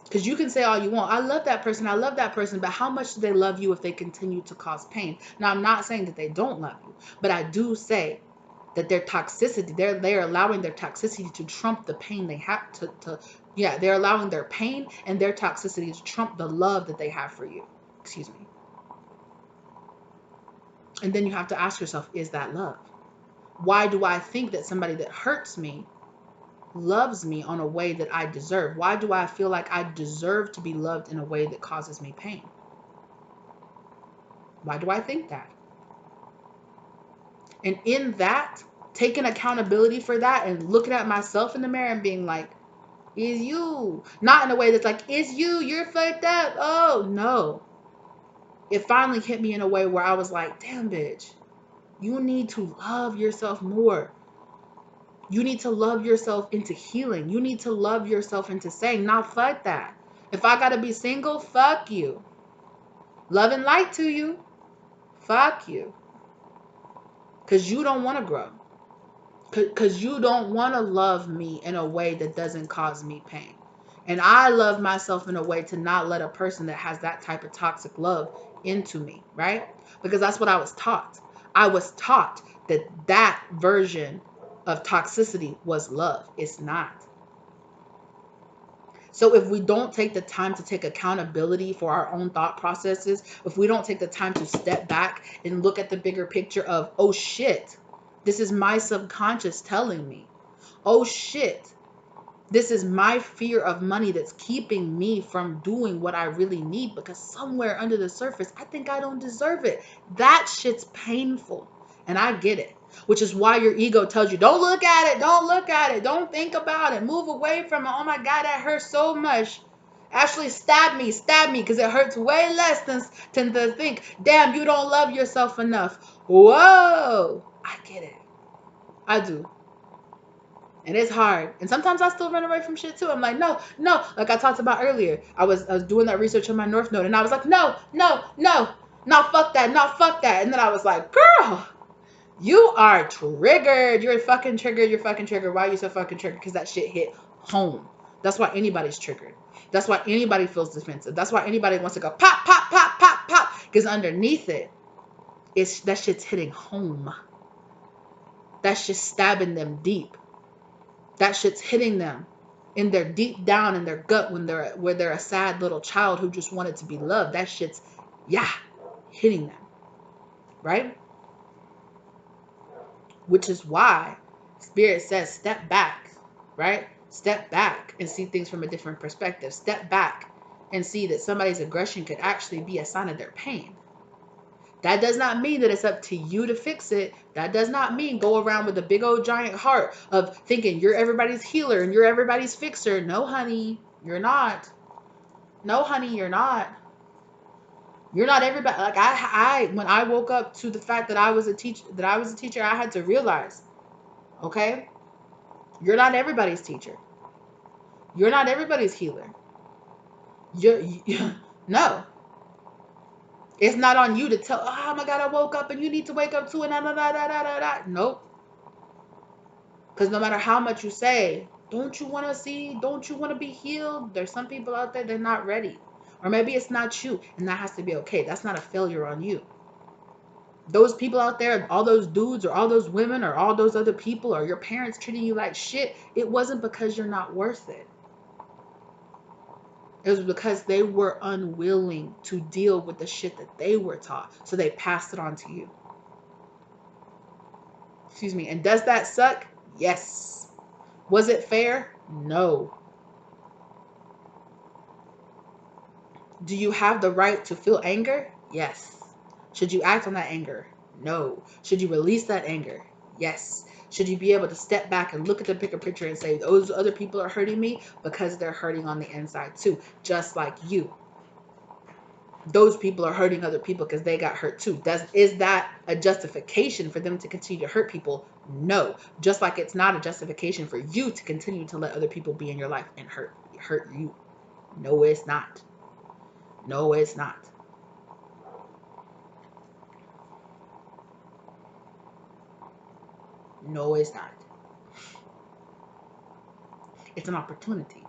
Because you can say all you want, I love that person, but how much do they love you if they continue to cause pain? Now, I'm not saying that they don't love you, but I do say that their toxicity, they're allowing their toxicity to trump the pain they have they're allowing their pain and their toxicity to trump the love that they have for you. Excuse me. And then you have to ask yourself, is that love? Why do I think that somebody that hurts me loves me on a way that I deserve? Why do I feel like I deserve to be loved in a way that causes me pain? Why do I think that? And in that, taking accountability for that and looking at myself in the mirror and being like, is you. Not in a way that's like, is you, you're fucked up. Oh, no. It finally hit me in a way where I was like, damn, bitch, you need to love yourself more. You need to love yourself into healing. You need to love yourself into saying, nah, fuck that. If I gotta be single, fuck you. Love and light to you. Fuck you. Because you don't want to grow. Because you don't want to love me in a way that doesn't cause me pain. And I love myself in a way to not let a person that has that type of toxic love into me, right? Because that's what I was taught. I was taught that that version of toxicity was love. It's not. So if we don't take the time to take accountability for our own thought processes, if we don't take the time to step back and look at the bigger picture of, oh shit, this is my subconscious telling me. Oh shit, this is my fear of money that's keeping me from doing what I really need because somewhere under the surface, I think I don't deserve it. That shit's painful. And I get it. Which is why your ego tells you, don't look at it, don't look at it, don't think about it, move away from it. Oh my God, that hurts so much. Actually, stab me, because it hurts way less than to think, damn, you don't love yourself enough. Whoa, I get it. I do. And it's hard. And sometimes I still run away from shit too. I'm like, no, no. Like I talked about earlier, I was doing that research on my North Node, and I was like, no, no, no, not fuck that, not fuck that. And then I was like, girl, you are triggered. You're fucking triggered. You're fucking triggered. Why are you so fucking triggered? Because that shit hit home. That's why anybody's triggered. That's why anybody feels defensive. That's why anybody wants to go pop, pop, pop, pop, pop. Because underneath it, it's that shit's hitting home. That's just stabbing them deep. That shit's hitting them in their deep down in their gut where they're a sad little child who just wanted to be loved. That shit's hitting them, right? Which is why Spirit says step back, right? Step back and see things from a different perspective. Step back and see that somebody's aggression could actually be a sign of their pain. That does not mean that it's up to you to fix it. That does not mean go around with a big old giant heart of thinking you're everybody's healer and you're everybody's fixer. No, honey, you're not. No, honey, you're not. You're not everybody. Like I when I woke up to the fact that I was a teacher, I had to realize, okay, you're not everybody's teacher. You're not everybody's healer. No. It's not on you to tell, oh my God, I woke up and you need to wake up too. And Nope. Because no matter how much you say, don't you want to see, don't you want to be healed? There's some people out there, they're not ready. Or maybe it's not you, and that has to be okay. That's not a failure on you. Those people out there, all those dudes or all those women or all those other people or your parents treating you like shit, it wasn't because you're not worth it. It was because they were unwilling to deal with the shit that they were taught. So they passed it on to you. Excuse me. And does that suck? Yes. Was it fair? No. Do you have the right to feel anger? Yes. Should you act on that anger? No. Should you release that anger? Yes. Should you be able to step back and look at the bigger picture and say, those other people are hurting me because they're hurting on the inside too, just like you. Those people are hurting other people because they got hurt too. Is that a justification for them to continue to hurt people? No. Just like it's not a justification for you to continue to let other people be in your life and hurt you. No, it's not. No, it's not. No, it's not. It's an opportunity.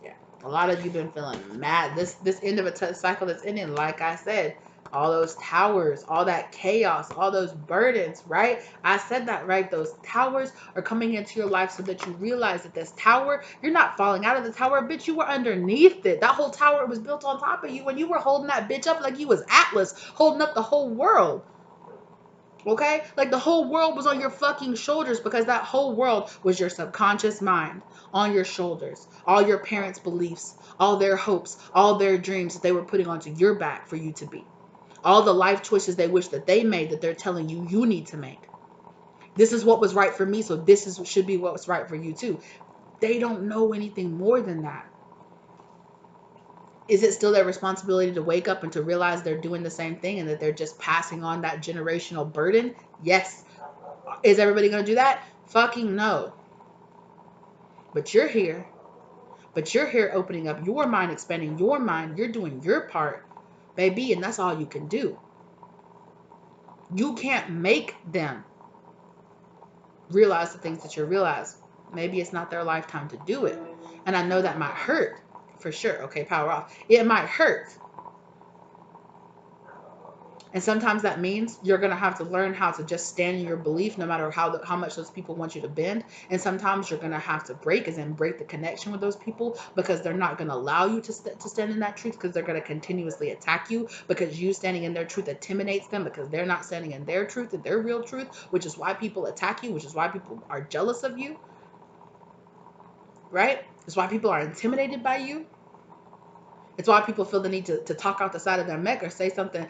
Yeah. A lot of you been feeling mad. This end of a cycle that's ending, like I said, all those towers, all that chaos, all those burdens, right? I said that, right? Those towers are coming into your life so that you realize that this tower, you're not falling out of the tower, bitch. You were underneath it. That whole tower was built on top of you when you were holding that bitch up like you was Atlas, holding up the whole world. Okay? Like the whole world was on your fucking shoulders because that whole world was your subconscious mind on your shoulders. All your parents' beliefs, all their hopes, all their dreams that they were putting onto your back for you to be. All the life choices they wish that they made that they're telling you you need to make. This is what was right for me, so should be what's right for you too. They don't know anything more than that. Is it still their responsibility to wake up and to realize they're doing the same thing and that they're just passing on that generational burden? Yes. Is everybody going to do that? Fucking no. But you're here But you're here opening up your mind, expanding your mind. You're doing your part, baby, and that's all you can do. You can't make them realize the things that you realize. Maybe it's not their lifetime to do it. And I know that might hurt, for sure. Okay, power off. It might hurt. And sometimes that means you're going to have to learn how to just stand in your belief no matter how much those people want you to bend. And sometimes you're going to have to break, as in break the connection with those people, because they're not going to allow you to stand in that truth, because they're going to continuously attack you, because you standing in their truth intimidates them, because they're not standing in their truth and their real truth, which is why people attack you, which is why people are jealous of you, right? It's why people are intimidated by you. It's why people feel the need to talk out the side of their neck or say something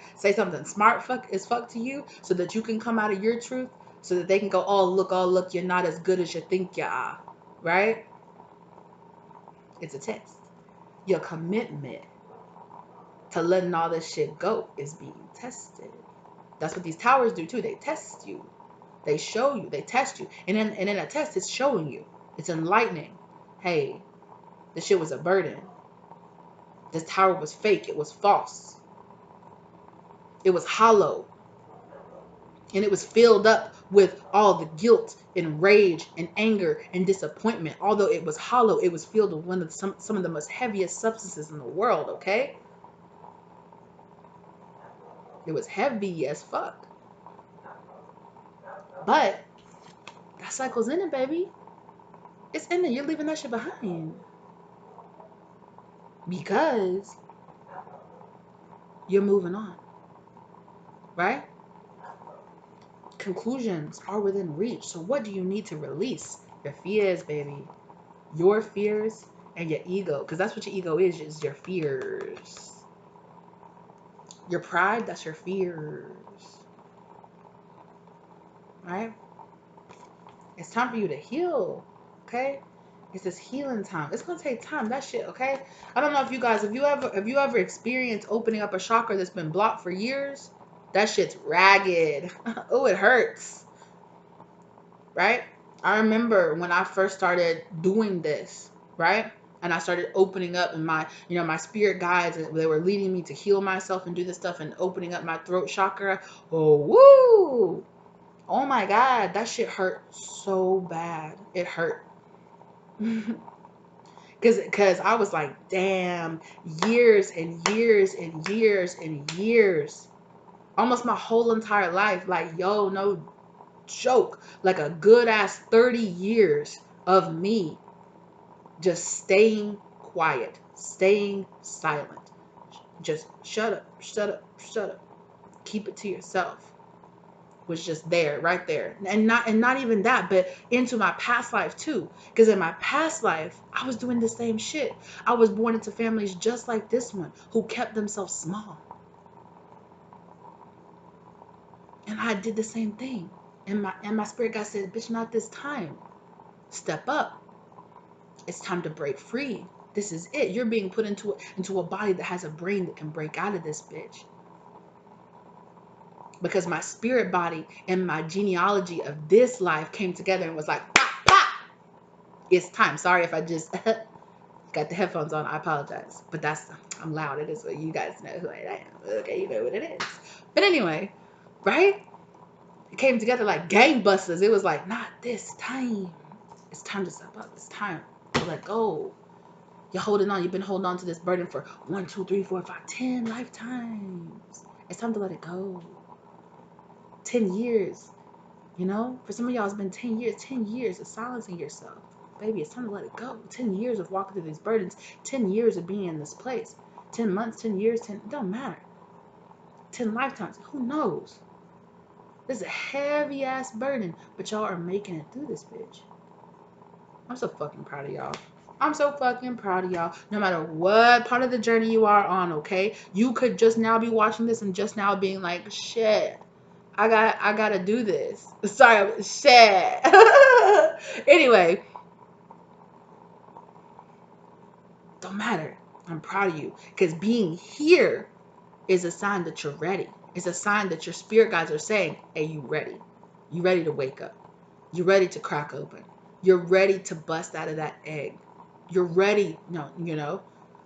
smart as fuck to you, so that you can come out of your truth, so that they can go, oh look, you're not as good as you think you are, right? It's a test. Your commitment to letting all this shit go is being tested. That's what these towers do too. They test you. They show you. They test you. And in a test, it's showing you. It's enlightening. Hey, this shit was a burden. This tower was fake. It was false. It was hollow. And it was filled up with all the guilt and rage and anger and disappointment. Although it was hollow, it was filled with some of the most heaviest substances in the world, okay? It was heavy as fuck. But that cycle's in it, baby. It's in there. You're leaving that shit behind. Because you're moving on. Right? Conclusions are within reach. So what do you need to release? Your fears, baby. Your fears and your ego. Because that's what your ego is your fears. Your pride, that's your fears. Right? It's time for you to heal. Okay? It's this healing time. It's gonna take time. That shit, okay? I don't know if you guys, have you ever experienced opening up a chakra that's been blocked for years? That shit's ragged. Oh, it hurts. Right? I remember when I first started doing this, right? And I started opening up, and my spirit guides, they were leading me to heal myself and do this stuff, and opening up my throat chakra. Oh, woo! Oh my God, that shit hurt so bad. It hurt. Because I was like, damn, years and years and years and years, almost my whole entire life, like, yo, no joke, like a good ass 30 years of me just staying quiet, staying silent, just shut up, keep it to yourself, was just there, right there. And not even that, but into my past life too. Because in my past life, I was doing the same shit. I was born into families just like this one, who kept themselves small. And I did the same thing. And my spirit guide said, bitch, not this time. Step up. It's time to break free. This is it. You're being put into a body that has a brain that can break out of this bitch. Because my spirit body and my genealogy of this life came together and was like, pop, pop. It's time. Sorry if I just got the headphones on. I apologize. But I'm loud. It is what you guys know who I am. Okay, you know what it is. But anyway, right? It came together like gangbusters. It was like, not this time. It's time to step up. It's time to let go. You're holding on. You've been holding on to this burden for 1, 2, 3, 4, 5, 10 lifetimes. It's time to let it go. 10 years. You know, for some of y'all, it's been 10 years. 10 years of silencing yourself. Baby, it's time to let it go. 10 years of walking through these burdens. 10 years of being in this place. 10 months, 10 years, it don't matter. 10 lifetimes. Who knows? This is a heavy ass burden, but y'all are making it through this bitch. I'm so fucking proud of y'all. I'm so fucking proud of y'all. No matter what part of the journey you are on, okay? You could just now be watching this and just now being like, shit, I gotta do this. Sorry, shit. Anyway, don't matter. I'm proud of you. Because being here is a sign that you're ready. It's a sign that your spirit guides are saying, hey, you ready. You ready to wake up. You ready to crack open. You're ready to bust out of that egg. You're ready. No, you know,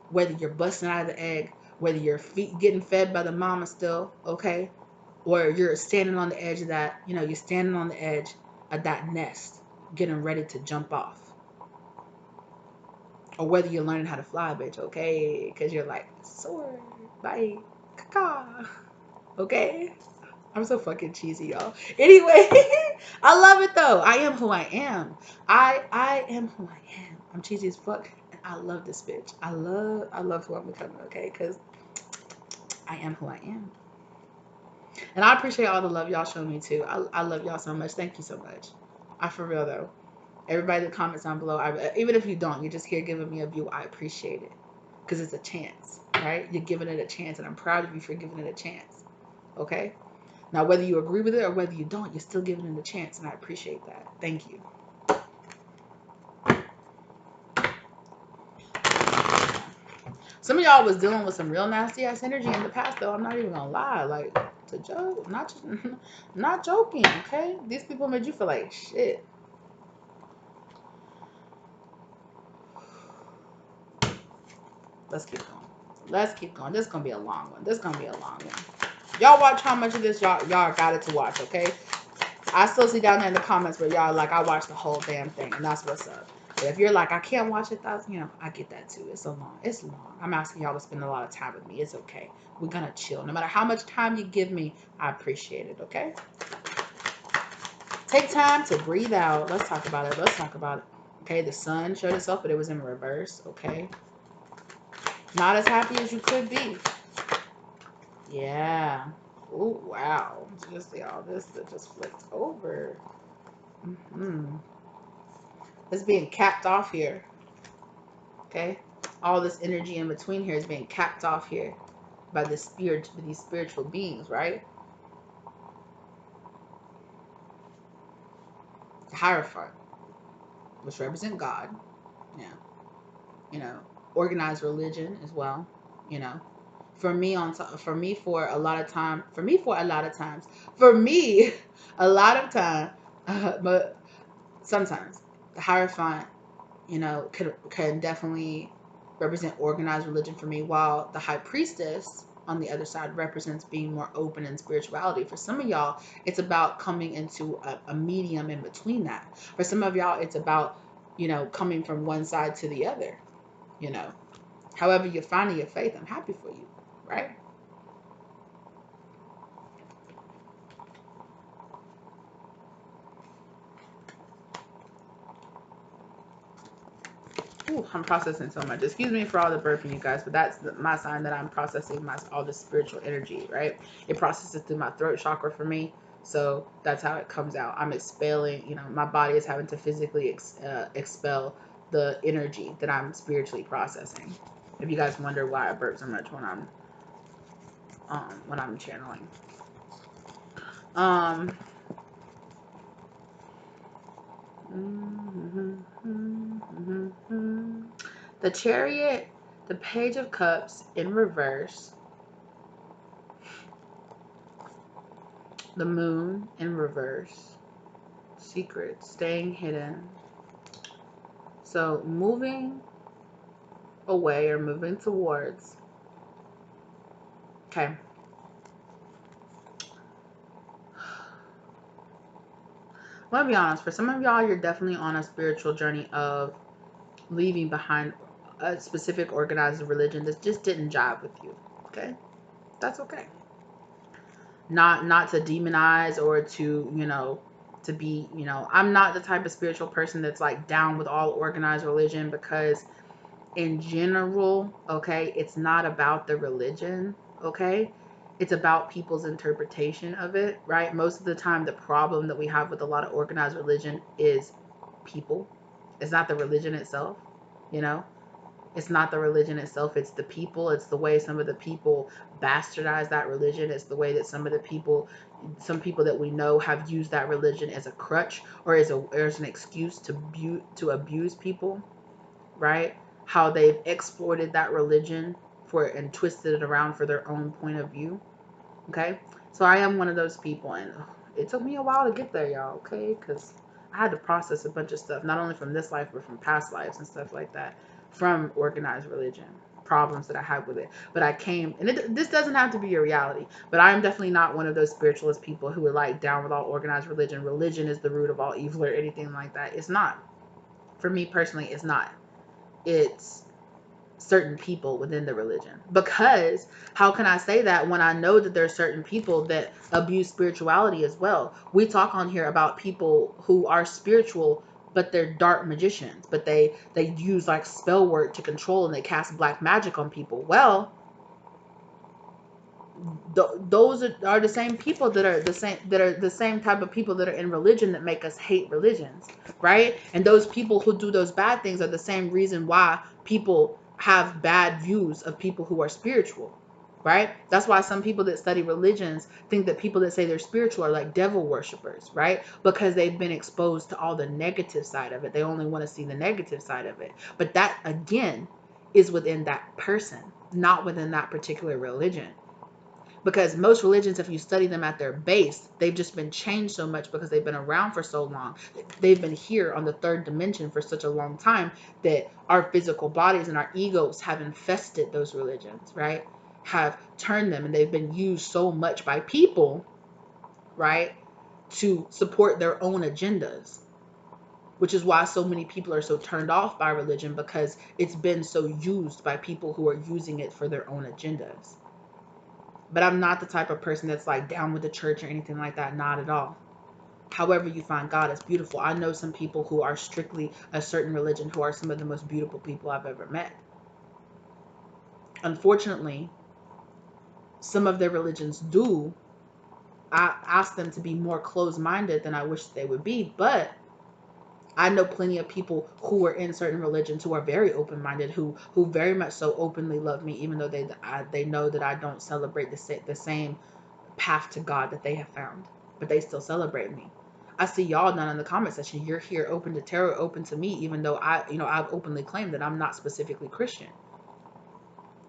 whether you're busting out of the egg, whether your feet getting fed by the mama still, okay, or you're standing on the edge of that, you know, you're standing on the edge of that nest, getting ready to jump off, or whether you're learning how to fly, bitch, okay, because you're like soar, bye, caca, okay. I'm so fucking cheesy, y'all. Anyway, I love it though. I am who I am. I am who I am. I'm cheesy as fuck, and I love this bitch. I love who I'm becoming. Okay, because I am who I am, and I appreciate all the love y'all show me too. I love y'all so much. Thank you so much. I for real though. Everybody that comments down below, even if you don't, you're just here giving me a view. I appreciate it because it's a chance, right? You're giving it a chance, and I'm proud of you for giving it a chance. Okay. Now, whether you agree with it or whether you don't, you're still giving it a chance, and I appreciate that. Thank you. Some of y'all was dealing with some real nasty ass energy in the past, though. I'm not even gonna lie. Like, to joke, not joking. Okay, these people made you feel like shit. Let's keep going. Let's keep going. This is gonna be a long one. This is gonna be a long one. Y'all watch how much of this y'all got it to watch. Okay. I still see down there in the comments where y'all like, I watched the whole damn thing, and that's what's up. But if you're like, I can't watch it, that's, you know, I get that too. It's so long. It's long. I'm asking y'all to spend a lot of time with me. It's okay. We're gonna chill. No matter how much time you give me, I appreciate it. Okay. Take time to breathe out. Let's talk about it. Let's talk about it. Okay. The sun showed itself, but it was in reverse. Okay. Not as happy as you could be. Yeah. Oh wow. Just see all this that just flipped over. It's being capped off here. Okay, all this energy in between here is being capped off here by the spirit, by these spiritual beings, right? The Hierophant, which represent God. Yeah, you know, organized religion as well. You know, for me for me for a lot of time, for me for a lot of times, for me a lot of time, but sometimes the Hierophant, you know, can definitely represent organized religion for me, while the High Priestess on the other side represents being more open in spirituality. For some of y'all, it's about coming into a medium in between that. For some of y'all, it's about, you know, coming from one side to the other, you know. However you're finding your faith, I'm happy for you, right? Ooh, I'm processing so much. Excuse me for all the burping, you guys, but that's my sign that I'm processing all this spiritual energy, right? It processes through my throat chakra for me, so that's how it comes out. I'm expelling, you know, my body is having to physically expel the energy that I'm spiritually processing. If you guys wonder why I burp so much when I'm channeling. Um. The Chariot, the Page of Cups in reverse, the Moon in reverse, Secret, staying hidden. So moving away or moving towards. Okay. Let me be honest. For some of y'all, you're definitely on a spiritual journey of leaving behind a specific organized religion that just didn't jive with you. Okay, that's okay. Not to demonize or to, you know, to be, you know, I'm not the type of spiritual person that's like down with all organized religion, because in general, okay, it's not about the religion, okay? It's about people's interpretation of it, right? Most of the time, the problem that we have with a lot of organized religion is people. It's not the religion itself, you know? It's not the religion itself, it's the people. It's the way some of the people bastardize that religion. It's the way that some people that we know have used that religion as a crutch or as an excuse to abuse people, right? How they've exploited that religion and twisted it around for their own point of view. Okay, so I am one of those people, and it took me a while to get there, y'all. Okay, because I had to process a bunch of stuff, not only from this life, but from past lives and stuff like that, from organized religion, problems that I had with it. But I came, and this doesn't have to be your reality, but I'm definitely not one of those spiritualist people who are like down with all organized religion. Religion is the root of all evil or anything like that. It's not. For me personally, it's not. It's certain people within the religion. Because how can I say that when I know that there are certain people that abuse spirituality as well? We talk on here about people who are spiritual, but they're dark magicians, but they use like spell work to control, and they cast black magic on people. Well, those are the same people that are the same type of people that are in religion that make us hate religions, right? And those people who do those bad things are the same reason why people have bad views of people who are spiritual, right? That's why some people that study religions think that people that say they're spiritual are like devil worshippers, right? Because they've been exposed to all the negative side of it. They only want to see the negative side of it. But that again is within that person, not within that particular religion. Because most religions, if you study them at their base, they've just been changed so much because they've been around for so long. They've been here on the third dimension for such a long time that our physical bodies and our egos have infested those religions, right? Have turned them, and they've been used so much by people, right, to support their own agendas. Which is why so many people are so turned off by religion, because it's been so used by people who are using it for their own agendas. But I'm not the type of person that's like down with the church or anything like that. Not at all. However you find God is beautiful. I know some people who are strictly a certain religion who are some of the most beautiful people I've ever met. Unfortunately, some of their religions do ask them to be more closed-minded than I wish they would be. But I know plenty of people who are in certain religions who are very open-minded, who very much so openly love me, even though they know that I don't celebrate the same path to God that they have found, but they still celebrate me. I see y'all down in the comment section. You're here open to tarot, open to me, even though I've openly claimed that I'm not specifically Christian.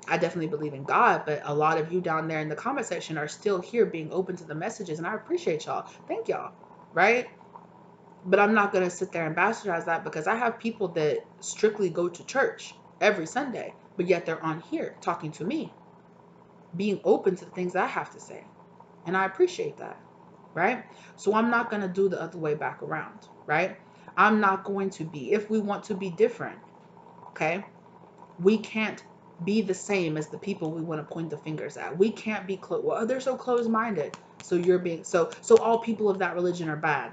I definitely believe in God, but a lot of you down there in the comment section are still here being open to the messages, and I appreciate y'all. Thank y'all, right? But I'm not going to sit there and bastardize that, because I have people that strictly go to church every Sunday, but yet they're on here talking to me, being open to the things I have to say. And I appreciate that, right? So I'm not going to do the other way back around, right? I'm not going to be, if we want to be different, okay? We can't be the same as the people we want to point the fingers at. We can't be well, they're so closed-minded. So you're being so all people of that religion are bad.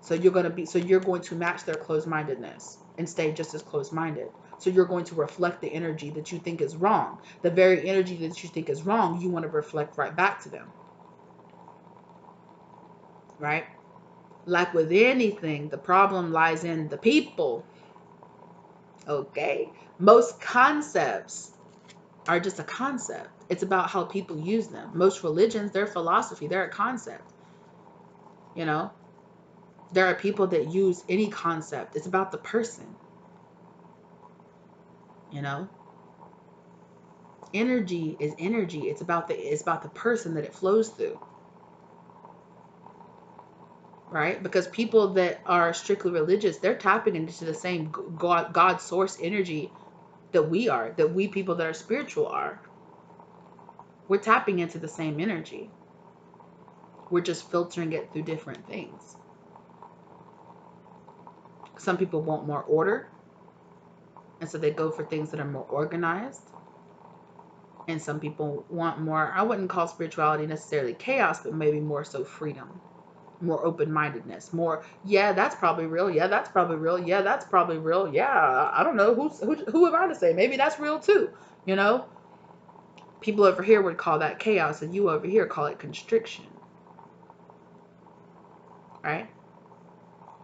So you're going to match their closed-mindedness and stay just as closed-minded. So you're going to reflect the energy that you think is wrong. The very energy that you think is wrong, you want to reflect right back to them. Right? Like with anything, the problem lies in the people. Okay? Most concepts are just a concept. It's about how people use them. Most religions, they're philosophy, they're a concept. You know? There are people that use any concept. It's about the person. You know? Energy is energy. It's about the person that it flows through. Right? Because people that are strictly religious, they're tapping into the same God source energy that we people that are spiritual are. We're tapping into the same energy. We're just filtering it through different things. Some people want more order, and so they go for things that are more organized. And some people want more, I wouldn't call spirituality necessarily chaos, but maybe more so freedom, more open-mindedness, more, yeah, that's probably real. Yeah, that's probably real. Yeah, that's probably real. Yeah, I don't know. Who am I to say? Maybe that's real too. You know, people over here would call that chaos, and you over here call it constriction. Right?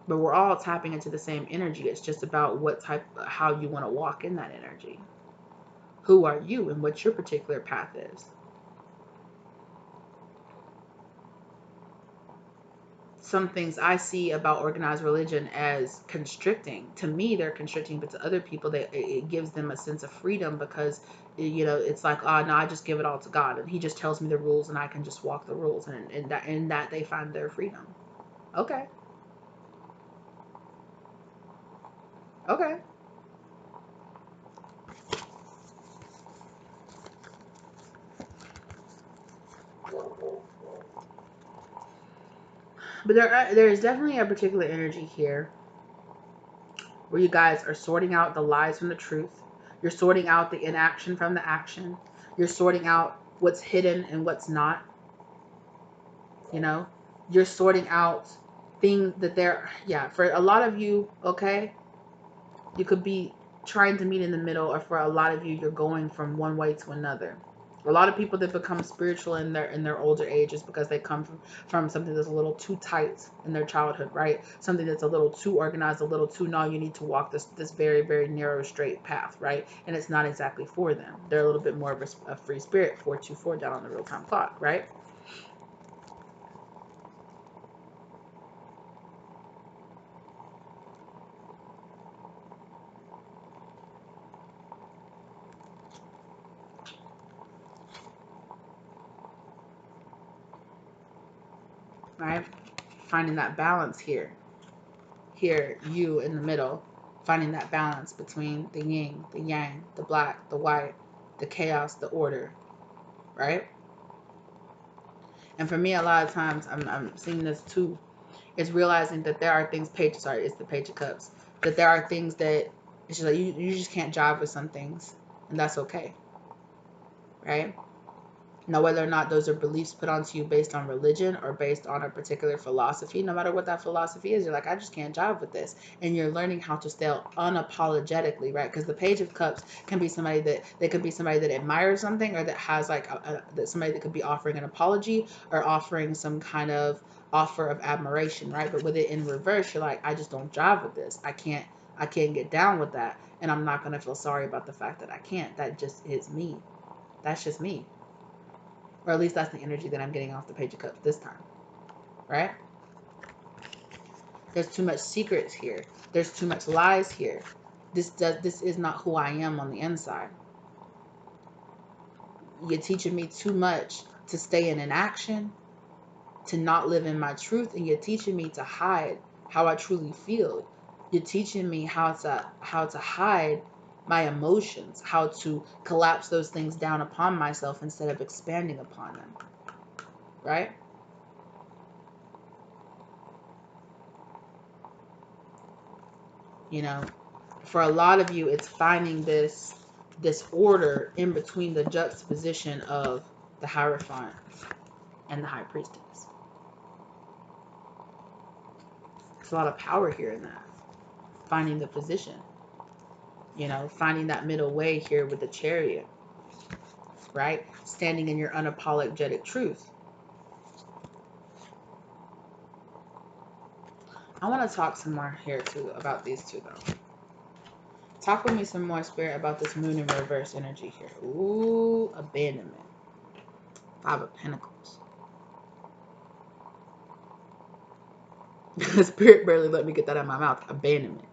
But we're all tapping into the same energy. It's just about how you want to walk in that energy. Who are you and what your particular path is? Some things I see about organized religion as constricting. To me, they're constricting, but to other people, it gives them a sense of freedom, because, it's like, oh, no, I just give it all to God, and He just tells me the rules, and I can just walk the rules, and in that they find their freedom. Okay. Okay. But there is definitely a particular energy here where you guys are sorting out the lies from the truth. You're sorting out the inaction from the action. You're sorting out what's hidden and what's not. You know, you're sorting out things that they're, yeah, for a lot of you, okay, you could be trying to meet in the middle, or for a lot of you, you're going from one way to another. A lot of people that become spiritual in their older ages because they come from something that's a little too tight in their childhood, right? Something that's a little too organized, a little too, no, you need to walk this very, very narrow, straight path, right? And it's not exactly for them. They're a little bit more of a free spirit, 424 down on the real-time clock, right? Right? Finding that balance here. Here, you in the middle, finding that balance between the yin, the yang, the black, the white, the chaos, the order, right? And for me, a lot of times, I'm seeing this too, is realizing that there are things, it's the Page of Cups, that there are things that it's just like you just can't jive with some things, and that's okay, right? Now, whether or not those are beliefs put onto you based on religion or based on a particular philosophy, no matter what that philosophy is, you're like, I just can't jive with this. And you're learning how to stay unapologetically, right? Because the Page of Cups can be somebody that, they could be somebody that admires something, or that has like that somebody that could be offering an apology or offering some kind of offer of admiration, right? But with it in reverse, you're like, I just don't jive with this. I can't get down with that. And I'm not going to feel sorry about the fact that I can't. That just is me. That's just me. Or at least that's the energy that I'm getting off the Page of Cups this time, right? There's too much secrets here. There's too much lies here. This is not who I am on the inside. You're teaching me too much to stay in inaction, to not live in my truth, and you're teaching me to hide how I truly feel. You're teaching me how to hide my emotions, how to collapse those things down upon myself instead of expanding upon them, right? You know, for a lot of you, it's finding this order in between the juxtaposition of the Hierophant and the High Priestess. There's a lot of power here in that. Finding the position, you know, finding that middle way here with the Chariot, right? Standing in your unapologetic truth. I want to talk some more here too about these two though. Talk with me some more, Spirit, about this Moon in reverse energy here. Ooh, abandonment. 5 of Pentacles. Spirit barely let me get that out of my mouth. Abandonment.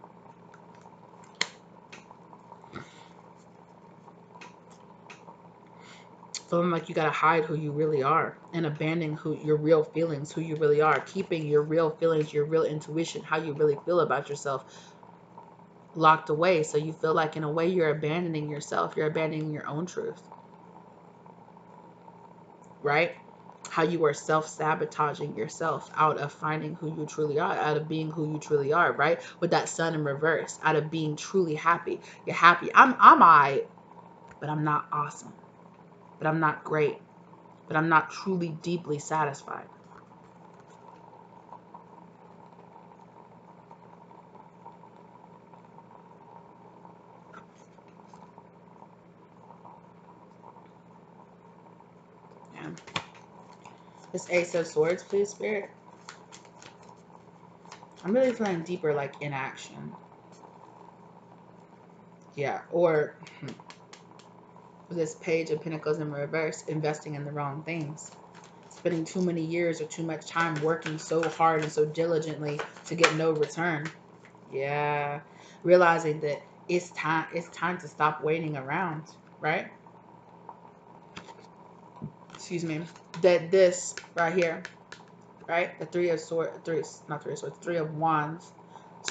Feeling like you gotta hide who you really are and abandoning who your real feelings, who you really are, keeping your real feelings, your real intuition, how you really feel about yourself locked away. So you feel like in a way you're abandoning yourself, you're abandoning your own truth, right? How you are self-sabotaging yourself out of finding who you truly are, out of being who you truly are, right? With that Sun in reverse, out of being truly happy. You're happy. I'm I, but I'm not awesome. But I'm not great. But I'm not truly deeply satisfied. Yeah. This Ace of Swords, please, Spirit. I'm really feeling deeper, like inaction. Yeah, or this Page of Pentacles in reverse, investing in the wrong things. Spending too many years or too much time working so hard and so diligently to get no return. Yeah. Realizing that it's time to stop waiting around, right? Excuse me. That this right here, right? The Three of Swords, Three of Wands.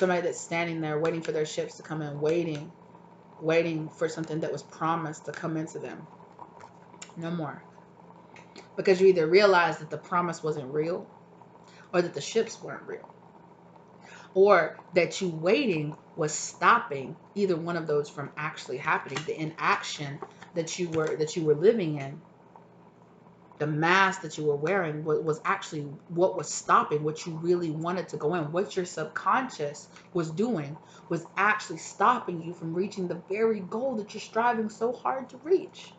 somebody that's standing there waiting for their ships to come in, waiting for something that was promised to come into them. No more. Because you either realize that the promise wasn't real, or that the ships weren't real, or that you waiting was stopping either one of those from actually happening. The inaction that you were living in, the mask that you were wearing was actually what was stopping what you really wanted to go in. What your subconscious was doing was actually stopping you from reaching the very goal that you're striving so hard to reach.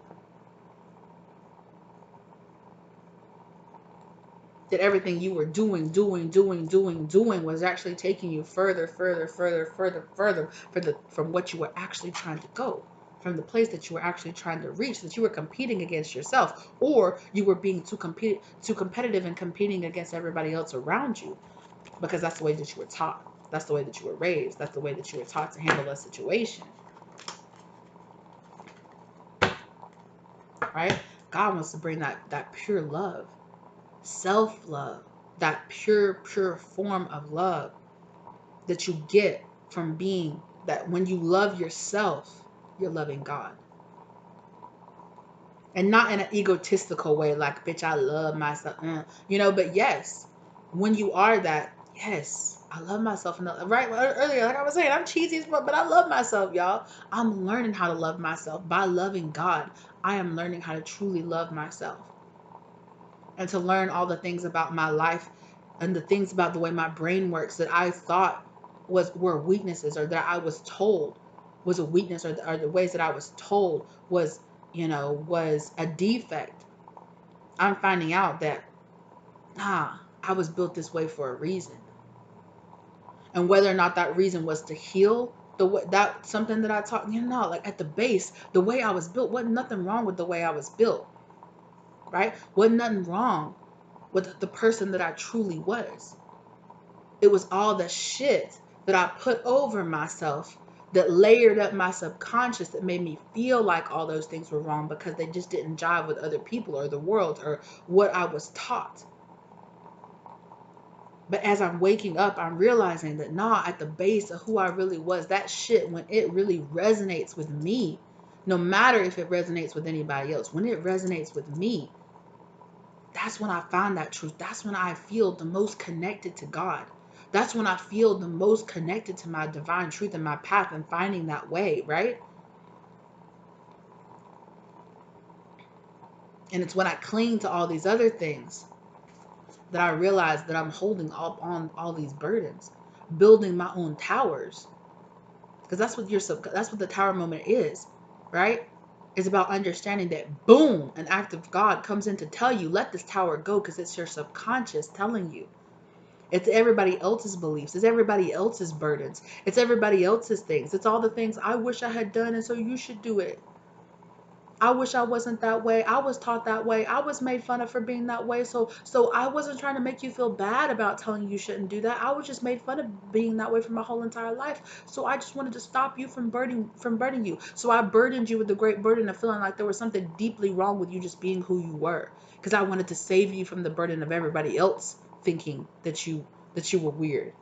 That everything you were doing was actually taking you further from what you were actually trying to go, from the place that you were actually trying to reach, that you were competing against yourself, or you were being too competitive and competing against everybody else around you, because that's the way that you were taught. That's the way that you were raised. That's the way that you were taught to handle a situation. Right? God wants to bring that pure love, self-love, that pure form of love that you get from being, that when you love yourself, you're loving God. And not in an egotistical way, like, bitch, I love myself. But yes, when you are that, yes, I love myself. Right earlier, like I was saying, I'm cheesy as fuck, but I love myself, y'all. I'm learning how to love myself. By loving God, I am learning how to truly love myself. And to learn all the things about my life and the things about the way my brain works that I thought were weaknesses, or that I was told was a weakness, or the ways that I was told was a defect. I'm finding out that I was built this way for a reason. And whether or not that reason was to heal that something that I taught, like at the base, the way I was built, wasn't nothing wrong with the way I was built. Right? Wasn't nothing wrong with the person that I truly was. It was all the shit that I put over myself that layered up my subconscious that made me feel like all those things were wrong, because they just didn't jive with other people or the world or what I was taught. But as I'm waking up, I'm realizing that at the base of who I really was, that shit, when it really resonates with me, no matter if it resonates with anybody else, when it resonates with me, that's when I find that truth. That's when I feel the most connected to God. That's when I feel the most connected to my divine truth and my path and finding that way, right? And it's when I cling to all these other things that I realize that I'm holding up on all these burdens, building my own towers. Because that's what the tower moment is, right? It's about understanding that, boom, an act of God comes in to tell you, let this tower go, because it's your subconscious telling you. It's everybody else's beliefs. It's everybody else's burdens. It's everybody else's things. It's all the things I wish I had done, and so you should do it. I wish I wasn't that way. I was taught that way. I was made fun of for being that way. So I wasn't trying to make you feel bad about telling you shouldn't do that. I was just made fun of being that way for my whole entire life. So I just wanted to stop you from burdening you. So I burdened you with the great burden of feeling like there was something deeply wrong with you just being who you were. Because I wanted to save you from the burden of everybody else thinking that you were weird.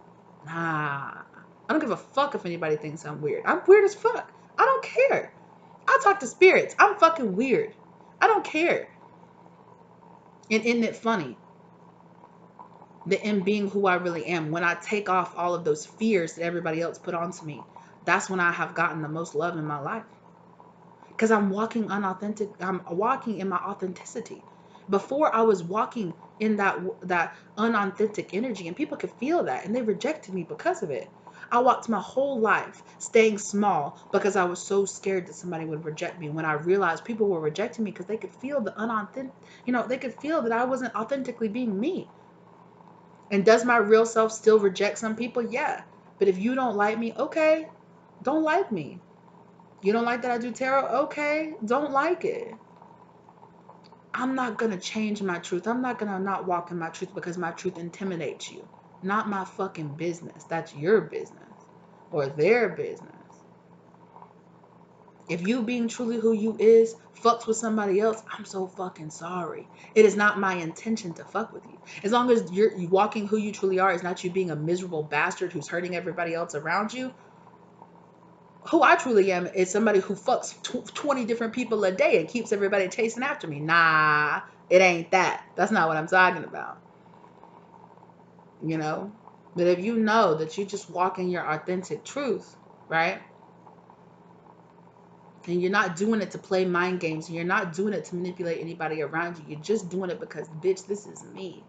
Nah. I don't give a fuck if anybody thinks I'm weird. I'm weird as fuck. I don't care. I talk to spirits. I'm fucking weird. I don't care. And isn't it funny that in being who I really am, when I take off all of those fears that everybody else put onto me, that's when I have gotten the most love in my life. Because I'm walking unauthentic. I'm walking in my authenticity. Before, I was walking in that unauthentic energy, and people could feel that, and they rejected me because of it. I walked my whole life staying small because I was so scared that somebody would reject me. When I realized people were rejecting me because they could feel the unauthentic, they could feel that I wasn't authentically being me. And does my real self still reject some people? Yeah. But if you don't like me, okay, don't like me. You don't like that I do tarot? Okay, don't like it. I'm not going to change my truth. I'm not going to not walk in my truth because my truth intimidates you. Not my fucking business. That's your business or their business. If you being truly who you is fucks with somebody else, I'm so fucking sorry. It is not my intention to fuck with you. As long as you're walking who you truly are, it's not you being a miserable bastard who's hurting everybody else around you. Who I truly am is somebody who fucks 20 different people a day and keeps everybody chasing after me. Nah, it ain't that. That's not what I'm talking about. You know? But if you know that you just walk in your authentic truth, right? And you're not doing it to play mind games. And you're not doing it to manipulate anybody around you. You're just doing it because, bitch, this is me.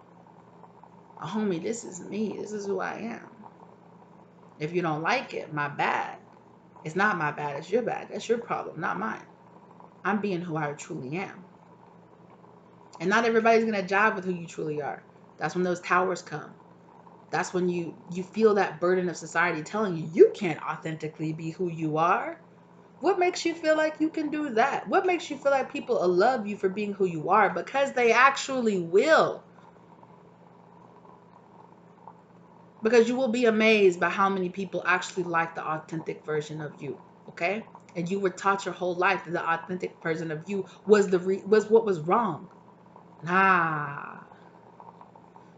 A homie, this is me. This is who I am. If you don't like it, my bad. It's not my bad. It's your bad. That's your problem, not mine. I'm being who I truly am. And not everybody's going to jive with who you truly are. That's when those towers come. That's when you feel that burden of society telling you you can't authentically be who you are. What makes you feel like you can do that? What makes you feel like people will love you for being who you are? Because they actually will. Because you will be amazed by how many people actually like the authentic version of you. Okay? And you were taught your whole life that the authentic version of you was was what was wrong. Nah.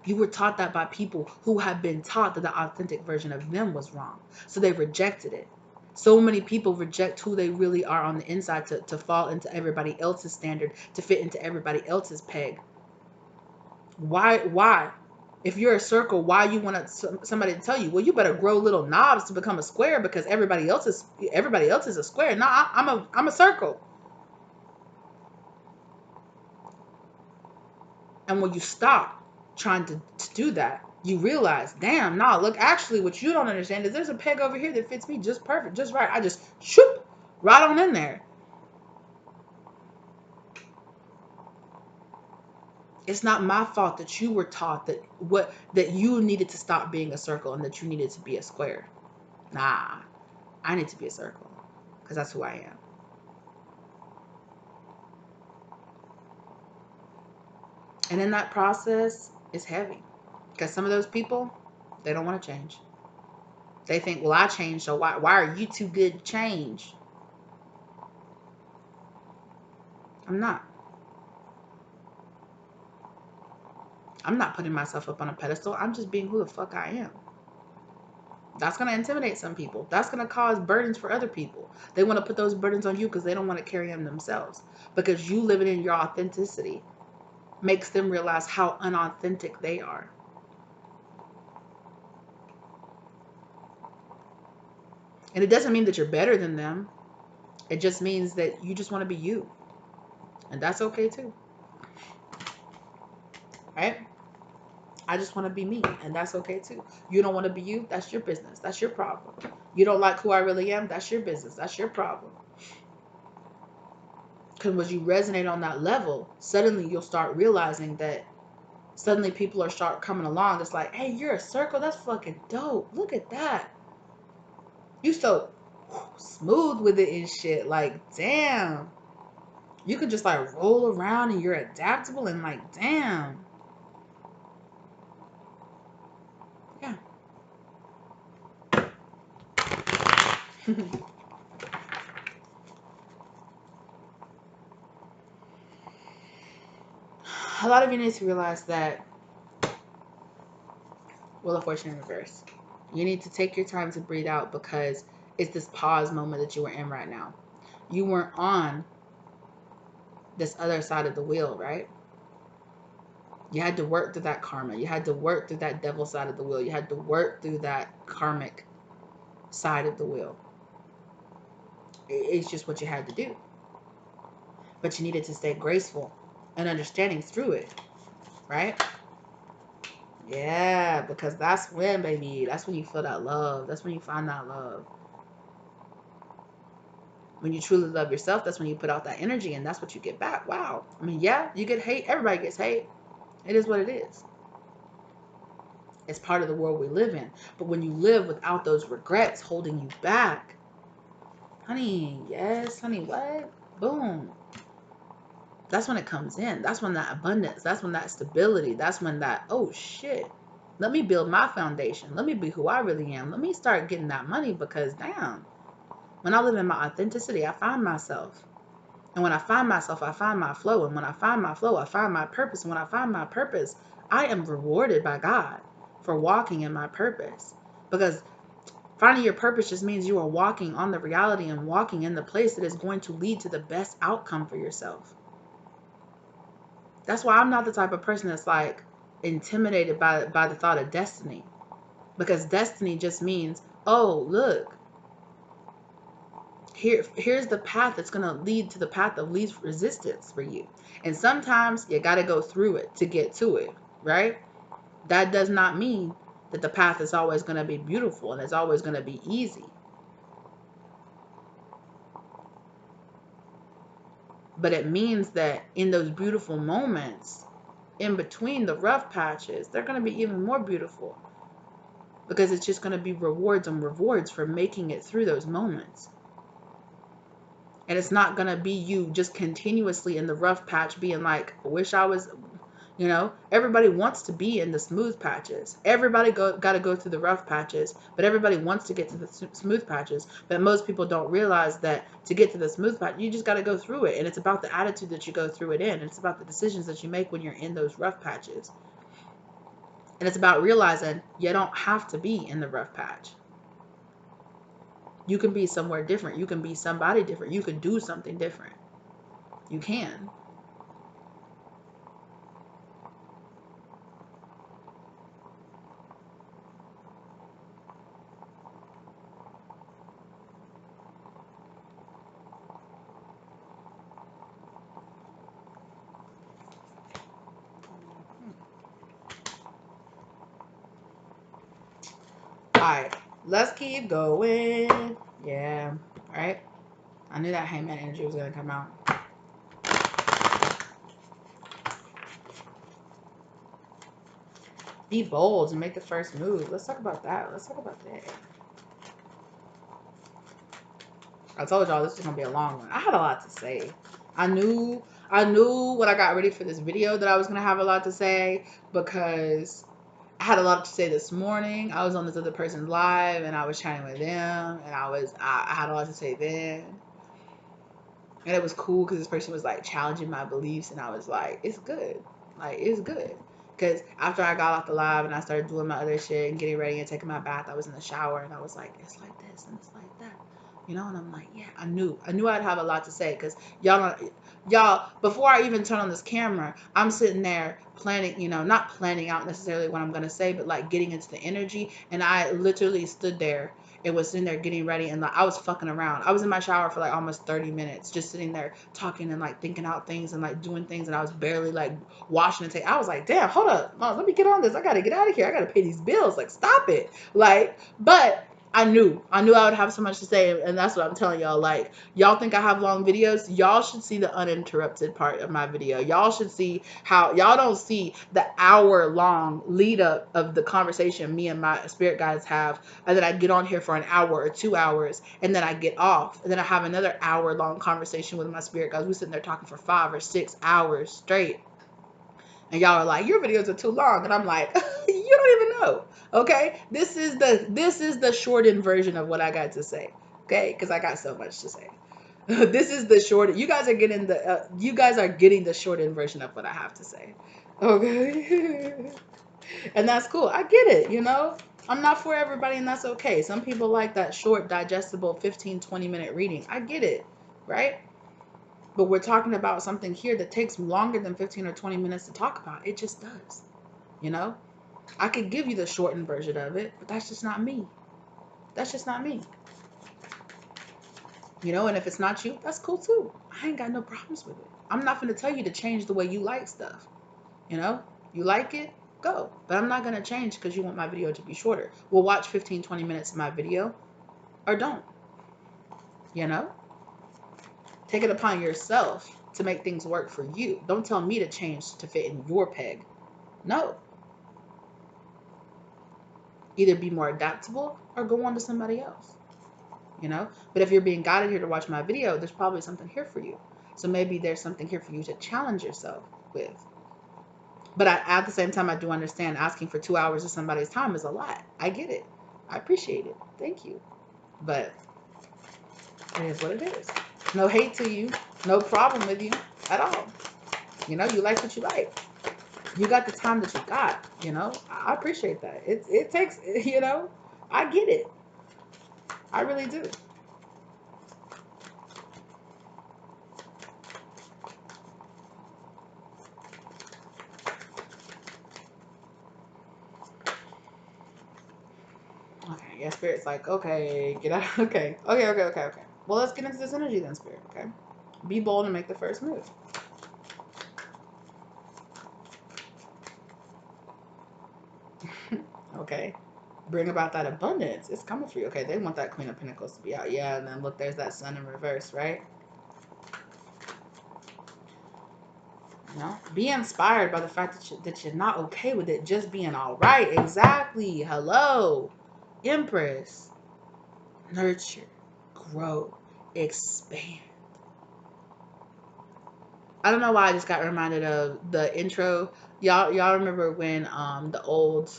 You were taught that by people who have been taught that the authentic version of them was wrong. So they rejected it. So many people reject who they really are on the inside to fall into everybody else's standard, to fit into everybody else's peg. Why? If you're a circle, why you want somebody to tell you, well, you better grow little knobs to become a square because everybody else is a square. No, I'm a circle. And when you stop trying to do that, you realize, damn, nah, look, actually, what you don't understand is there's a peg over here that fits me just perfect, just right. I just shoop right on in there. It's not my fault that you were taught that you needed to stop being a circle and that you needed to be a square. Nah, I need to be a circle because that's who I am. And in that process, it's heavy because some of those people, they don't want to change. They think, well, I changed, so why are you too good to change? I'm not. I'm not putting myself up on a pedestal. I'm just being who the fuck I am. That's going to intimidate some people. That's going to cause burdens for other people. They want to put those burdens on you because they don't want to carry them themselves. Because you living in your authenticity makes them realize how unauthentic they are. And it doesn't mean that you're better than them. It just means that you just want to be you. And that's okay too. Right? I just want to be me. And that's okay too. You don't want to be you? That's your business. That's your problem. You don't like who I really am? That's your business. That's your problem. Because when you resonate on that level, suddenly you'll start realizing that suddenly people are start coming along. It's like, hey, you're a circle. That's fucking dope. Look at that. You so smooth with it and shit. Like, damn. You could just like roll around and you're adaptable and like, damn. Yeah. A lot of you need to realize that Wheel of Fortune in reverse. You need to take your time to breathe out because it's this pause moment that you were in right now. You weren't on this other side of the wheel, right? You had to work through that karma. You had to work through that devil side of the wheel. You had to work through that karmic side of the wheel. It's just what you had to do. But you needed to stay graceful and understanding through it, right? Yeah, because that's when, baby, that's when you feel that love. That's when you find that love. When you truly love yourself, that's when you put out that energy and that's what you get back. Wow. I mean, yeah, you get hate. Everybody gets hate. It is what it is. It's part of the world we live in. But when you live without those regrets holding you back, honey, yes, honey, what? Boom. That's when it comes in. That's when that abundance, that's when that stability, that's when that, oh shit, let me build my foundation. Let me be who I really am. Let me start getting that money because damn, When I live in my authenticity, I find myself. And when I find myself, I find my flow. And when I find my flow, I find my purpose. And when I find my purpose, I am rewarded by God for walking in my purpose. Because finding your purpose just means you are walking on the reality and walking in the place that is going to lead to the best outcome for yourself. That's why I'm not the type of person that's like intimidated by the thought of destiny. Because destiny just means, oh, look, here's the path that's going to lead to the path of least resistance for you. And sometimes you got to go through it to get to it, right? That does not mean that the path is always going to be beautiful and it's always going to be easy. But it means that in those beautiful moments, in between the rough patches, they're going to be even more beautiful. Because it's just going to be rewards and rewards for making it through those moments. And it's not going to be you just continuously in the rough patch being like, I wish I was, you know, everybody wants to be in the smooth patches. Everybody got to go through the rough patches, but everybody wants to get to the smooth patches. But most people don't realize that to get to the smooth patch, you just got to go through it. And it's about the attitude that you go through it in. It's about the decisions that you make when you're in those rough patches. And it's about realizing you don't have to be in the rough patch. You can be somewhere different. You can be somebody different. You can do something different. You can. Alright, let's keep going. Yeah, right? I knew that hangman energy was going to come out. Be bold and make the first move. Let's talk about that. Let's talk about that. I told y'all this was going to be a long one. I had a lot to say. I knew when I got ready for this video that I was going to have a lot to say because I had a lot to say this morning. I was on this other person's live and I was chatting with them and I had a lot to say then. And it was cool because this person was like challenging my beliefs and I was like, it's good. Like, it's good. Because after I got off the live and I started doing my other shit and getting ready and taking my bath, I was in the shower and I was like, it's like this and it's like that. You know, and I'm like, yeah, I knew I'd have a lot to say because y'all, before I even turn on this camera, I'm sitting there planning, you know, not planning out necessarily what I'm going to say, but like getting into the energy. And I literally stood there and was sitting there getting ready and like I was fucking around. I was in my shower for like almost 30 minutes just sitting there talking and like thinking out things and like doing things and I was barely like washing and taking. I was like, damn, hold up, let me get on this. I gotta get out of here. I gotta pay these bills. Like, stop it. Like, but I knew I would have so much to say, and that's what I'm telling y'all. Like, y'all think I have long videos? Y'all should see the uninterrupted part of my video. Y'all should see how y'all don't see the hour-long lead up of the conversation me and my spirit guides have, and then I get on here for an hour or 2 hours, and then I get off, and then I have another hour-long conversation with my spirit guides. We're sitting there talking for 5 or 6 hours straight. And y'all are like, your videos are too long. And I'm like, you don't even know. Okay? This is the shortened version of what I got to say. Okay? Because I got so much to say. This is the short. You guys are getting the shortened version of what I have to say. Okay? And that's cool. I get it, you know? I'm not for everybody and that's okay. Some people like that short, digestible 15-20 minute reading. I get it, right? But we're talking about something here that takes longer than 15 or 20 minutes to talk about. It just does. You know? I could give you the shortened version of it, but that's just not me. That's just not me. You know, and if it's not you, that's cool too. I ain't got no problems with it. I'm not going to tell you to change the way you like stuff. You know? You like it? Go. But I'm not going to change because you want my video to be shorter. We'll watch 15, 20 minutes of my video or don't. You know? Take it upon yourself to make things work for you. Don't tell me to change to fit in your peg. No. Either be more adaptable or go on to somebody else. You know? But if you're being guided here to watch my video, there's probably something here for you. So maybe there's something here for you to challenge yourself with. But at the same time, I do understand asking for 2 hours of somebody's time is a lot. I get it. I appreciate it. Thank you. But It is what it is. No hate to you. No problem with you at all. You know, you like what you like. You got the time that you got. You know, I appreciate that. It takes, you know, I get it. I really do. Okay, yeah, Spirit's like, okay, get out. Okay. Well, let's get into this energy then, Spirit, okay? Be bold and make the first move. Okay. Bring about that abundance. It's coming for you. Okay, they want that Queen of Pentacles to be out. Yeah, and then look, there's that Sun in reverse, right? You know, be inspired by the fact that you're not okay with it just being all right. Exactly. Hello, Empress. Nurture, grow, expand. I don't know why I just got reminded of the intro. Y'all remember when the old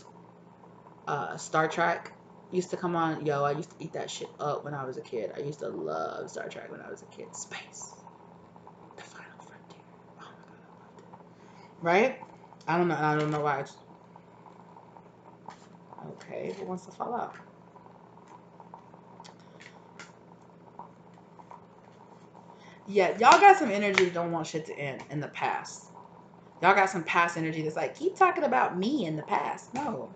Star Trek used to come on? Yo, I used to eat that shit up when I was a kid. I used to love Star Trek when I was a kid. Space, the final frontier. Oh my god, I loved it. Right? I don't know. I don't know why. Okay, who wants to fall out? Yeah, y'all got some energy that don't want shit to end in the past. Y'all got some past energy that's like, keep talking about me in the past. No.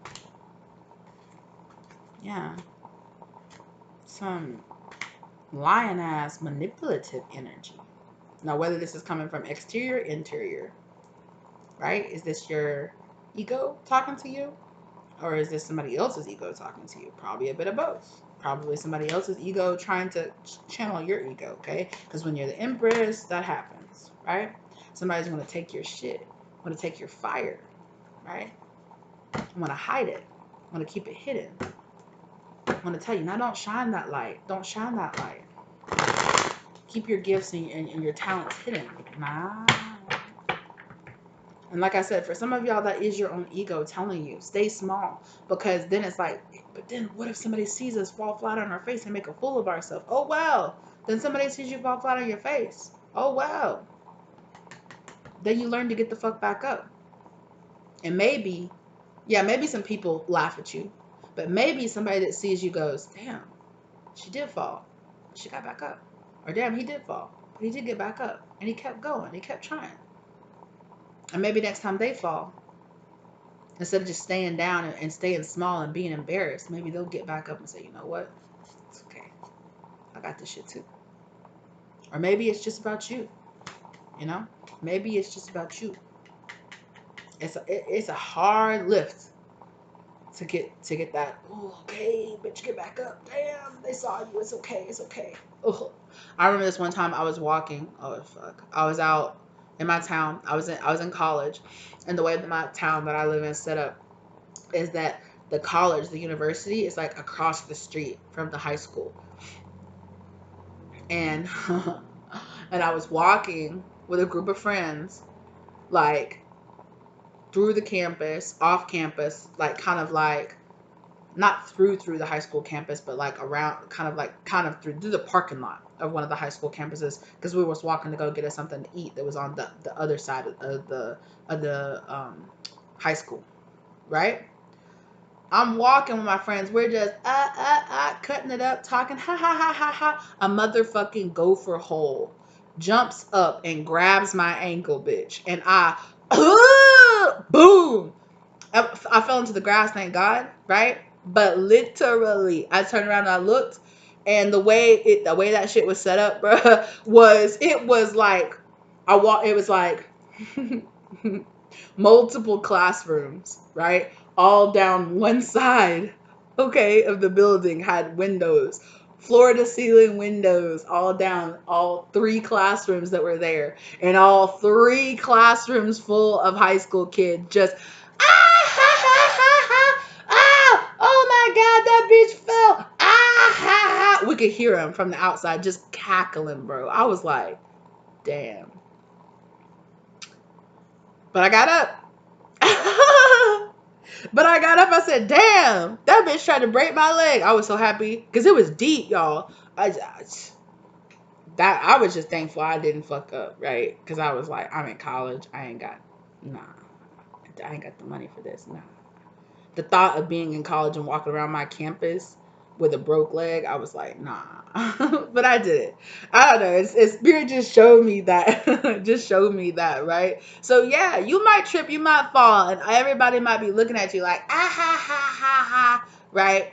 Yeah. Some lion ass manipulative energy. Now, whether this is coming from exterior, interior, right? Is this your ego talking to you? Or is this somebody else's ego talking to you? Probably a bit of both. Probably somebody else's ego trying to channel your ego, okay? Because when you're the Empress, that happens, right? Somebody's going to take your shit, want to take your fire, right? Want to hide it, want to keep it hidden. Want to tell you, now don't shine that light. Don't shine that light. Keep your gifts and your talents hidden. Nah. And like I said, for some of y'all, that is your own ego telling you, stay small. Because then it's like, but then what if somebody sees us fall flat on our face and make a fool of ourselves? Oh, well. Then somebody sees you fall flat on your face. Oh, well. Then you learn to get the fuck back up. And maybe, yeah, maybe some people laugh at you. But maybe somebody that sees you goes, damn, she did fall. She got back up. Or damn, he did fall. But he did get back up. And he kept going. He kept trying. And maybe next time they fall, instead of just staying down and staying small and being embarrassed, maybe they'll get back up and say, you know what? It's okay. I got this shit too. Or maybe it's just about you. You know? Maybe it's just about you. It's a hard lift to get that. Oh, okay, bitch, get back up. Damn, they saw you. It's okay. It's okay. Ugh. I remember this one time I was walking. Oh fuck! I was out in my town. I was in college, and the way that my town that I live in is set up is that the college, the university, is like across the street from the high school, and and I was walking with a group of friends, like through the campus, off campus, like kind of like not through the high school campus, but like around, kind of through the parking lot of one of the high school campuses, because we was walking to go get us something to eat that was on the other side of the high school, right? I'm walking with my friends. We're just cutting it up, talking ha ha ha ha ha. A motherfucking gopher hole jumps up and grabs my ankle, bitch, and I boom. I fell into the grass, thank God, right? But literally, I turned around and I looked, and the way that shit was set up, bro, was like it was like multiple classrooms, right? All down one side, okay, of the building had windows, floor to ceiling windows, all down, all three classrooms that were there, and all three classrooms full of high school kids just oh my god, that bitch fell. We could hear him from the outside just cackling, bro. I was like, damn. But I got up. But I got up. I said, damn, that bitch tried to break my leg. I was so happy because it was deep, y'all. that I was just thankful I didn't fuck up, right? Because I was like, I'm in college. I ain't got, nah, I ain't got the money for this. Nah. The thought of being in college and walking around my campus with a broke leg, I was like, nah. But I did it. I don't know. It's spirit just showed me that. Just showed me that, right? So yeah, you might trip, you might fall, and everybody might be looking at you like, ah ha ha ha ha, right?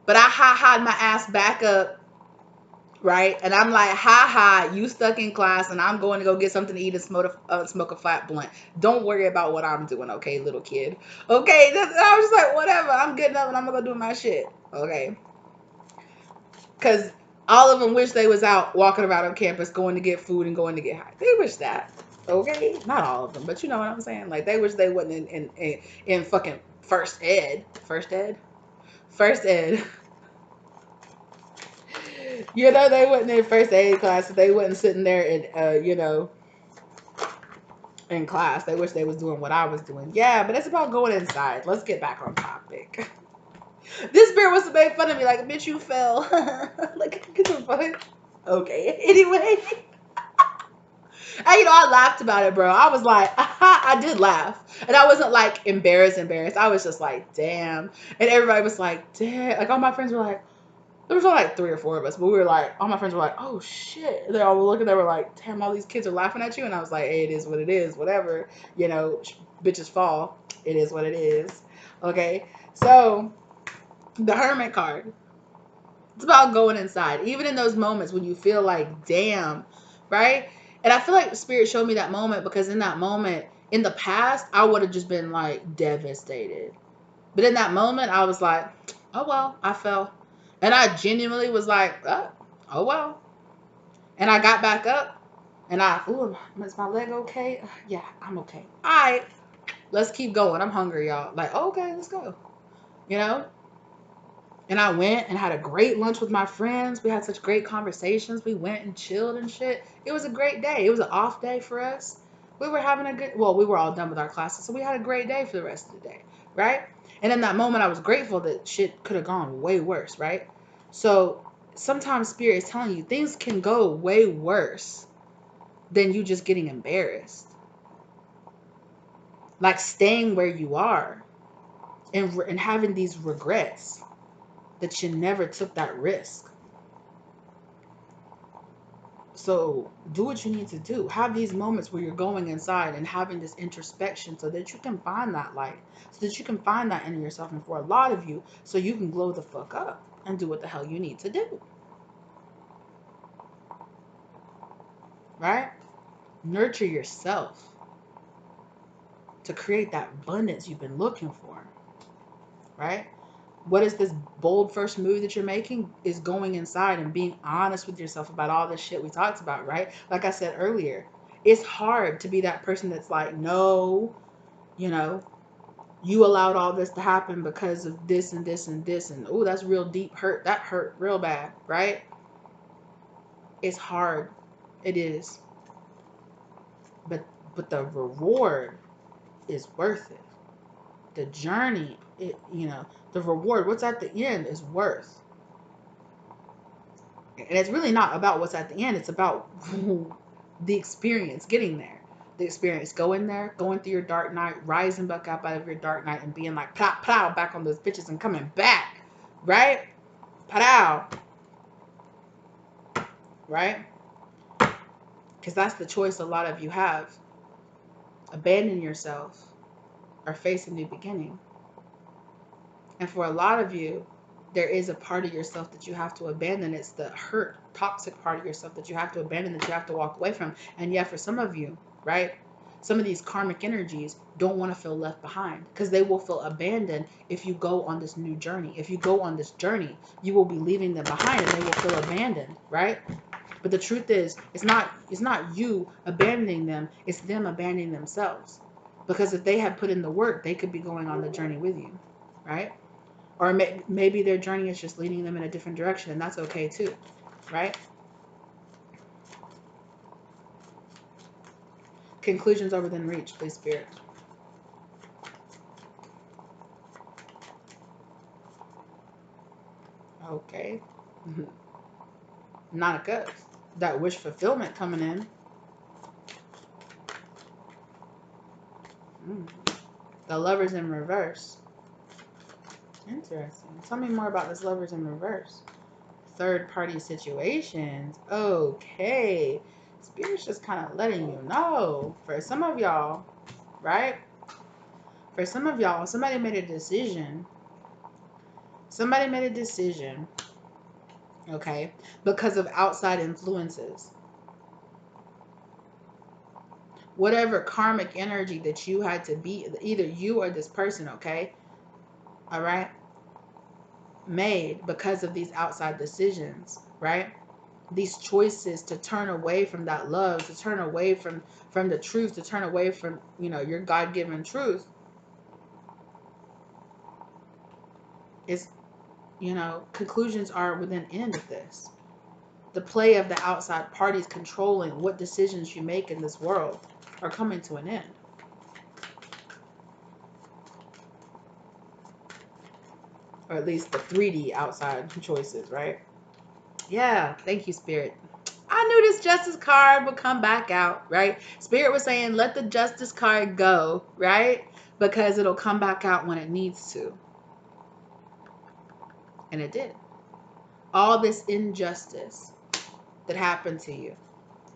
But I ha ha my ass back up, right? And I'm like, ha ha, you stuck in class, and I'm going to go get something to eat and smoke a flat blunt. Don't worry about what I'm doing, okay, little kid. Okay, I was just like, whatever. I'm getting up and I'm gonna go do my shit, okay? Because all of them wish they was out walking around on campus, going to get food and going to get high. They wish that, okay? Not all of them, but you know what I'm saying. Like they wish they wasn't in fucking first ed. You know, they wasn't in first aid class. They wasn't sitting there and in class. They wish they was doing what I was doing. Yeah, but it's about going inside. Let's get back on topic. This spirit wants to make fun of me, like, bitch, you fell. Like, get the fuck. Okay. Anyway. And I laughed about it, bro. I was like, I did laugh. And I wasn't like embarrassed. I was just like, damn. And everybody was like, damn. Like all my friends were like, there was only like 3 or 4 of us, but we were like, all my friends were like, oh shit. And they all were looking, they were like, damn, all these kids are laughing at you. And I was like, hey, it is what it is, whatever. Bitches fall. It is what it is. Okay. So the Hermit card. It's about going inside. Even in those moments when you feel like, damn, right? And I feel like Spirit showed me that moment because in that moment, in the past, I would have just been like devastated. But in that moment, I was like, oh well, I fell. And I genuinely was like, oh well. And I got back up and ooh, is my leg okay? Yeah, I'm okay. All right, let's keep going. I'm hungry, y'all. Like, okay, let's go. You know? And I went and had a great lunch with my friends. We had such great conversations. We went and chilled and shit. It was a great day. It was an off day for us. We were having we were all done with our classes, so we had a great day for the rest of the day, right? And in that moment, I was grateful that shit could have gone way worse, right? So sometimes Spirit is telling you things can go way worse than you just getting embarrassed. Like staying where you are and having these regrets that you never took that risk. So do what you need to do. Have these moments where you're going inside and having this introspection so that you can find that light, so that you can find that in yourself. And for a lot of you, so you can glow the fuck up and do what the hell you need to do. Right? Nurture yourself to create that abundance you've been looking for. Right? What is this bold first move that you're making is going inside and being honest with yourself about all this shit we talked about, right? Like I said earlier, it's hard to be that person that's like, no, you allowed all this to happen because of this and this and this. And oh, that's real deep hurt. That hurt real bad, right? It's hard. It is. But the reward is worth it. The journey, the reward, what's at the end is worth. And it's really not about what's at the end. It's about the experience getting there. The experience going there, going through your dark night, rising back up out of your dark night and being like, plow, plow, back on those bitches and coming back. Right? Pow. Right? Because that's the choice a lot of you have. Abandon yourself or face a new beginning. And for a lot of you, there is a part of yourself that you have to abandon. It's the hurt, toxic part of yourself that you have to abandon, that you have to walk away from. And yeah, for some of you, right, some of these karmic energies don't want to feel left behind because they will feel abandoned if you go on this new journey. If you go on this journey, you will be leaving them behind and they will feel abandoned, right? But the truth is, it's not you abandoning them, it's them abandoning themselves. Because if they had put in the work, they could be going on the journey with you, right? Or maybe their journey is just leading them in a different direction, and that's okay too, right? Conclusions are within reach, please, Spirit. Okay. Nine of Cups. that wish fulfillment coming in. The Lovers in reverse. Interesting. Tell me more about this Lovers in reverse. Third party situations. Okay. Spirit's just kind of letting you know. For some of y'all, right? For some of y'all, somebody made a decision. Somebody made a decision, okay, because of outside influences. Whatever karmic energy that you had to be, either you or this person, okay, all right, made because of these outside decisions, right? These choices to turn away from that love, to turn away from the truth, to turn away from, you know, your God-given truth. Is, you know, conclusions are within end of this. The play of the outside parties controlling what decisions you make in this world are coming to an end. Or at least the 3D outside choices, right? Yeah, thank you, Spirit. I knew this Justice card would come back out, right? Spirit was saying, let the Justice card go, right? Because it'll come back out when it needs to. And it did. All this injustice that happened to you,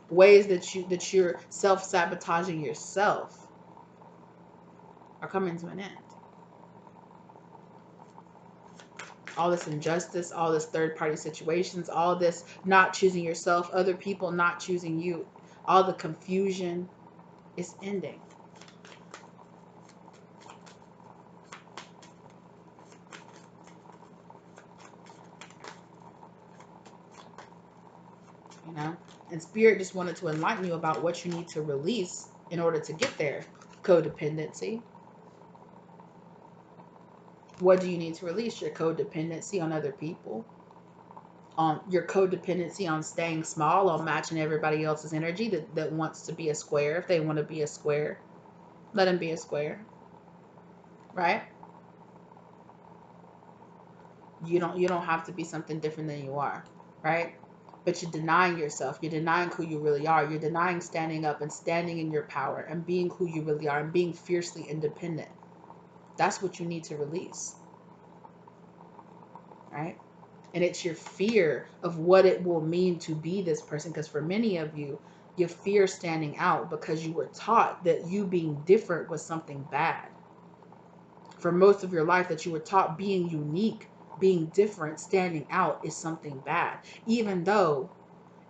ways that you're self-sabotaging yourself, are coming to an end. All this injustice, all this third-party situations, all this not choosing yourself, other people not choosing you, all the confusion is ending. You know? And Spirit just wanted to enlighten you about what you need to release in order to get there. Codependency. What do you need to release? Your codependency on other people. Your codependency on staying small, on matching everybody else's energy that wants to be a square. If they want to be a square, let them be a square. Right? You don't have to be something different than you are. Right? But you're denying yourself. You're denying who you really are. You're denying standing up and standing in your power and being who you really are and being fiercely independent. That's what you need to release. Right? And it's your fear of what it will mean to be this person. Because for many of you, you fear standing out because you were taught that you being different was something bad. For most of your life, that you were taught being unique, being different, standing out is something bad. Even though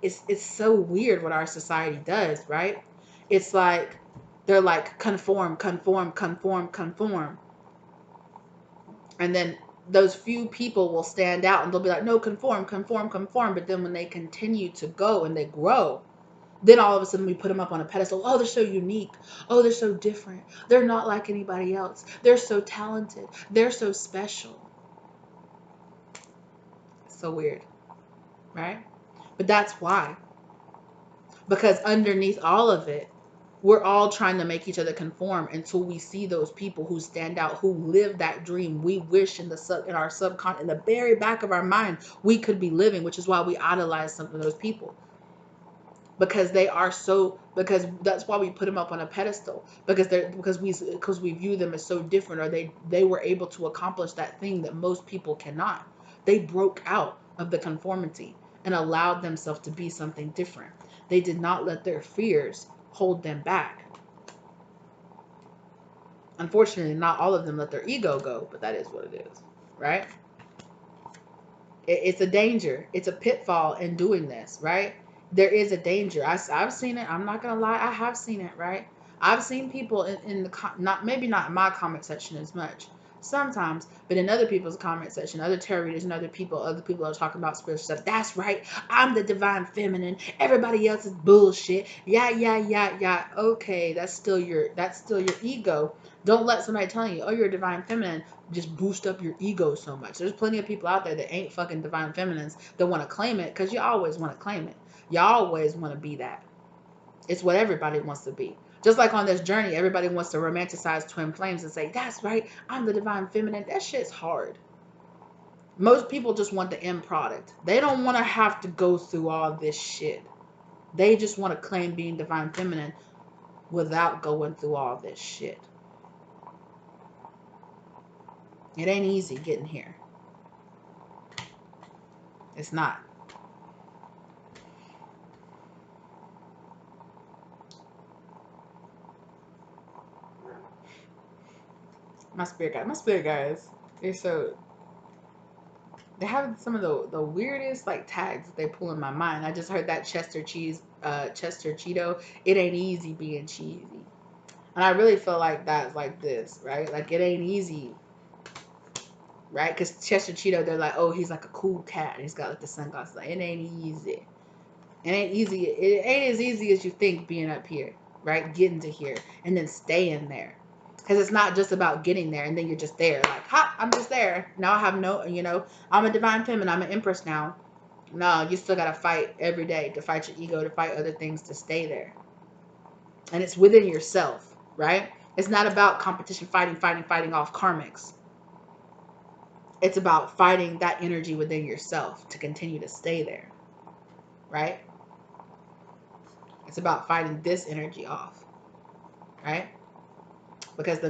it's so weird what our society does, right? It's like they're like conform, conform, conform, conform. And then those few people will stand out and they'll be like, no, conform, conform, conform. But then when they continue to go and they grow, then all of a sudden we put them up on a pedestal. Oh, they're so unique. Oh, they're so different. They're not like anybody else. They're so talented. They're so special. So weird, right? But that's why. Because underneath all of it, we're all trying to make each other conform until we see those people who stand out, who live that dream we wish in our subconscious, in the very back of our mind, we could be living, which is why we idolize some of those people. Because that's why we put them up on a pedestal, because we view them as so different, or they were able to accomplish that thing that most people cannot. They broke out of the conformity and allowed themselves to be something different. They did not let their fears hold them back. Unfortunately, not all of them let their ego go, but that is what it is, right? It's a danger. It's a pitfall in doing this, right? There is a danger. I've seen it. I'm not gonna lie. I have seen it, right? I've seen people in the not maybe not in my comment section as much sometimes, but in other people's comment section, other tarot readers and other people are talking about spiritual stuff. That's right. I'm the divine feminine. Everybody else is bullshit. Yeah, yeah, yeah, yeah. Okay, that's still your ego. Don't let somebody tell you, oh, you're a divine feminine, just boost up your ego so much. There's plenty of people out there that ain't fucking divine feminines that want to claim it, because you always want to claim it. You always want to be that. It's what everybody wants to be. Just like on this journey, everybody wants to romanticize twin flames and say, that's right, I'm the divine feminine. That shit's hard. Most people just want the end product. They don't want to have to go through all this shit. They just want to claim being divine feminine without going through all this shit. It ain't easy getting here. It's not. My spirit guys, they're so, they have some of the weirdest like tags that they pull in my mind. I just heard that Chester Cheeto. It ain't easy being cheesy. And I really feel like that's like this, right? Like it ain't easy, right? Because Chester Cheeto, they're like, oh, he's like a cool cat. And he's got like the sunglasses. Like, it ain't easy. It ain't easy. It ain't as easy as you think being up here, right? Getting to here and then staying there. Because it's not just about getting there and then you're just there. Like, ha, I'm just there. Now I have no, I'm a divine feminine. I'm an empress now. No, you still got to fight every day to fight your ego, to fight other things, to stay there. And it's within yourself, right? It's not about competition, fighting off karmics. It's about fighting that energy within yourself to continue to stay there, right? It's about fighting this energy off, right? Because the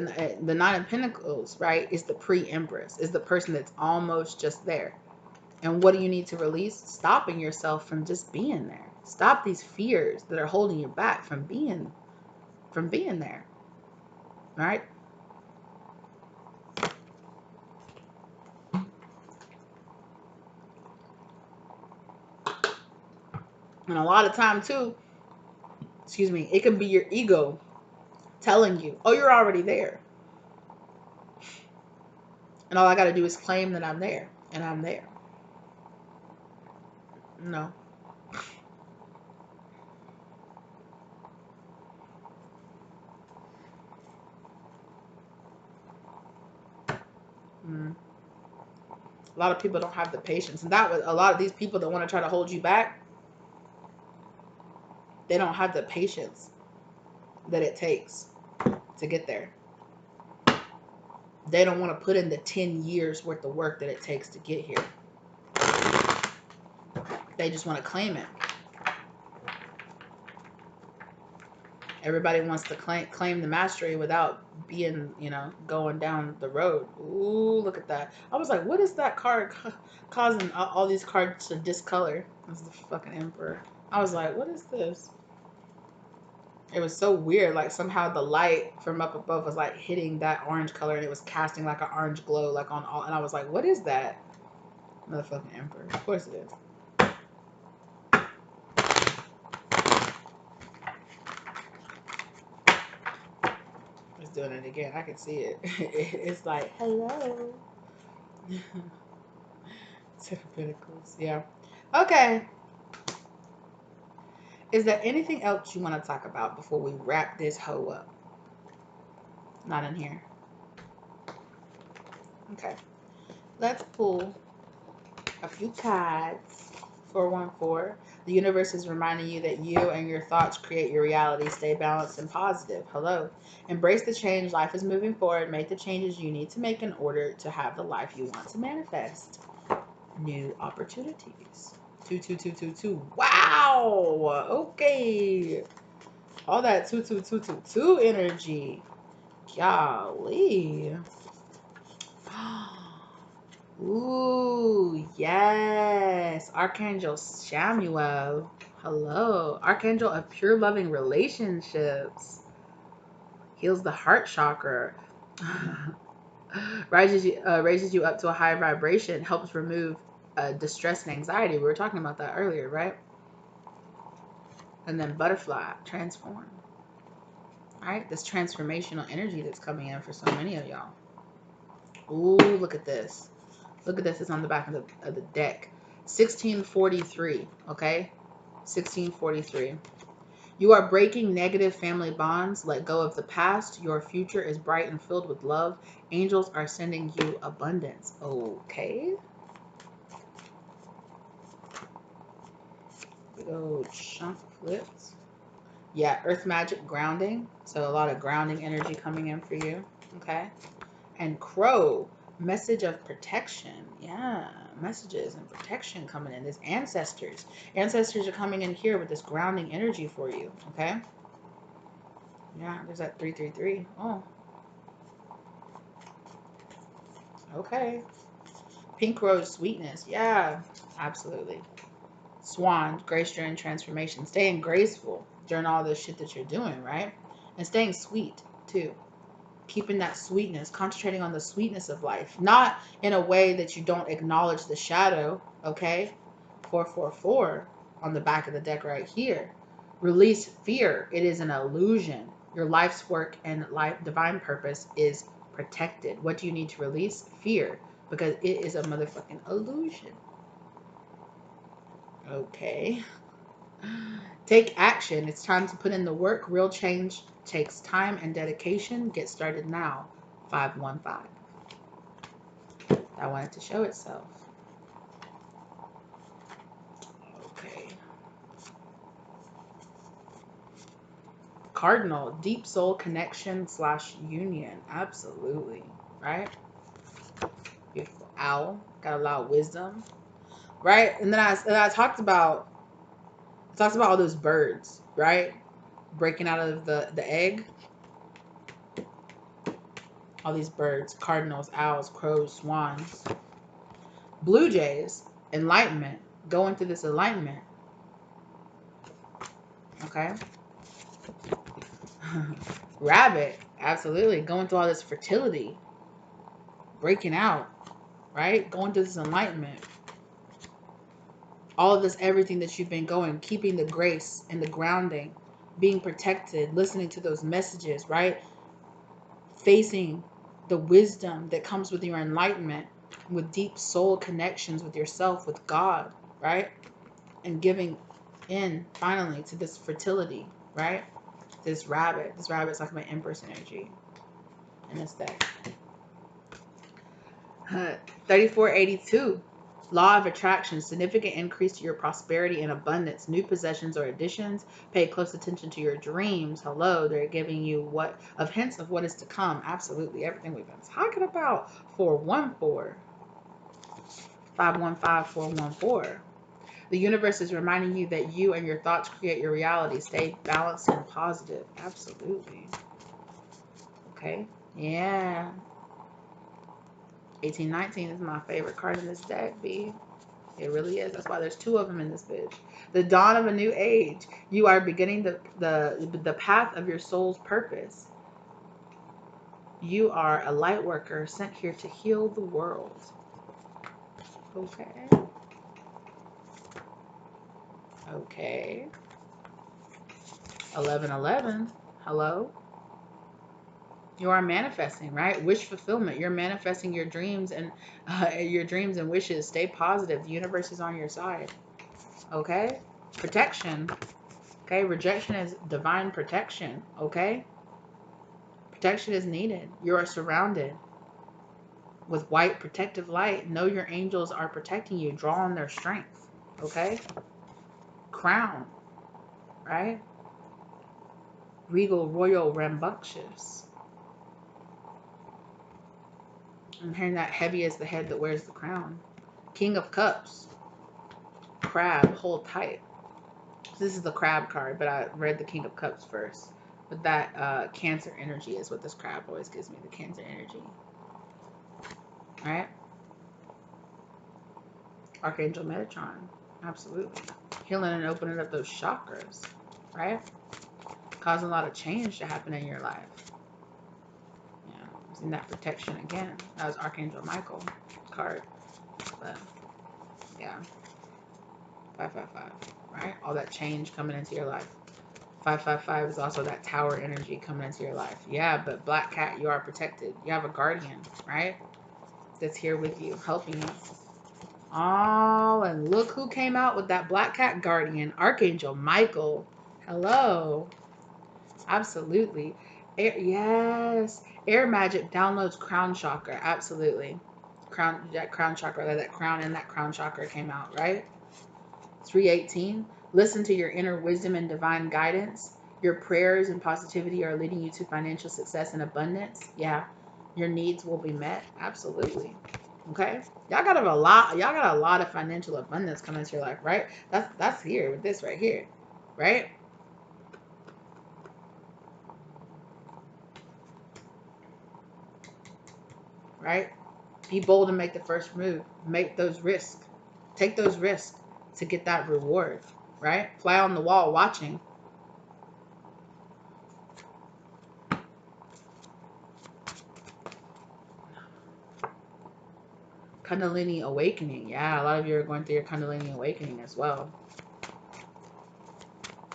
Nine of Pentacles, right, is the pre-empress, is the person that's almost just there. And what do you need to release? Stopping yourself from just being there. Stop these fears that are holding you back from being there, right? And a lot of time too, excuse me, it can be your ego telling you, oh, you're already there. And all I got to do is claim that I'm there. And I'm there. No. A lot of people don't have the patience. And that was a lot of these people that want to try to hold you back. They don't have the patience that it takes to get there. They don't want to put in the 10 years worth of work that it takes to get here. They just want to claim it. Everybody wants to claim the mastery without being, going down the road. Ooh, look at that. I was like, what is that card causing all these cards to discolor? This is the fucking Emperor. I was like, what is this? It was so weird. Like somehow the light from up above was like hitting that orange color and it was casting like an orange glow like on all. And I was like, what is that? Motherfucking Emperor. Of course it is. It's doing it again. I can see it. It's like, hello. Ten of Pentacles. Yeah. Okay. Is there anything else you want to talk about before we wrap this hoe up? Not in here. Okay. Let's pull a few cards. 414. The universe is reminding you that you and your thoughts create your reality. Stay balanced and positive. Hello. Embrace the change. Life is moving forward. Make the changes you need to make in order to have the life you want to manifest. New opportunities. 22222. Wow. Okay. All that 22222 energy. Golly. Ooh, yes. Archangel Samuel. Hello. Archangel of pure loving relationships. Heals the heart chakra. raises you up to a higher vibration. Helps remove distress and anxiety. We were talking about that earlier, right? And then butterfly. Transform. All right. This transformational energy that's coming in for so many of y'all. Ooh, look at this. Look at this. It's on the back of the deck. 1643. Okay? 1643. You are breaking negative family bonds. Let go of the past. Your future is bright and filled with love. Angels are sending you abundance. Okay. Big old chunk flips. Yeah, earth magic grounding. So a lot of grounding energy coming in for you. Okay. And crow. Message of protection. Yeah. messages and protection coming in. There's ancestors. Ancestors are coming in here with this grounding energy for you, okay? Yeah, there's that 333. Oh, okay. Pink rose sweetness. Yeah, absolutely. Swan, grace during transformation. Staying graceful during all this shit that you're doing, right? And staying sweet, too. Keeping that sweetness, concentrating on the sweetness of life. Not in a way that you don't acknowledge the shadow, okay? 444 on the back of the deck right here. Release fear. It is an illusion. Your life's work and life divine purpose is protected. What do you need to release? Fear. Because it is a motherfucking illusion. Okay. Take action. It's time to put in the work. Real change takes time and dedication. Get started now. 515. I want it to show itself. Okay. Cardinal, deep soul connection / union. Absolutely. Right? Beautiful. Owl. Got a lot of wisdom. Right? And then I talked about all those birds, right? Breaking out of the egg. All these birds, cardinals, owls, crows, swans. Blue jays, enlightenment. Go into this enlightenment. Okay? Rabbit, absolutely. Going through all this fertility. Breaking out, right? Going through this enlightenment. All of this, everything that you've been going, keeping the grace and the grounding, being protected, listening to those messages, right? Facing the wisdom that comes with your enlightenment, with deep soul connections with yourself, with God, right? And giving in finally to this fertility, right? This rabbit's like my Empress energy in this deck. 3482. Law of attraction, significant increase to your prosperity and abundance, new possessions or additions. Pay close attention to your dreams. Hello, they're giving you hints of what is to come. Absolutely, everything we've been talking about. 414. 515, 414. The universe is reminding you that you and your thoughts create your reality. Stay balanced and positive. Absolutely. Okay. Yeah. 1819 is my favorite card in this deck, B. It really is. That's why there's two of them in this bitch. The dawn of a new age. You are beginning the path of your soul's purpose. You are a light worker sent here to heal the world. Okay. Okay. 1111. Hello. You are manifesting, right? Wish fulfillment. You're manifesting your dreams and wishes. Stay positive. The universe is on your side. Okay. Protection. Okay. Rejection is divine protection. Okay. Protection is needed. You are surrounded with white protective light. Know your angels are protecting you. Draw on their strength. Okay. Crown. Right. Regal, royal, rambunctious. I'm hearing that heavy is the head that wears the crown. King of Cups. Crab, hold tight. This is the crab card, but I read the King of Cups first. But that Cancer energy is what this crab always gives me, the Cancer energy. Alright? Archangel Metatron. Absolutely. Healing and opening up those chakras. Right? Causing a lot of change to happen in your life. Yeah. Using that protection again. That was Archangel Michael card. But, yeah. 555. Right? All that change coming into your life. 555 is also that tower energy coming into your life. Yeah, but Black Cat, you are protected. You have a guardian, right? That's here with you, helping you. Oh, and look who came out with that Black Cat guardian. Archangel Michael. Hello. Absolutely. Yes. Air magic downloads crown chakra. Absolutely. That crown chakra, that crown and that crown chakra came out, right? 318. Listen to your inner wisdom and divine guidance. Your prayers and positivity are leading you to financial success and abundance. Yeah. Your needs will be met. Absolutely. Okay, y'all got a lot of financial abundance coming into your life, right? That's here with this right here, right? Right? Be bold and make the first move. Make those risks. Take those risks to get that reward, right? Fly on the wall watching. Kundalini awakening. Yeah, a lot of you are going through your Kundalini awakening as well.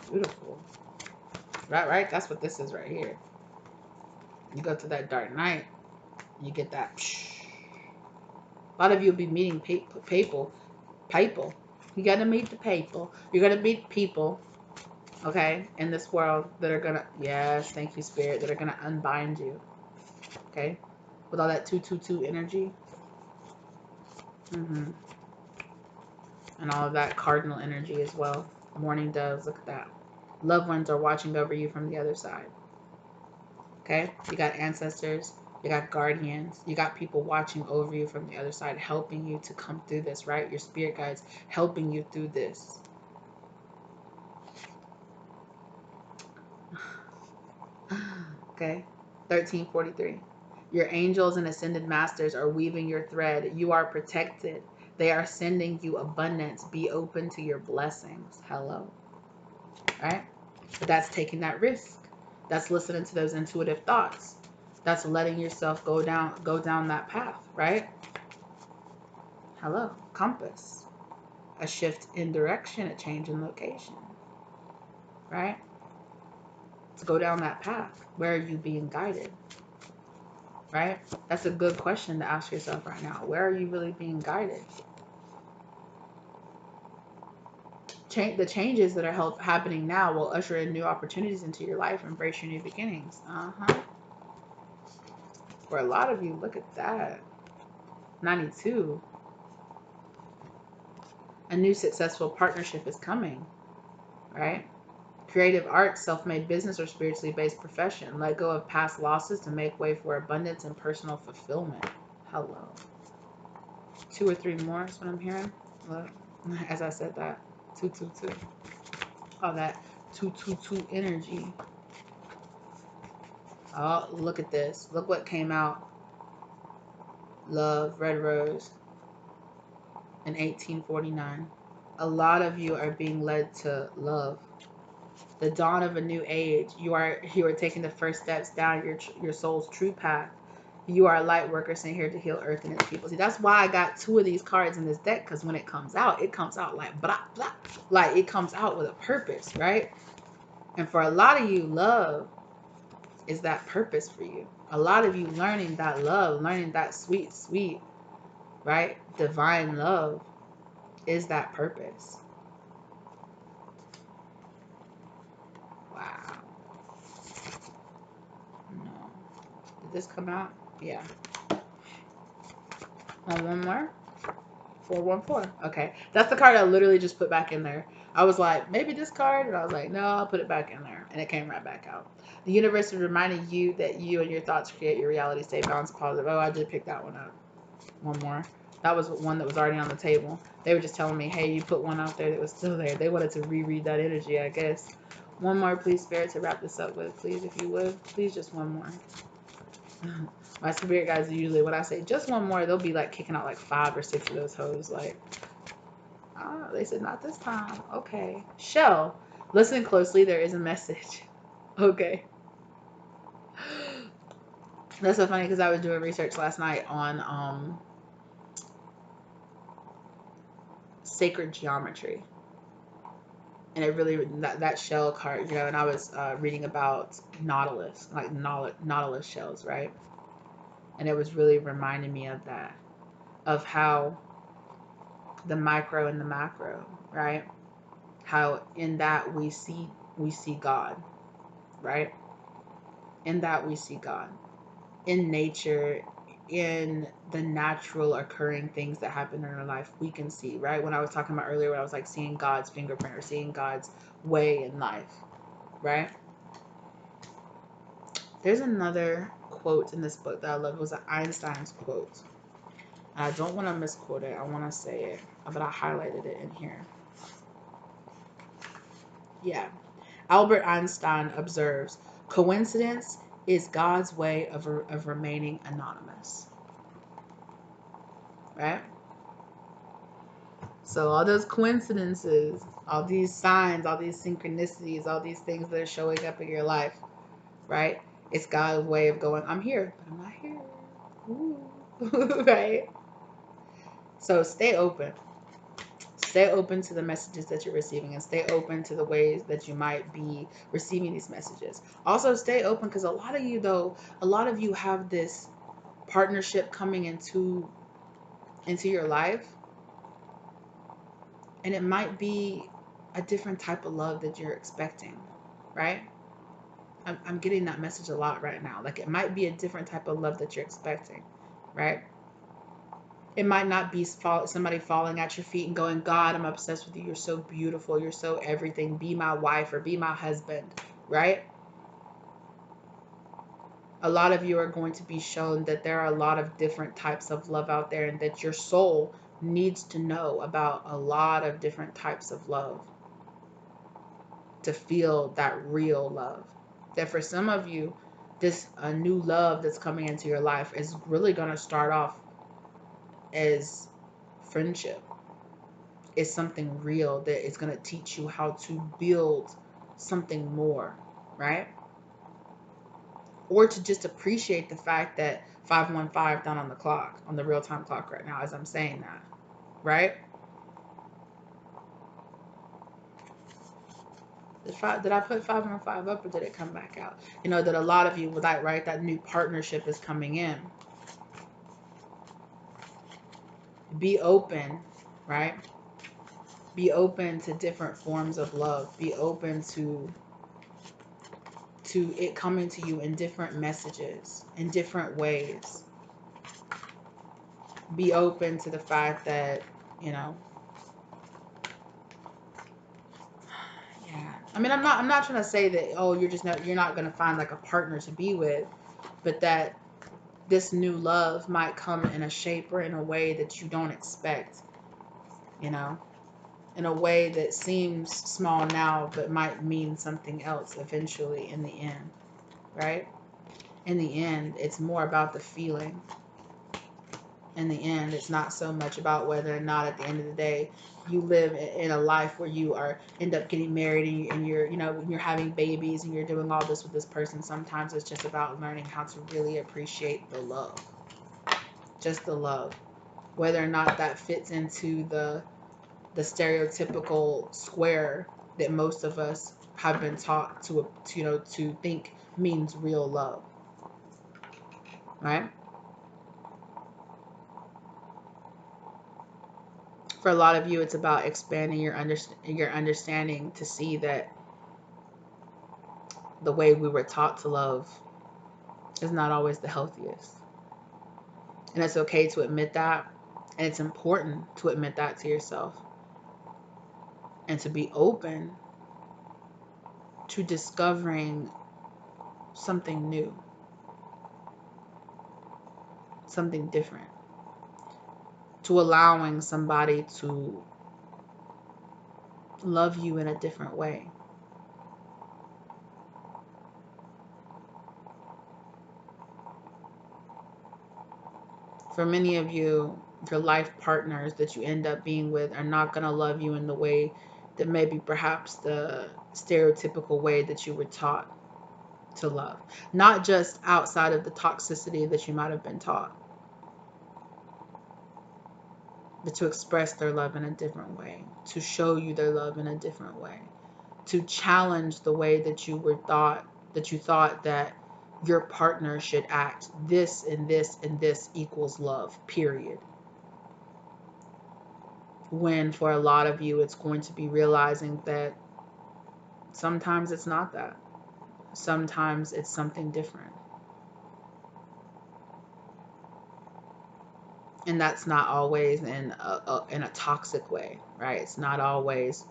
Beautiful. Right? That's what this is right here. You go through that dark night, you get that. A lot of you will be meeting people. You got to meet the people. You're going to meet people, okay, in this world that are going to, yes, thank you, Spirit, that are going to unbind you, okay, with all that 222 energy. And all of that cardinal energy as well. Morning doves, look at that. Loved ones are watching over you from the other side. Okay? You got ancestors, you got guardians, you got people watching over you from the other side, helping you to come through this, right? Your spirit guides helping you through this. Okay? 1343. Your angels and ascended masters are weaving your thread. You are protected. They are sending you abundance. Be open to your blessings. Hello. Right? But that's taking that risk. That's listening to those intuitive thoughts. That's letting yourself go down that path, right? Hello. Compass. A shift in direction, a change in location. Right? To go down that path. Where are you being guided? Right? That's a good question to ask yourself right now. Where are you really being guided? The changes that are happening now will usher in new opportunities into your life. Embrace your new beginnings. For a lot of you, look at that. 92. A new successful partnership is coming, right? Creative arts, self-made business, or spiritually based profession. Let go of past losses to make way for abundance and personal fulfillment. Hello. 2 or 3 more is what I'm hearing. Look, as I said that. 222. All that 222 energy. Oh, look at this. Look what came out. Love, red rose, in 1849. A lot of you are being led to love. The dawn of a new age. You are taking the first steps down your soul's true path. You are a light worker sent here to heal earth and its people. See, that's why I got 2 of these cards in this deck, because when it comes out like blah blah. Like it comes out with a purpose, right? And for a lot of you, love is that purpose for you. A lot of you learning that love, learning that sweet, sweet, right? Divine love is that purpose. Wow. No. Did this come out? Yeah. One more? 414. Okay. That's the card I literally just put back in there. I was like, maybe this card? And I was like, no, I'll put it back in there. And it came right back out. The universe is reminding you that you and your thoughts create your reality. Stay balanced, positive. Oh, I did pick that one up. One more. That was one that was already on the table. They were just telling me, hey, you put one out there that was still there. They wanted to reread that energy, I guess. One more, please, Spirit, to wrap this up with, please, if you would. Please, just one more. My spirit guys, usually when I say just one more, they'll be like kicking out like 5 or 6 of those hoes. Like, they said not this time. Okay. Shell, listen closely. There is a message. Okay. That's so funny because I was doing research last night on sacred geometry. And it really, that shell card, you know, and I was reading about nautilus, like nautilus shells, right? And it was really reminding me of that, of how the micro and the macro, right? How in that we see God, right? In that we see God. In nature, in the natural occurring things that happen in our life, we can see, right? When I was talking about earlier, when I was like seeing God's fingerprint or seeing God's way in life, right? There's another quote in this book that I love. It was Einstein's quote. I don't want to misquote it. I want to say it, but I highlighted it in here. Yeah. Albert Einstein observes, coincidence is God's way of remaining anonymous. Right? So all those coincidences, all these signs, all these synchronicities, all these things that are showing up in your life, right? It's God's way of going, I'm here, but I'm not here. Ooh. Right? So stay open. Stay open to the messages that you're receiving, and stay open to the ways that you might be receiving these messages. Also, stay open, because a lot of you have this partnership coming into your life, and it might be a different type of love that you're expecting, right? I'm getting that message a lot right now. Like, it might be a different type of love that you're expecting, right? It might not be somebody falling at your feet and going, God, I'm obsessed with you. You're so beautiful. You're so everything. Be my wife or be my husband, right? A lot of you are going to be shown that there are a lot of different types of love out there, and that your soul needs to know about a lot of different types of love to feel that real love. That for some of you, this new love that's coming into your life is really going to start off as friendship. It's something real that is going to teach you how to build something more, right? Or to just appreciate the fact that 515 down on the clock, on the real-time clock right now as I'm saying that, right? Did I put 515 up, or did it come back out? You know that a lot of you would like, right? That new partnership is coming in. Be open, right? Be open to different forms of love. Be open to it coming to you in different messages, in different ways. Be open to the fact that, you know, yeah. I mean, I'm not trying to say that, oh, you're not going to find like a partner to be with, but that this new love might come in a shape or in a way that you don't expect, you know, in a way that seems small now but might mean something else eventually in the end, right? In the end, it's more about the feeling. In the end, it's not so much about whether or not at the end of the day you live in a life where you end up getting married and you're, you know, you're having babies and you're doing all this with this person. Sometimes it's just about learning how to really appreciate the love, just the love, whether or not that fits into the stereotypical square that most of us have been taught to you know, to think means real love, right? For a lot of you, it's about expanding your understanding to see that the way we were taught to love is not always the healthiest. And it's okay to admit that. And it's important to admit that to yourself. And to be open to discovering something new, something different. To allowing somebody to love you in a different way. For many of you, your life partners that you end up being with are not going to love you in the way that maybe perhaps the stereotypical way that you were taught to love. Not just outside of the toxicity that you might have been taught, but to express their love in a different way, to show you their love in a different way, to challenge the way that you thought that your partner should act. This and this and this equals love, period. When for a lot of you, it's going to be realizing that sometimes it's not that. Sometimes it's something different. And that's not always in a toxic way, right? It's not always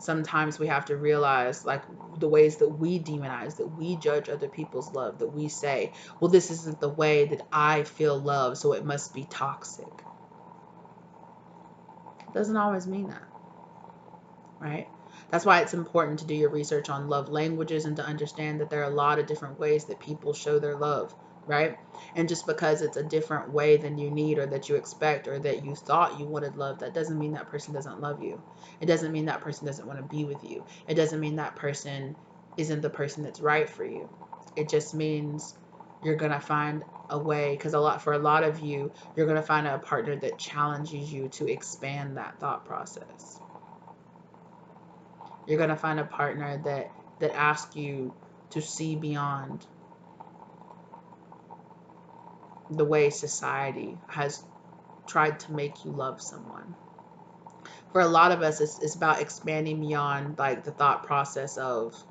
sometimes we have to realize, like, the ways that we demonize, that we judge other people's love, that we say, well, this isn't the way that I feel love, so it must be toxic. It doesn't always mean that, right? That's why it's important to do your research on love languages and to understand that there are a lot of different ways that people show their love, right? And just because it's a different way than you need or that you expect or that you thought you wanted love, that doesn't mean that person doesn't love you. It doesn't mean that person doesn't want to be with you. It doesn't mean that person isn't the person that's right for you. It just means you're going to find a way, because for a lot of you, you're going to find a partner that challenges you to expand that thought process. You're going to find a partner that asks you to see beyond the way society has tried to make you love someone. For a lot of us, it's about expanding beyond, like, the thought process of,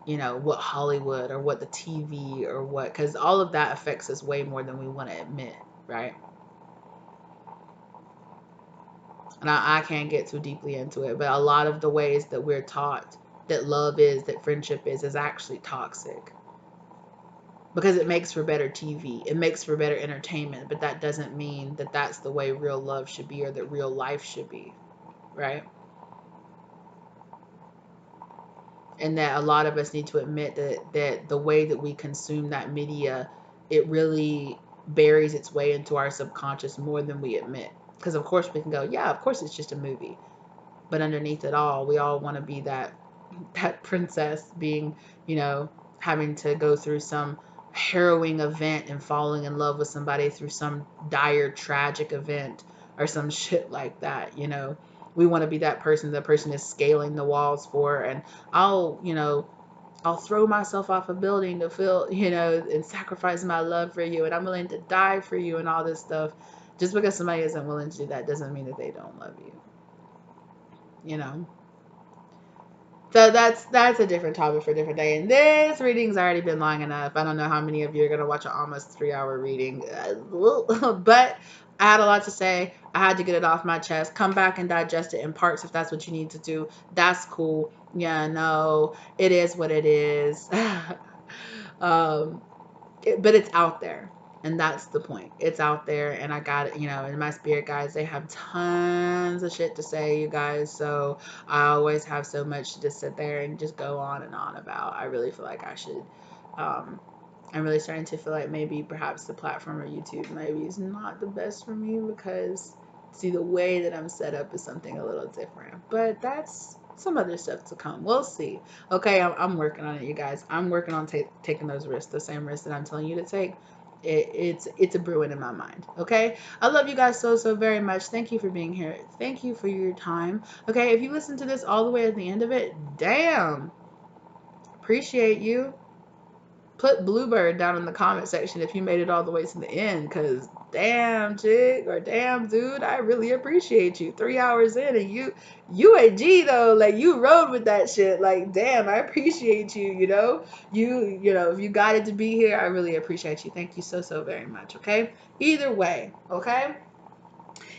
what Hollywood or what the TV or what, because all of that affects us way more than we want to admit, right? And I can't get too deeply into it, but a lot of the ways that we're taught that love is, that friendship is actually toxic. Because it makes for better TV, it makes for better entertainment, but that doesn't mean that that's the way real love should be or that real life should be, right? And that a lot of us need to admit that the way that we consume that media, it really buries its way into our subconscious more than we admit. Because of course we can go, yeah, of course it's just a movie, but underneath it all, we all want to be that princess, being, having to go through some harrowing event and falling in love with somebody through some dire tragic event or some shit like that. We want to be that person the person is scaling the walls for, and I'll throw myself off a building to feel, and sacrifice my love for you, and I'm willing to die for you and all this stuff. Just because somebody isn't willing to do that doesn't mean that they don't love you. So that's a different topic for a different day. And this reading's already been long enough. I don't know how many of you are gonna watch an almost 3-hour reading, but I had a lot to say. I had to get it off my chest. Come back and digest it in parts if that's what you need to do. That's cool. Yeah, no, it is what it is. But it's out there, and that's the point. It's out there, and I got it. And my spirit guides, they have tons of shit to say, you guys. So I always have so much to just sit there and just go on and on about. I really feel like I should. I'm really starting to feel like maybe perhaps the platform of YouTube maybe is not the best for me, because see, the way that I'm set up is something a little different. But that's some other stuff to come. We'll see. Okay, I'm working on it, you guys. I'm working on taking those risks, the same risks that I'm telling you to take. It's a brewing in my mind. Okay, I love you guys so very much. Thank you for being here. Thank you for your time. Okay, if you listen to this all the way at the end of it, damn, appreciate you. Put Bluebird down in the comment section if you made it all the way to the end, because damn chick or damn dude, I really appreciate you. 3 hours in, and you a G though. Like, you rode with that shit. Like, damn, I appreciate you. If you got it to be here, I really appreciate you. Thank you so very much. Okay, either way. Okay,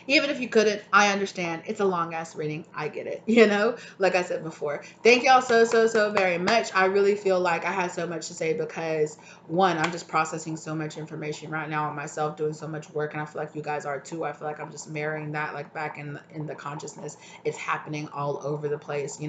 even if you couldn't, I understand. It's a long ass reading. I get it. Like I said before. Thank y'all so very much. I really feel like I had so much to say because, one, I'm just processing so much information right now on myself, doing so much work, and I feel like you guys are too. I feel like I'm just marrying that, like, back in the consciousness. It's happening all over the place.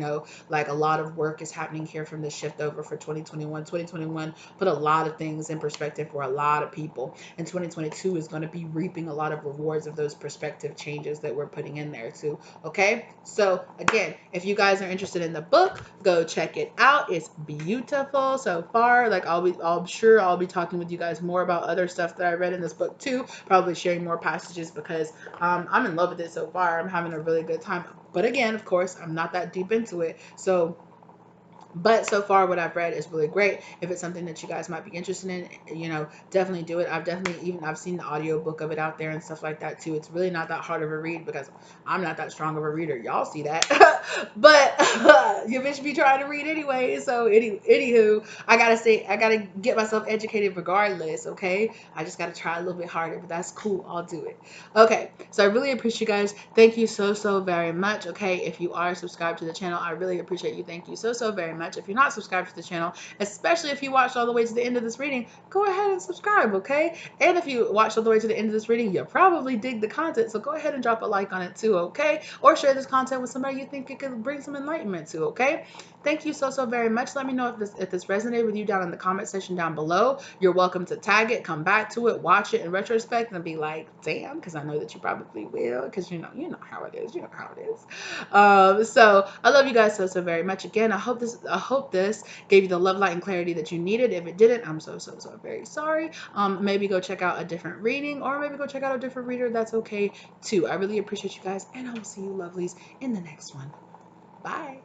Like, a lot of work is happening here from the shift over for 2021. 2021 put a lot of things in perspective for a lot of people, and 2022 is going to be reaping a lot of rewards of those perspective changes that we're putting in there too. Okay, so again, if you guys are interested in the book, go check it out. It's beautiful so far. Like, I'm sure I'll be talking with you guys more about other stuff that I read in this book too, probably sharing more passages, because I'm in love with it so far. I'm having a really good time, but again, of course, I'm not that deep into it, so But so far, what I've read is really great. If it's something that you guys might be interested in, definitely do it. I've seen the audiobook of it out there and stuff like that too. It's really not that hard of a read because I'm not that strong of a reader. Y'all see that. But you bitch be trying to read anyway. So anywho, I gotta get myself educated regardless. Okay, I just gotta try a little bit harder, but that's cool. I'll do it. Okay, so I really appreciate you guys. Thank you so very much. Okay, if you are subscribed to the channel, I really appreciate you. Thank you so very much. If you're not subscribed to the channel, especially if you watched all the way to the end of this reading, go ahead and subscribe, okay? And if you watched all the way to the end of this reading, you probably dig the content, so go ahead and drop a like on it too, okay? Or share this content with somebody you think it could bring some enlightenment to, okay? Thank you so very much. Let me know if this resonated with you down in the comment section down below. You're welcome to tag it, come back to it, watch it in retrospect, and be like, damn, because I know that you probably will, because you know how it is. You know how it is. So I love you guys so very much. Again, I hope this gave you the love, light, and clarity that you needed. If it didn't, I'm so very sorry. Maybe go check out a different reading, or maybe go check out a different reader. That's okay too. I really appreciate you guys, and I will see you lovelies in the next one. Bye.